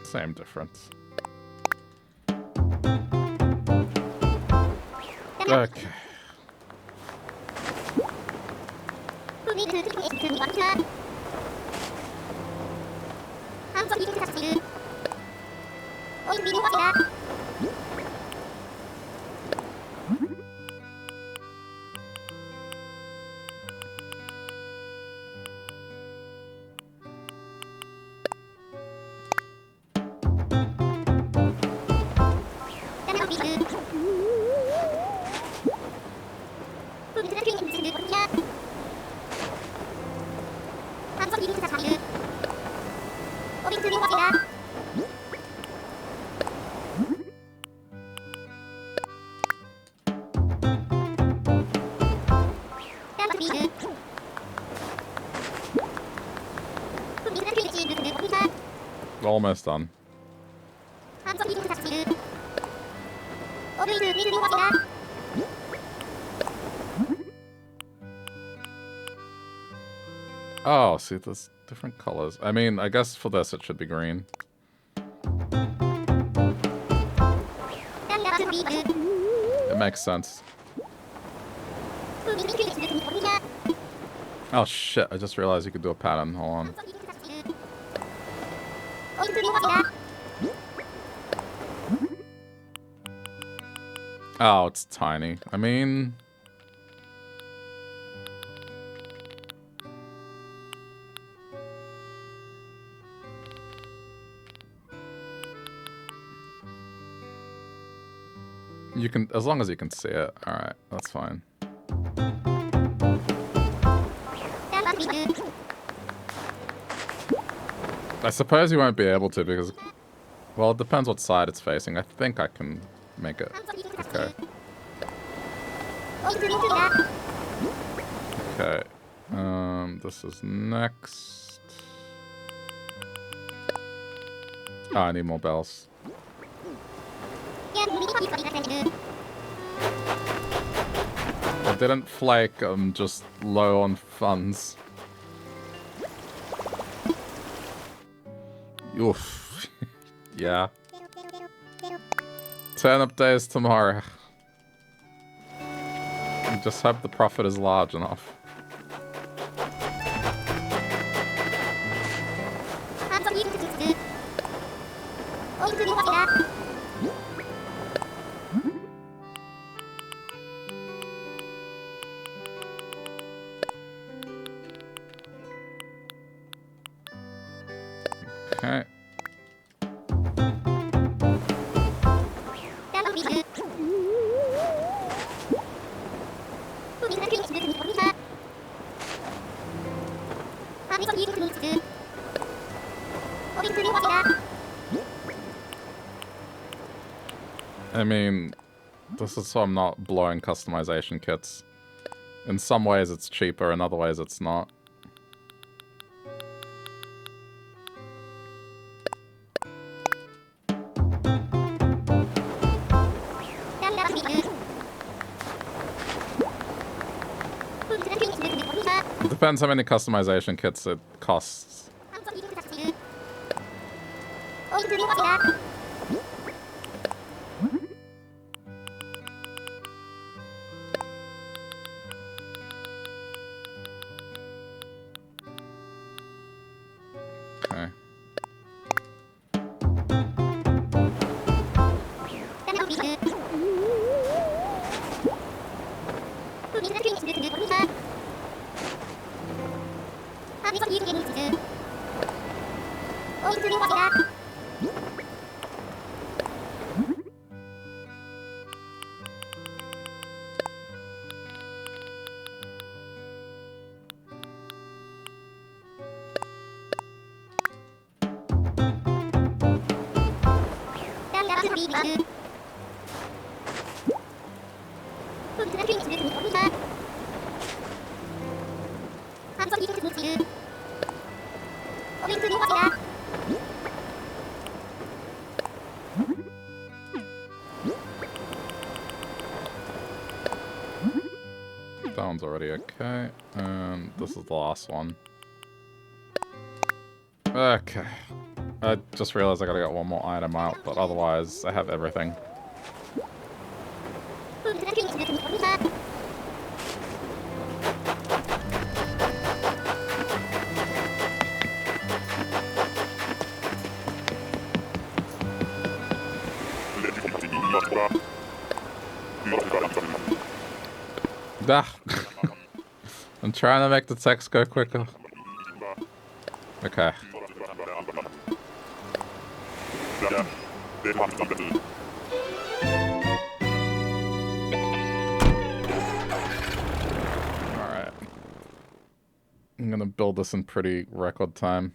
Same difference. Okay. Almost done. Oh, see, there's different colors. I mean, I guess for this it should be green. It makes sense. Oh shit, I just realized you could do a pattern. Hold on. Oh, it's tiny. I mean... You can, as long as you can see it. Alright, that's fine. I suppose you won't be able to because... Well, it depends what side it's facing. I think I can make it. Okay. Okay. This is next. Oh, I need more bells. I didn't flake, I'm just low on funds. Oof. Yeah. Turnip day is tomorrow. Just hope the profit is large enough. Okay. I mean, this is so I'm not blowing customization kits. In some ways it's cheaper, in other ways it's not. It depends how many customization kits it costs. Okay. That one's already okay. And this is the last one. Okay. I just realized I gotta get one more item out, but otherwise I have everything. I'm trying to make the text go quicker. Okay. Alright. I'm gonna build this in pretty record time.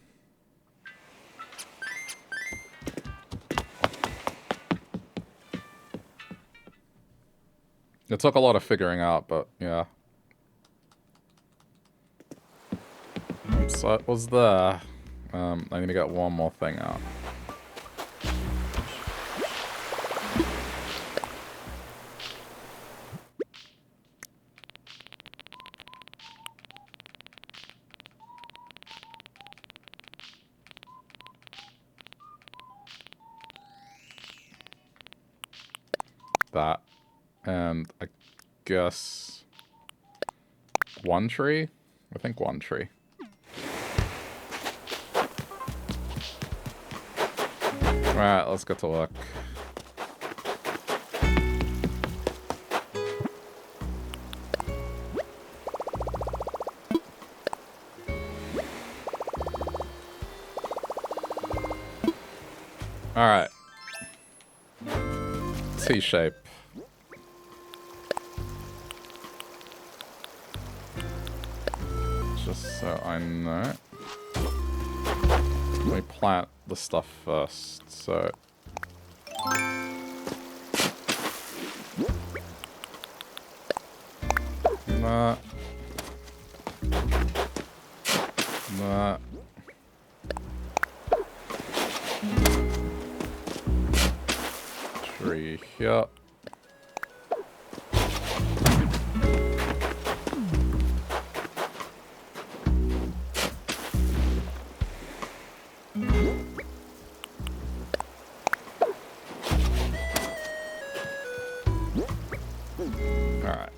It took a lot of figuring out, but yeah. So it was there. I need to get one more thing out. That. And I guess one tree? I think one tree. Alright, let's get to work. Alright. T-shape. Just so I know. Let me plant the stuff first, so... That. That. 3 here. Alright.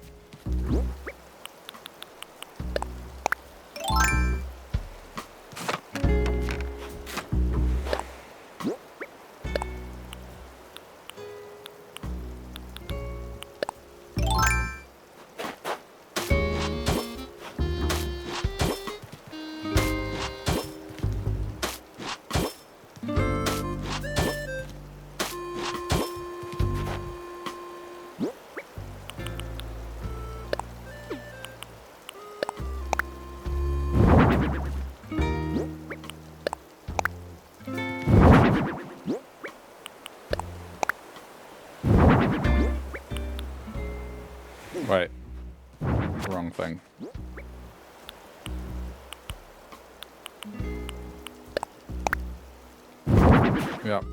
Wait. Wrong thing. Yep.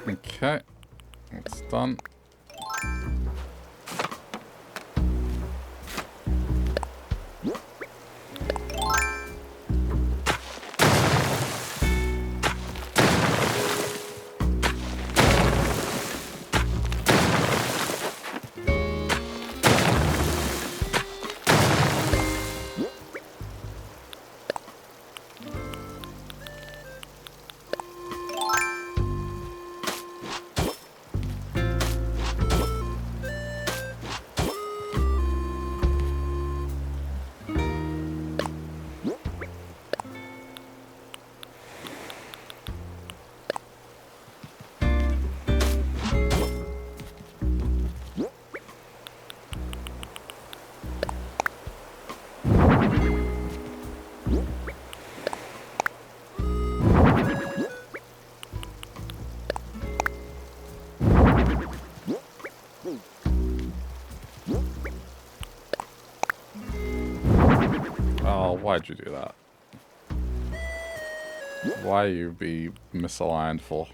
Okay. It's done. Oh, why'd you do that? Why you be misaligned for?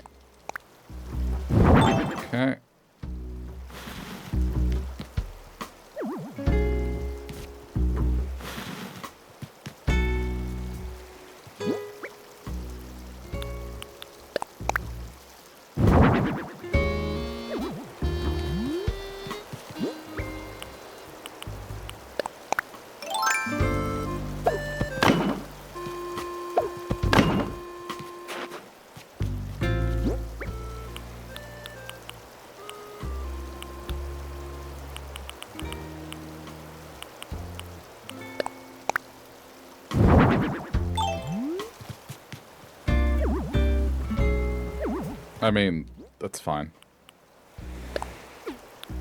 Okay. I mean, that's fine.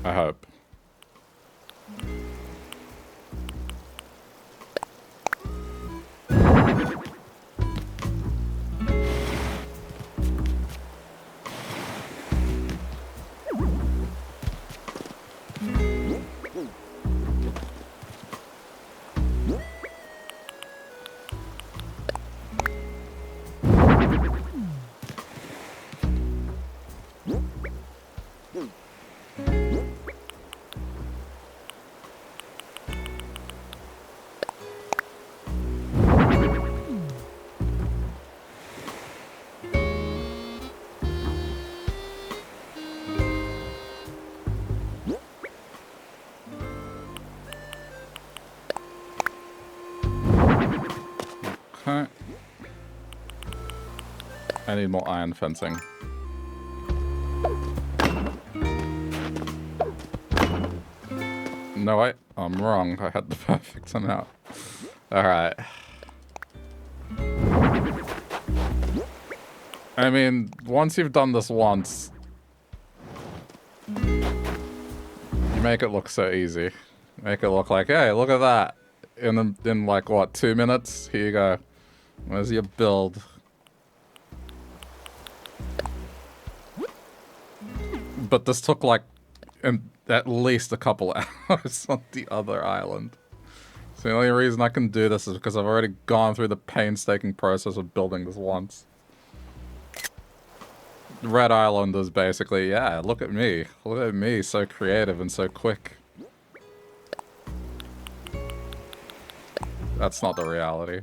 I hope. Okay. I need more iron fencing. No, I'm wrong. I had the perfect amount. Alright. I mean, once you've done this once, you make it look so easy. Make it look like, hey, look at that. In like, what, 2 minutes? Here you go. Where's your build? But this took like at least a couple hours on the other island. So the only reason I can do this is because I've already gone through the painstaking process of building this once. Red Island is basically, yeah, look at me. Look at me, so creative and so quick. That's not the reality.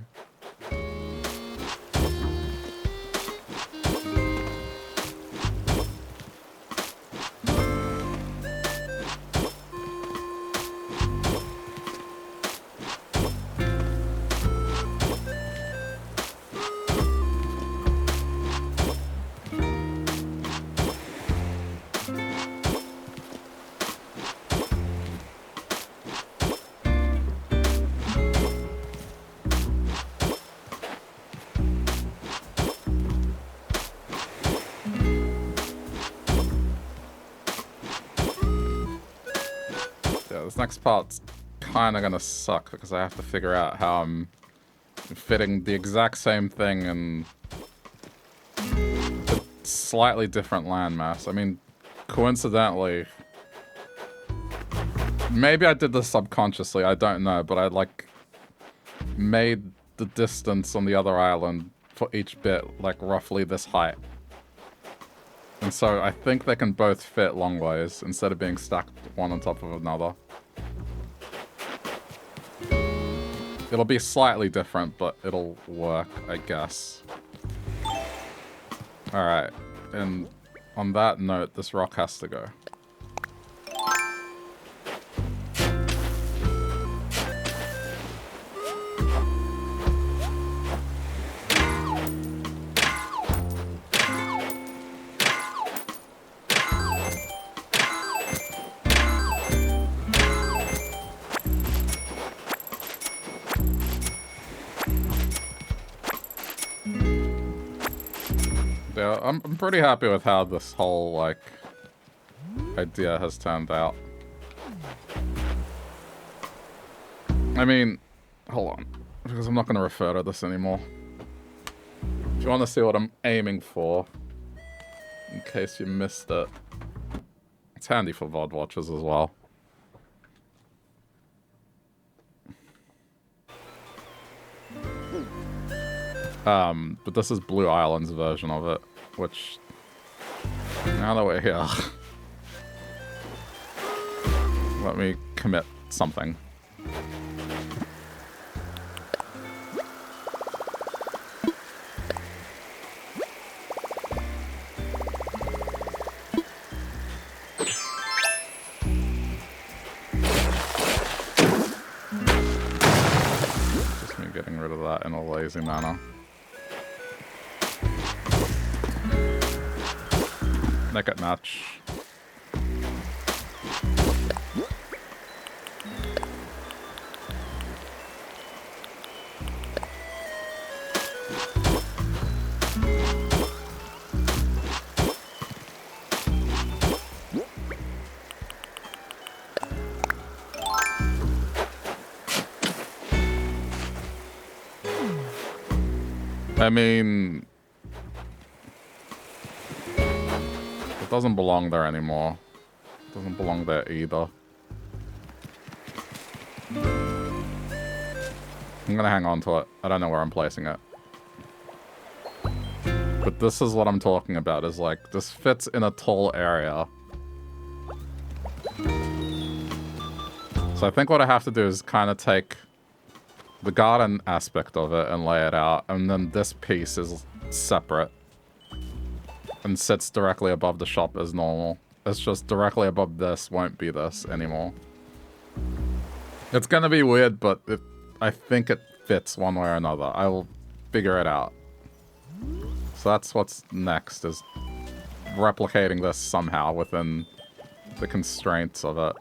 This next part's kind of gonna suck because I have to figure out how I'm fitting the exact same thing in a slightly different landmass. I mean, coincidentally, maybe I did this subconsciously, I don't know, but I like made the distance on the other island for each bit like roughly this height. And so I think they can both fit long ways instead of being stacked one on top of another. It'll be slightly different, but it'll work, I guess. Alright, and on that note, this rock has to go. Yeah, I'm pretty happy with how this whole, like, idea has turned out. I mean, hold on, because I'm not going to refer to this anymore. If you want to see what I'm aiming for, in case you missed it, it's handy for VOD watchers as well. But this is Blue Island's version of it, which, now that we're here, let me commit something. Just me getting rid of that in a lazy manner. Make it match. I mean, it doesn't belong there anymore. It doesn't belong there either. I'm gonna hang on to it. I don't know where I'm placing it. But this is what I'm talking about, is like, this fits in a tall area. So I think what I have to do is kind of take the garden aspect of it and lay it out, and then this piece is separate and sits directly above the shop as normal. It's just directly above this won't be this anymore. It's gonna be weird, but I think it fits one way or another. I will figure it out. So that's what's next, is replicating this somehow within the constraints of it.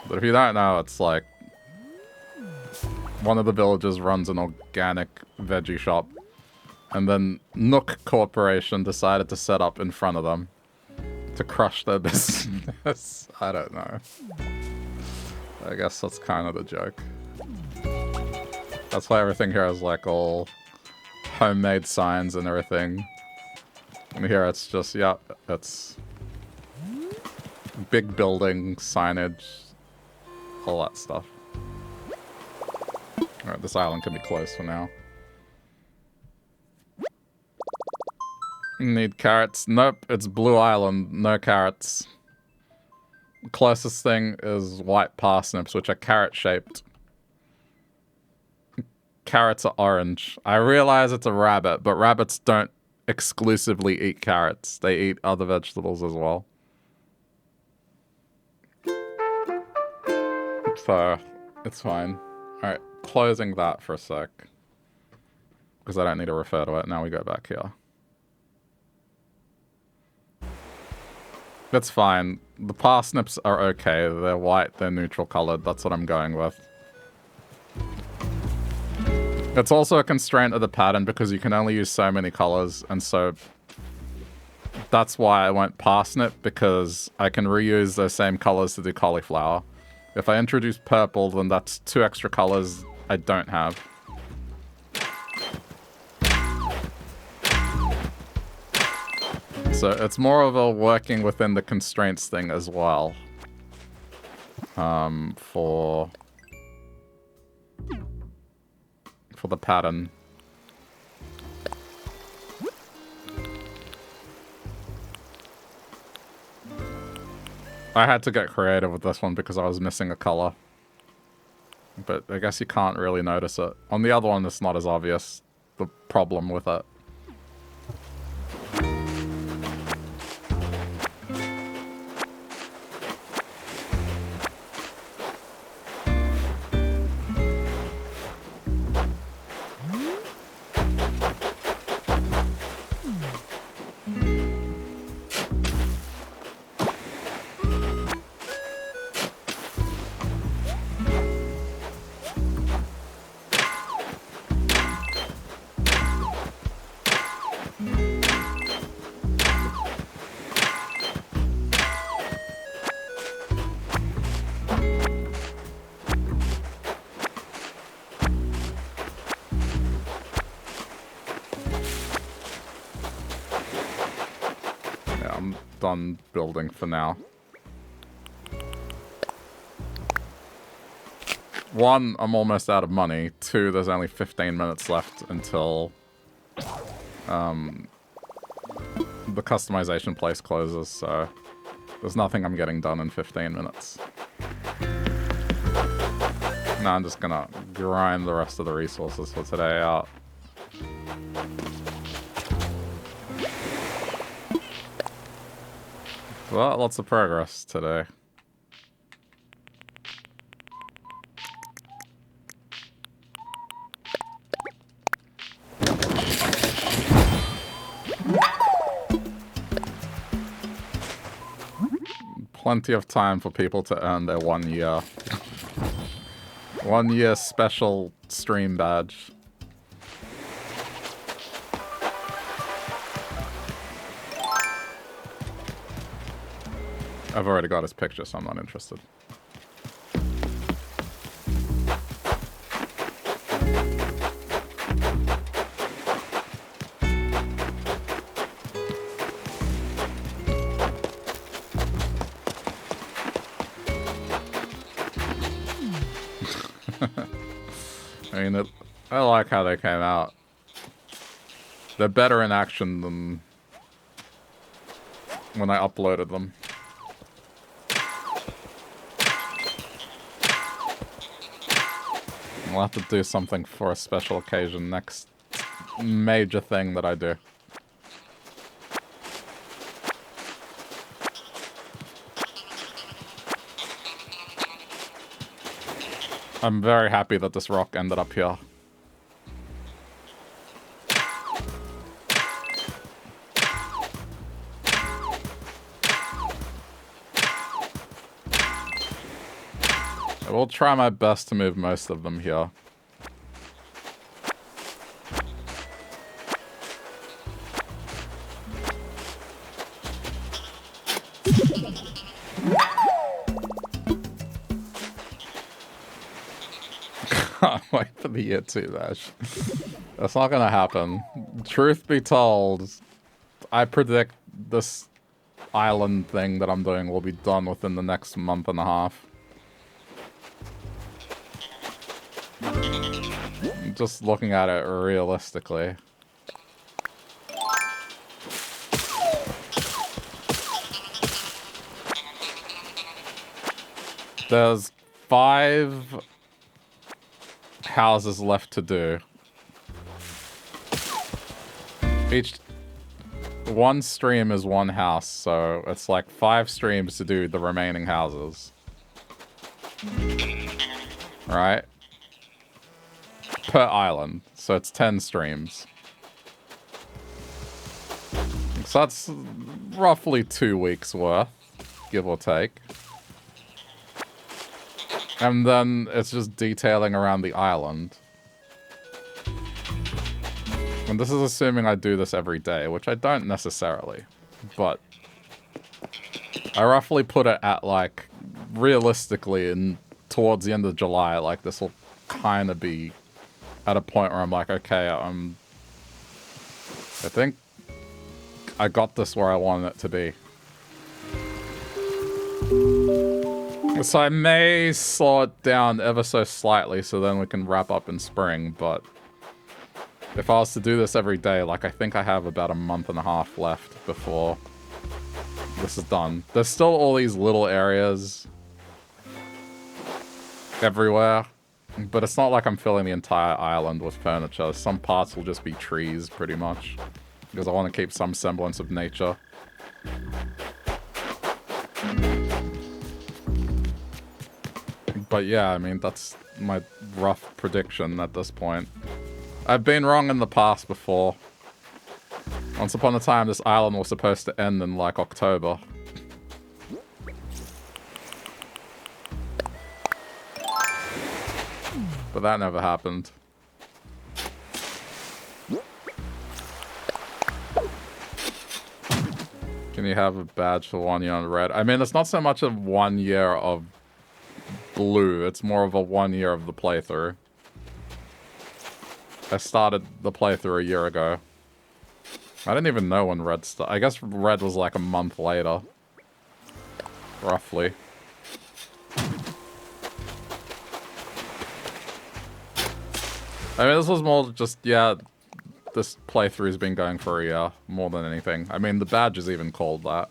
But if you don't know, it's like one of the villagers runs an organic veggie shop, and then Nook Corporation decided to set up in front of them to crush their business. I don't know. I guess that's kind of the joke. That's why everything here is like all homemade signs and everything. And here it's just, yeah, it's big building, signage, all that stuff. Alright, this island can be closed for now. Need carrots. Nope, it's Blue Island. No carrots. Closest thing is white parsnips, which are carrot-shaped. Carrots are orange. I realize it's a rabbit, but rabbits don't exclusively eat carrots. They eat other vegetables as well. So, it's fine. Alright, closing that for a sec. Because I don't need to refer to it. Now we go back here. That's fine. The parsnips are okay. They're white, they're neutral colored. That's what I'm going with. It's also a constraint of the pattern because you can only use so many colors, and so that's why I went parsnip, because I can reuse those same colors to do cauliflower. If I introduce purple, then that's 2 extra colors I don't have. So it's more of a working within the constraints thing as well. For the pattern. I had to get creative with this one because I was missing a color. But I guess you can't really notice it. On the other one, it's not as obvious, the problem with it. Done building for now. 1, I'm almost out of money. 2, there's only 15 minutes left until the customization place closes, so there's nothing I'm getting done in 15 minutes. Now I'm just gonna grind the rest of the resources for today out. Well, lots of progress today. Plenty of time for people to earn their 1 year. 1 year special stream badge. I've already got his picture, so I'm not interested. I mean, I like how they came out. They're better in action than when I uploaded them. We'll have to do something for a special occasion next major thing that I do. I'm very happy that this rock ended up here. I will try my best to move most of them here. Can't wait for the year 2, Dash. That's not gonna happen. Truth be told, I predict this island thing that I'm doing will be done within the next month and a half. Just looking at it realistically. There's 5 houses left to do. Each one stream is one house, so it's like 5 streams to do the remaining houses. Right? Per island, so it's 10 streams. So that's roughly 2 weeks worth, give or take. And then it's just detailing around the island. And this is assuming I do this every day, which I don't necessarily. But I roughly put it at, like, realistically, towards the end of July, like, this will kind of be at a point where I'm like, okay, I think I got this where I wanted it to be. So I may slow it down ever so slightly so then we can wrap up in spring, but if I was to do this every day, like, I think I have about a month and a half left before this is done. There's still all these little areas everywhere, but it's not like I'm filling the entire island with furniture. Some parts will just be trees, pretty much, because I want to keep some semblance of nature. But yeah, I mean, that's my rough prediction at this point. I've been wrong in the past before. Once upon a time, this island was supposed to end in, like, October. But that never happened. Can you have a badge for 1 year on red? I mean, it's not so much of 1 year of blue. It's more of a 1 year of the playthrough. I started the playthrough a year ago. I didn't even know when red started. I guess red was like a month later. Roughly. I mean, this was more just, yeah, this playthrough's been going for a year, more than anything. I mean, the badge is even called that.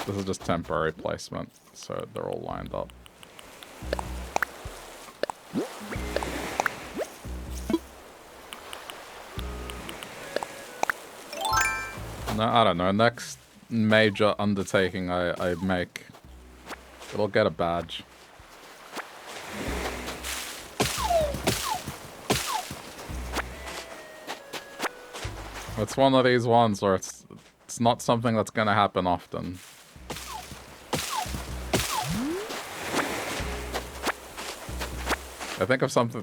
This is just temporary placement, so they're all lined up. No, I don't know. Next major undertaking I make, it'll get a badge. It's one of these ones where it's not something that's gonna happen often. I think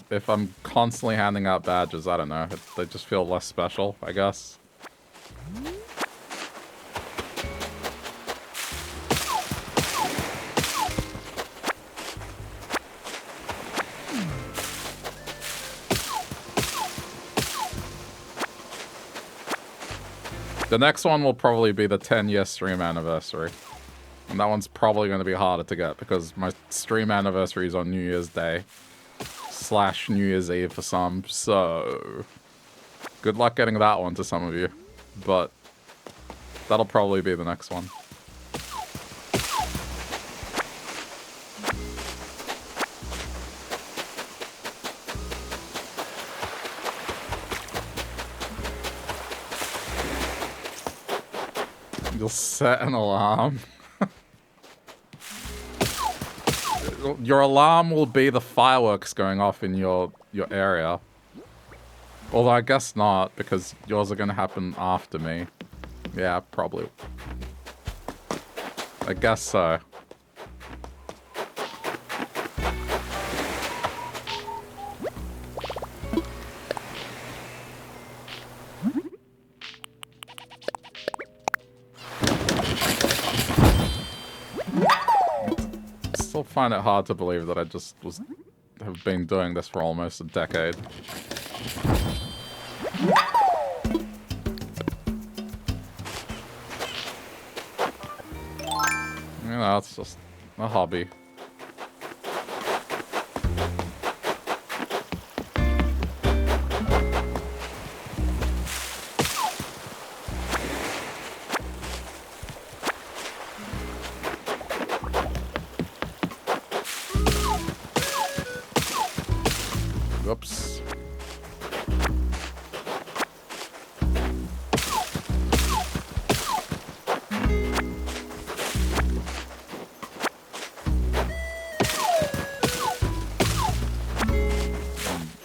if I'm constantly handing out badges, I don't know, they just feel less special, I guess. The next one will probably be the 10-year stream anniversary. And that one's probably going to be harder to get because my stream anniversary is on New Year's Day. / New Year's Eve for some, so good luck getting that one to some of you. But that'll probably be the next one. You'll set an alarm. Your alarm will be the fireworks going off in your area. Although I guess not, because yours are going to happen after me. Yeah, probably. I guess so. Find it hard to believe that I just was have been doing this for almost a decade. You know, it's just a hobby. Whoops.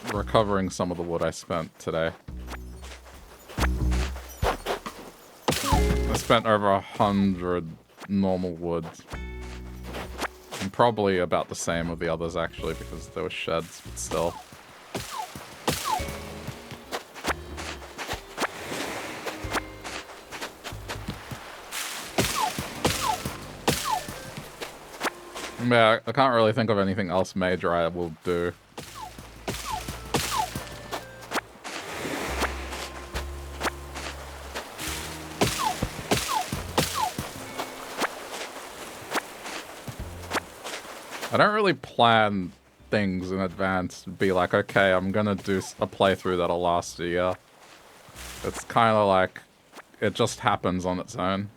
I'm recovering some of the wood I spent today. I spent over 100 normal wood. And probably about the same with the others, actually, because there were sheds, but still. Yeah, I can't really think of anything else major I will do. I don't really plan things in advance to be like, okay, I'm gonna do a playthrough that'll last a year. It's kind of like, it just happens on its own.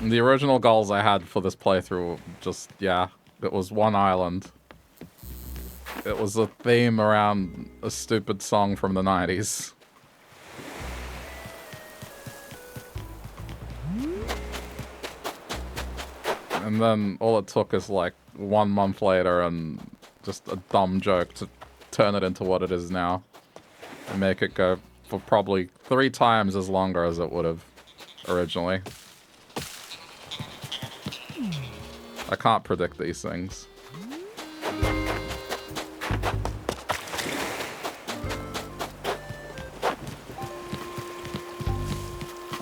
And the original goals I had for this playthrough, just, yeah, it was one island. It was a theme around a stupid song from the 90s. And then all it took is like 1 month later and just a dumb joke to turn it into what it is now. And make it go for probably 3 times as longer as it would have originally. I can't predict these things.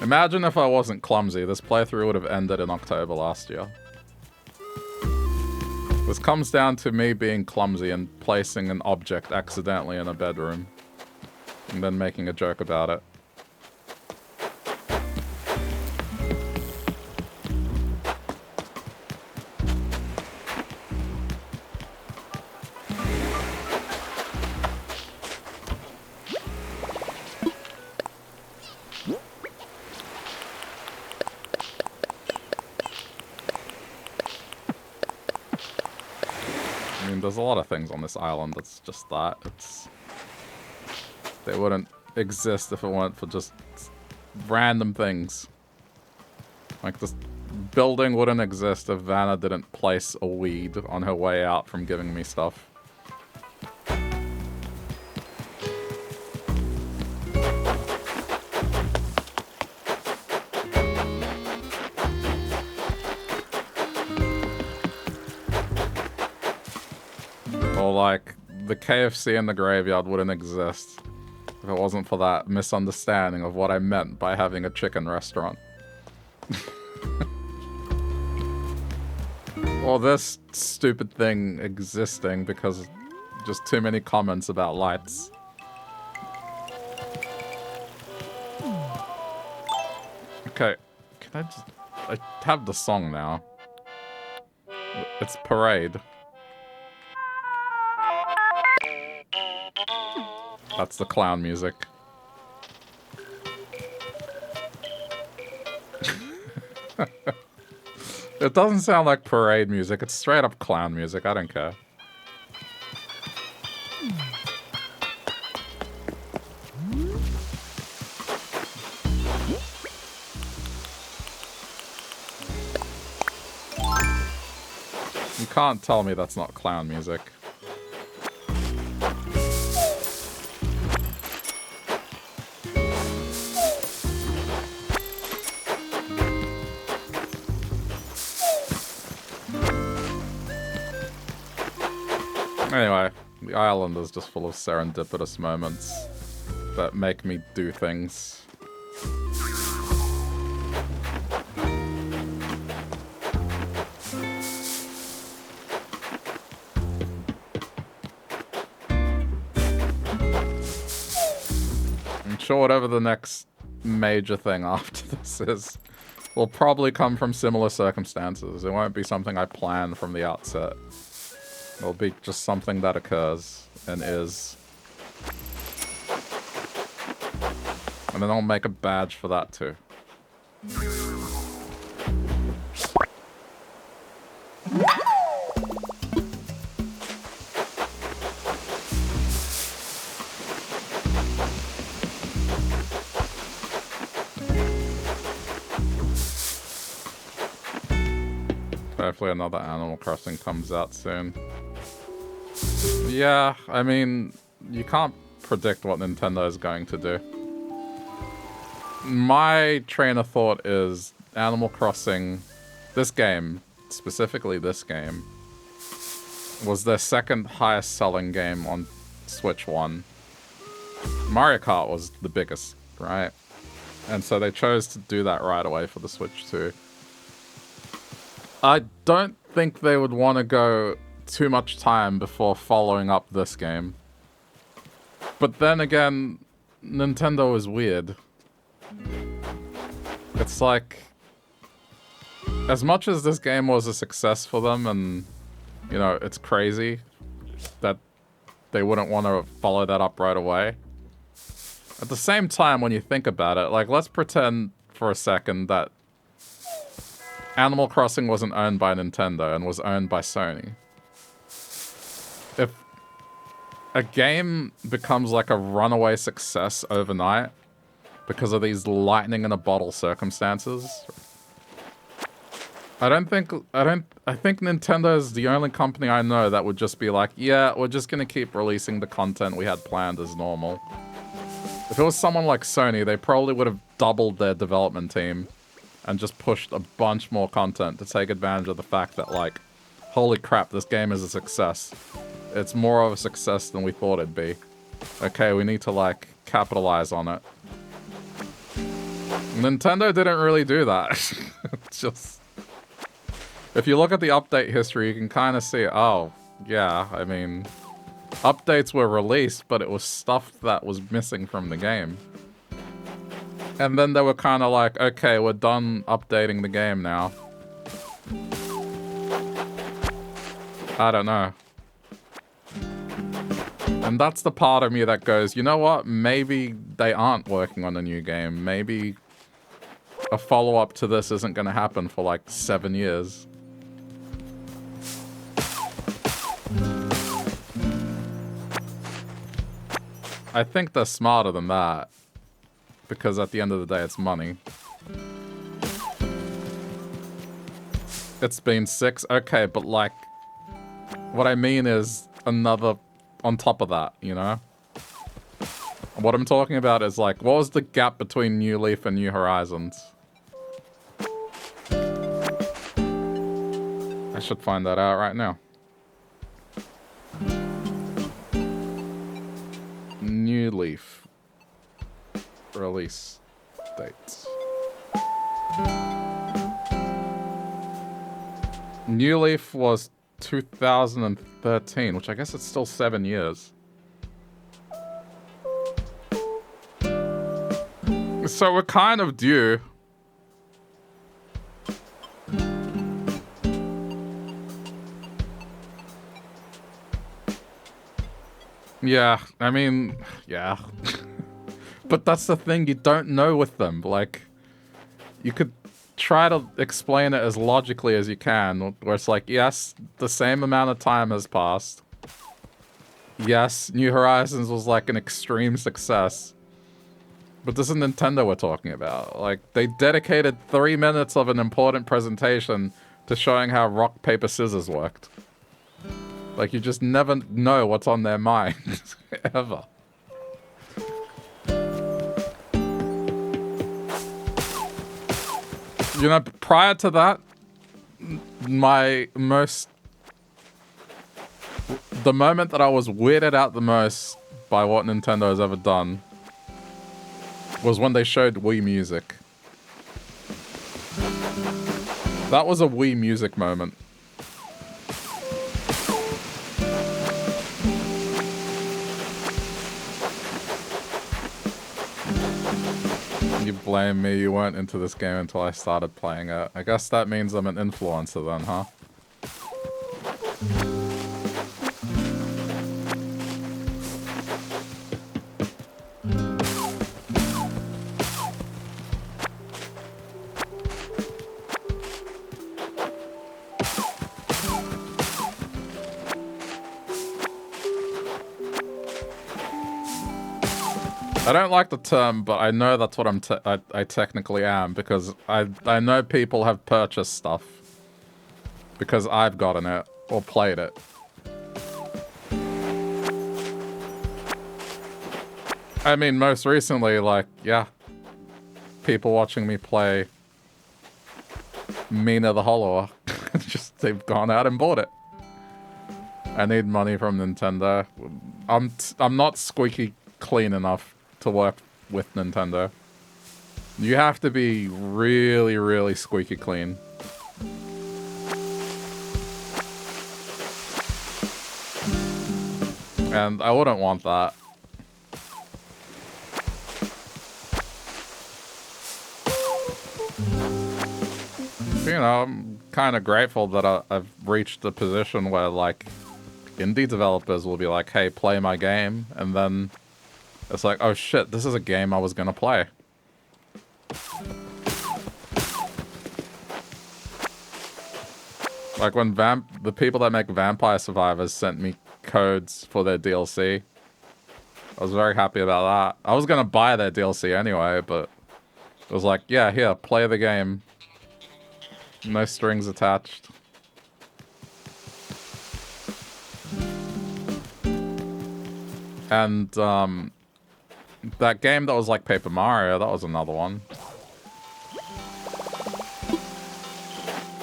Imagine if I wasn't clumsy, this playthrough would have ended in October last year. This comes down to me being clumsy and placing an object accidentally in a bedroom. And then making a joke about it. There's a lot of things on this island that's just that. They wouldn't exist if it weren't for just random things. Like, this building wouldn't exist if Vanna didn't place a weed on her way out from giving me stuff. Like, the KFC in the graveyard wouldn't exist if it wasn't for that misunderstanding of what I meant by having a chicken restaurant. Or this stupid thing existing because just too many comments about lights. Okay, can I just... I have the song now. It's Parade. That's the clown music. It doesn't sound like parade music. It's straight up clown music. I don't care. You can't tell me that's not clown music. Anyway, the island is just full of serendipitous moments that make me do things. sure whatever the next major thing after this is will probably come from similar circumstances. It won't be something I plan from the outset. It'll be just something that occurs and is. And then I'll make a badge for that too. Hopefully another Animal Crossing comes out soon. Yeah, I mean, you can't predict what Nintendo is going to do. My train of thought is Animal Crossing, this game, specifically this game, was their second highest selling game on Switch 1. Mario Kart was the biggest, right? And so they chose to do that right away for the Switch 2. I don't think they would want to go too much time before following up this game. But then again, Nintendo is weird. It's like, as much as this game was a success for them, and, you know, it's crazy that they wouldn't want to follow that up right away. At the same time, when you think about it, like, let's pretend for a second that Animal Crossing wasn't owned by Nintendo and was owned by Sony. If a game becomes like a runaway success overnight because of these lightning in a bottle circumstances, I think Nintendo is the only company I know that would just be like, yeah, we're just gonna keep releasing the content we had planned as normal. If it was someone like Sony, they probably would have doubled their development team and just pushed a bunch more content to take advantage of the fact that, like, holy crap, this game is a success. It's more of a success than we thought it'd be. Okay, we need to, like, capitalize on it. Nintendo didn't really do that. It's just... If you look at the update history, you can kind of see, oh, yeah, I mean... Updates were released, but it was stuff that was missing from the game. And then they were kind of like, okay, we're done updating the game now. I don't know. And that's the part of me that goes, you know what? Maybe they aren't working on a new game. Maybe a follow-up to this isn't going to happen for like 7 years. I think they're smarter than that. Because at the end of the day, it's money. It's been 6. Okay, but like... What I mean is another on top of that, you know? What I'm talking about is like, what was the gap between New Leaf and New Horizons? I should find that out right now. New Leaf. Release dates. New Leaf was 2013, which I guess it's still 7 years. So we're kind of due. Yeah, I mean, yeah. But that's the thing, you don't know with them. Like, you could try to explain it as logically as you can, where it's like, yes, the same amount of time has passed. Yes, New Horizons was like an extreme success. But this is Nintendo we're talking about. Like, they dedicated 3 minutes of an important presentation to showing how rock, paper, scissors worked. Like, you just never know what's on their mind. Ever. You know, prior to that, the moment that I was weirded out the most by what Nintendo has ever done was when they showed Wii Music. That was a Wii Music moment. You blame me, you weren't into this game until I started playing it. I guess that means I'm an influencer then, huh? I don't like the term, but I know that's what I technically am, because I know people have purchased stuff because I've gotten it or played it. I mean, most recently, like, yeah, people watching me play Mina the Hollower, just they've gone out and bought it. I need money from Nintendo. I'm not squeaky clean enough to work with Nintendo. You have to be really, really squeaky clean. And I wouldn't want that. You know, I'm kind of grateful that I've reached a position where, like, indie developers will be like, hey, play my game, and then it's like, oh shit, this is a game I was gonna play. Like when the people that make Vampire Survivors sent me codes for their DLC, I was very happy about that. I was gonna buy their DLC anyway, but it was like, yeah, here, play the game. No strings attached. And, that game that was like Paper Mario, that was another one.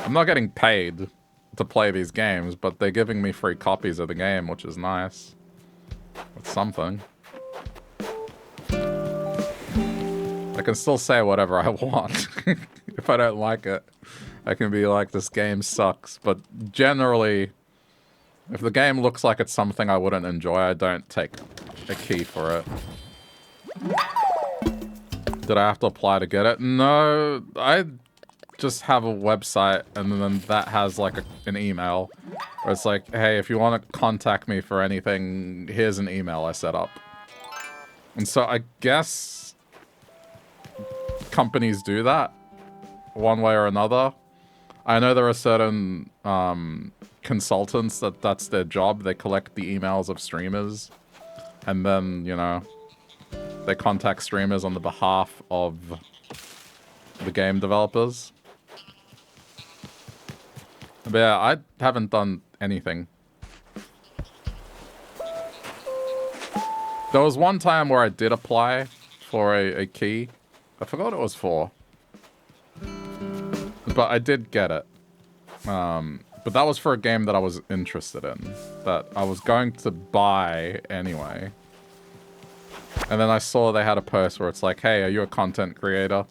I'm not getting paid to play these games, but they're giving me free copies of the game, which is nice. It's something. I can still say whatever I want. If I don't like it, I can be like, this game sucks. But generally, if the game looks like it's something I wouldn't enjoy, I don't take a key for it. Did I have to apply to get it? No, I just have a website, and then that has like an email where it's like, hey, if you want to contact me for anything, here's an email I set up. And so I guess companies do that one way or another. I know there are certain consultants that's their job. They collect the emails of streamers, and then, you know, they contact streamers on the behalf of the game developers. But yeah, I haven't done anything. There was one time where I did apply for a key. I forgot what it was for. But I did get it. But that was for a game that I was interested in. That I was going to buy anyway. And then I saw they had a post where it's like, hey, are you a content creator?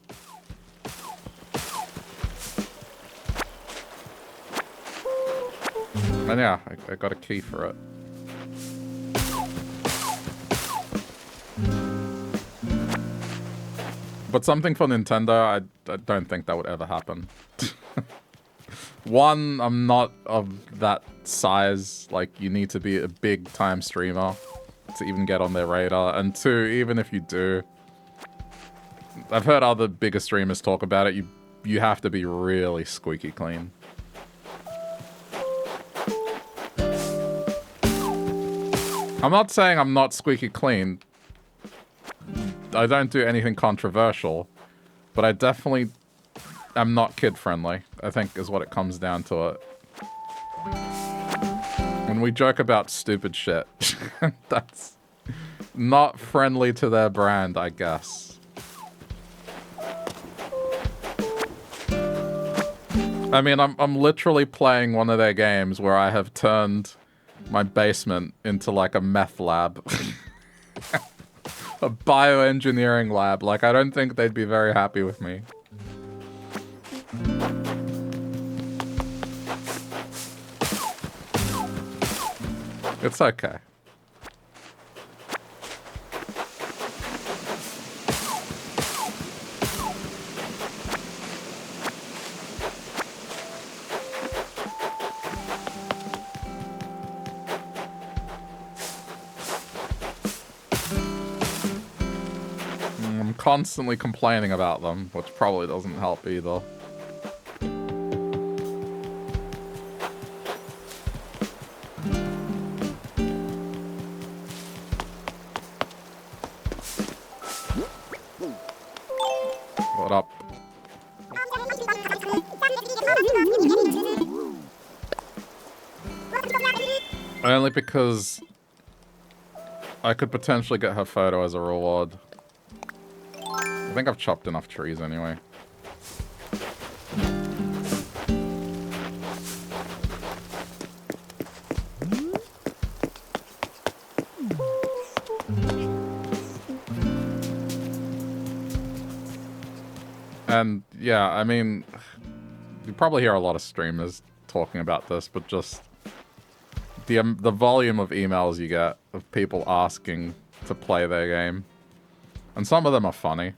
And yeah, I got a key for it. But something for Nintendo, I don't think that would ever happen. One, I'm not of that size. Like, you need to be a big-time streamer to even get on their radar. And two, even if you do, I've heard other bigger streamers talk about it, you have to be really squeaky clean. I'm not saying I'm not squeaky clean. I don't do anything controversial, but I definitely am not kid-friendly, I think is what it comes down to it. When we joke about stupid shit, that's not friendly to their brand, I guess. I mean, I'm literally playing one of their games where I have turned my basement into like a meth lab. A bioengineering lab. Like, I don't think they'd be very happy with me. It's okay. constantly complaining about them, which probably doesn't help either. What up? Only because I could potentially get her photo as a reward. I think I've chopped enough trees anyway. And yeah, I mean, you probably hear a lot of streamers talking about this, but just the volume of emails you get of people asking to play their game. And some of them are funny.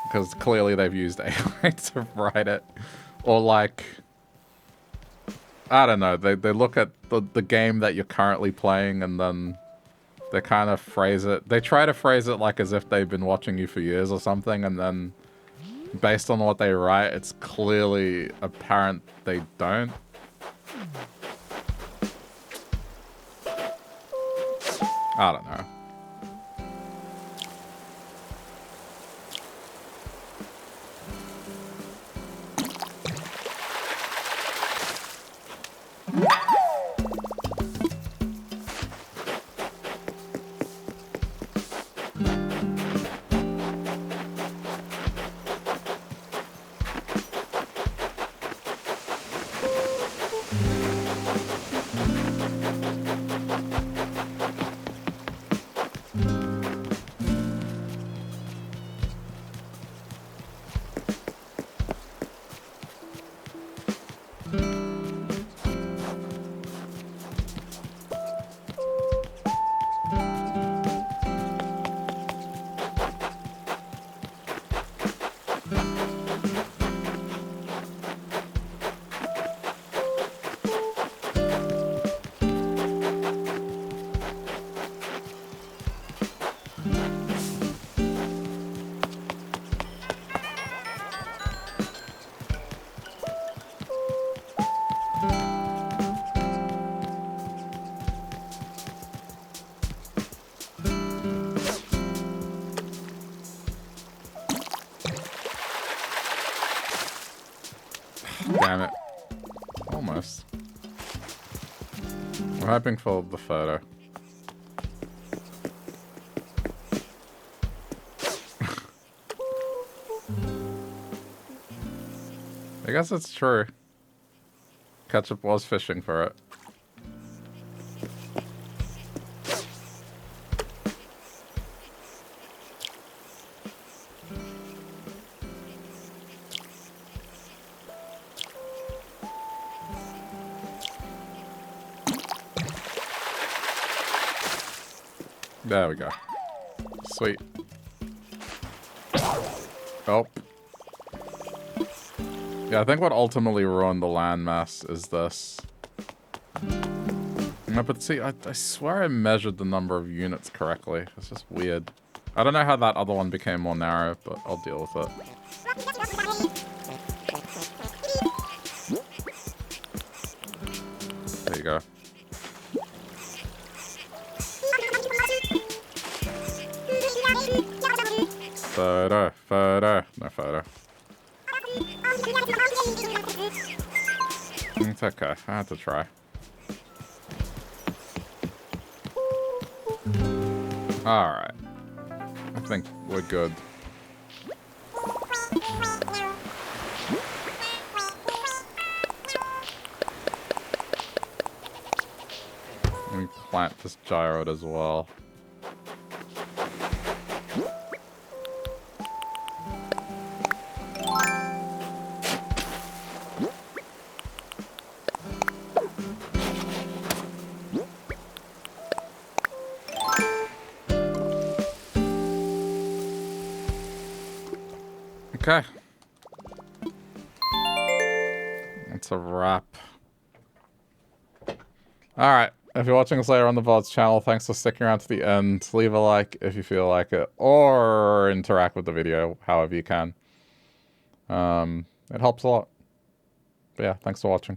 Because clearly they've used AI to write it. Or like, I don't know, they look at the game that you're currently playing and then they kind of phrase it. They try to phrase it like as if they've been watching you for years or something, and then based on what they write, it's clearly apparent they don't. I don't know. Damn it. Almost. I'm hoping for the photo. I guess it's true. Ketchup was fishing for it. There we go. Sweet. Oh. Yeah, I think what ultimately ruined the landmass is this. No, but see, I swear I measured the number of units correctly. It's just weird. I don't know how that other one became more narrow, but I'll deal with it. There you go. Photo, photo, no photo. It's okay, I had to try. Alright. I think we're good. Let me plant this gyroid as well. Okay. That's a wrap. Alright. If you're watching us later on the VOD's channel, thanks for sticking around to the end. Leave a like if you feel like it, or interact with the video however you can. It helps a lot. But yeah, thanks for watching.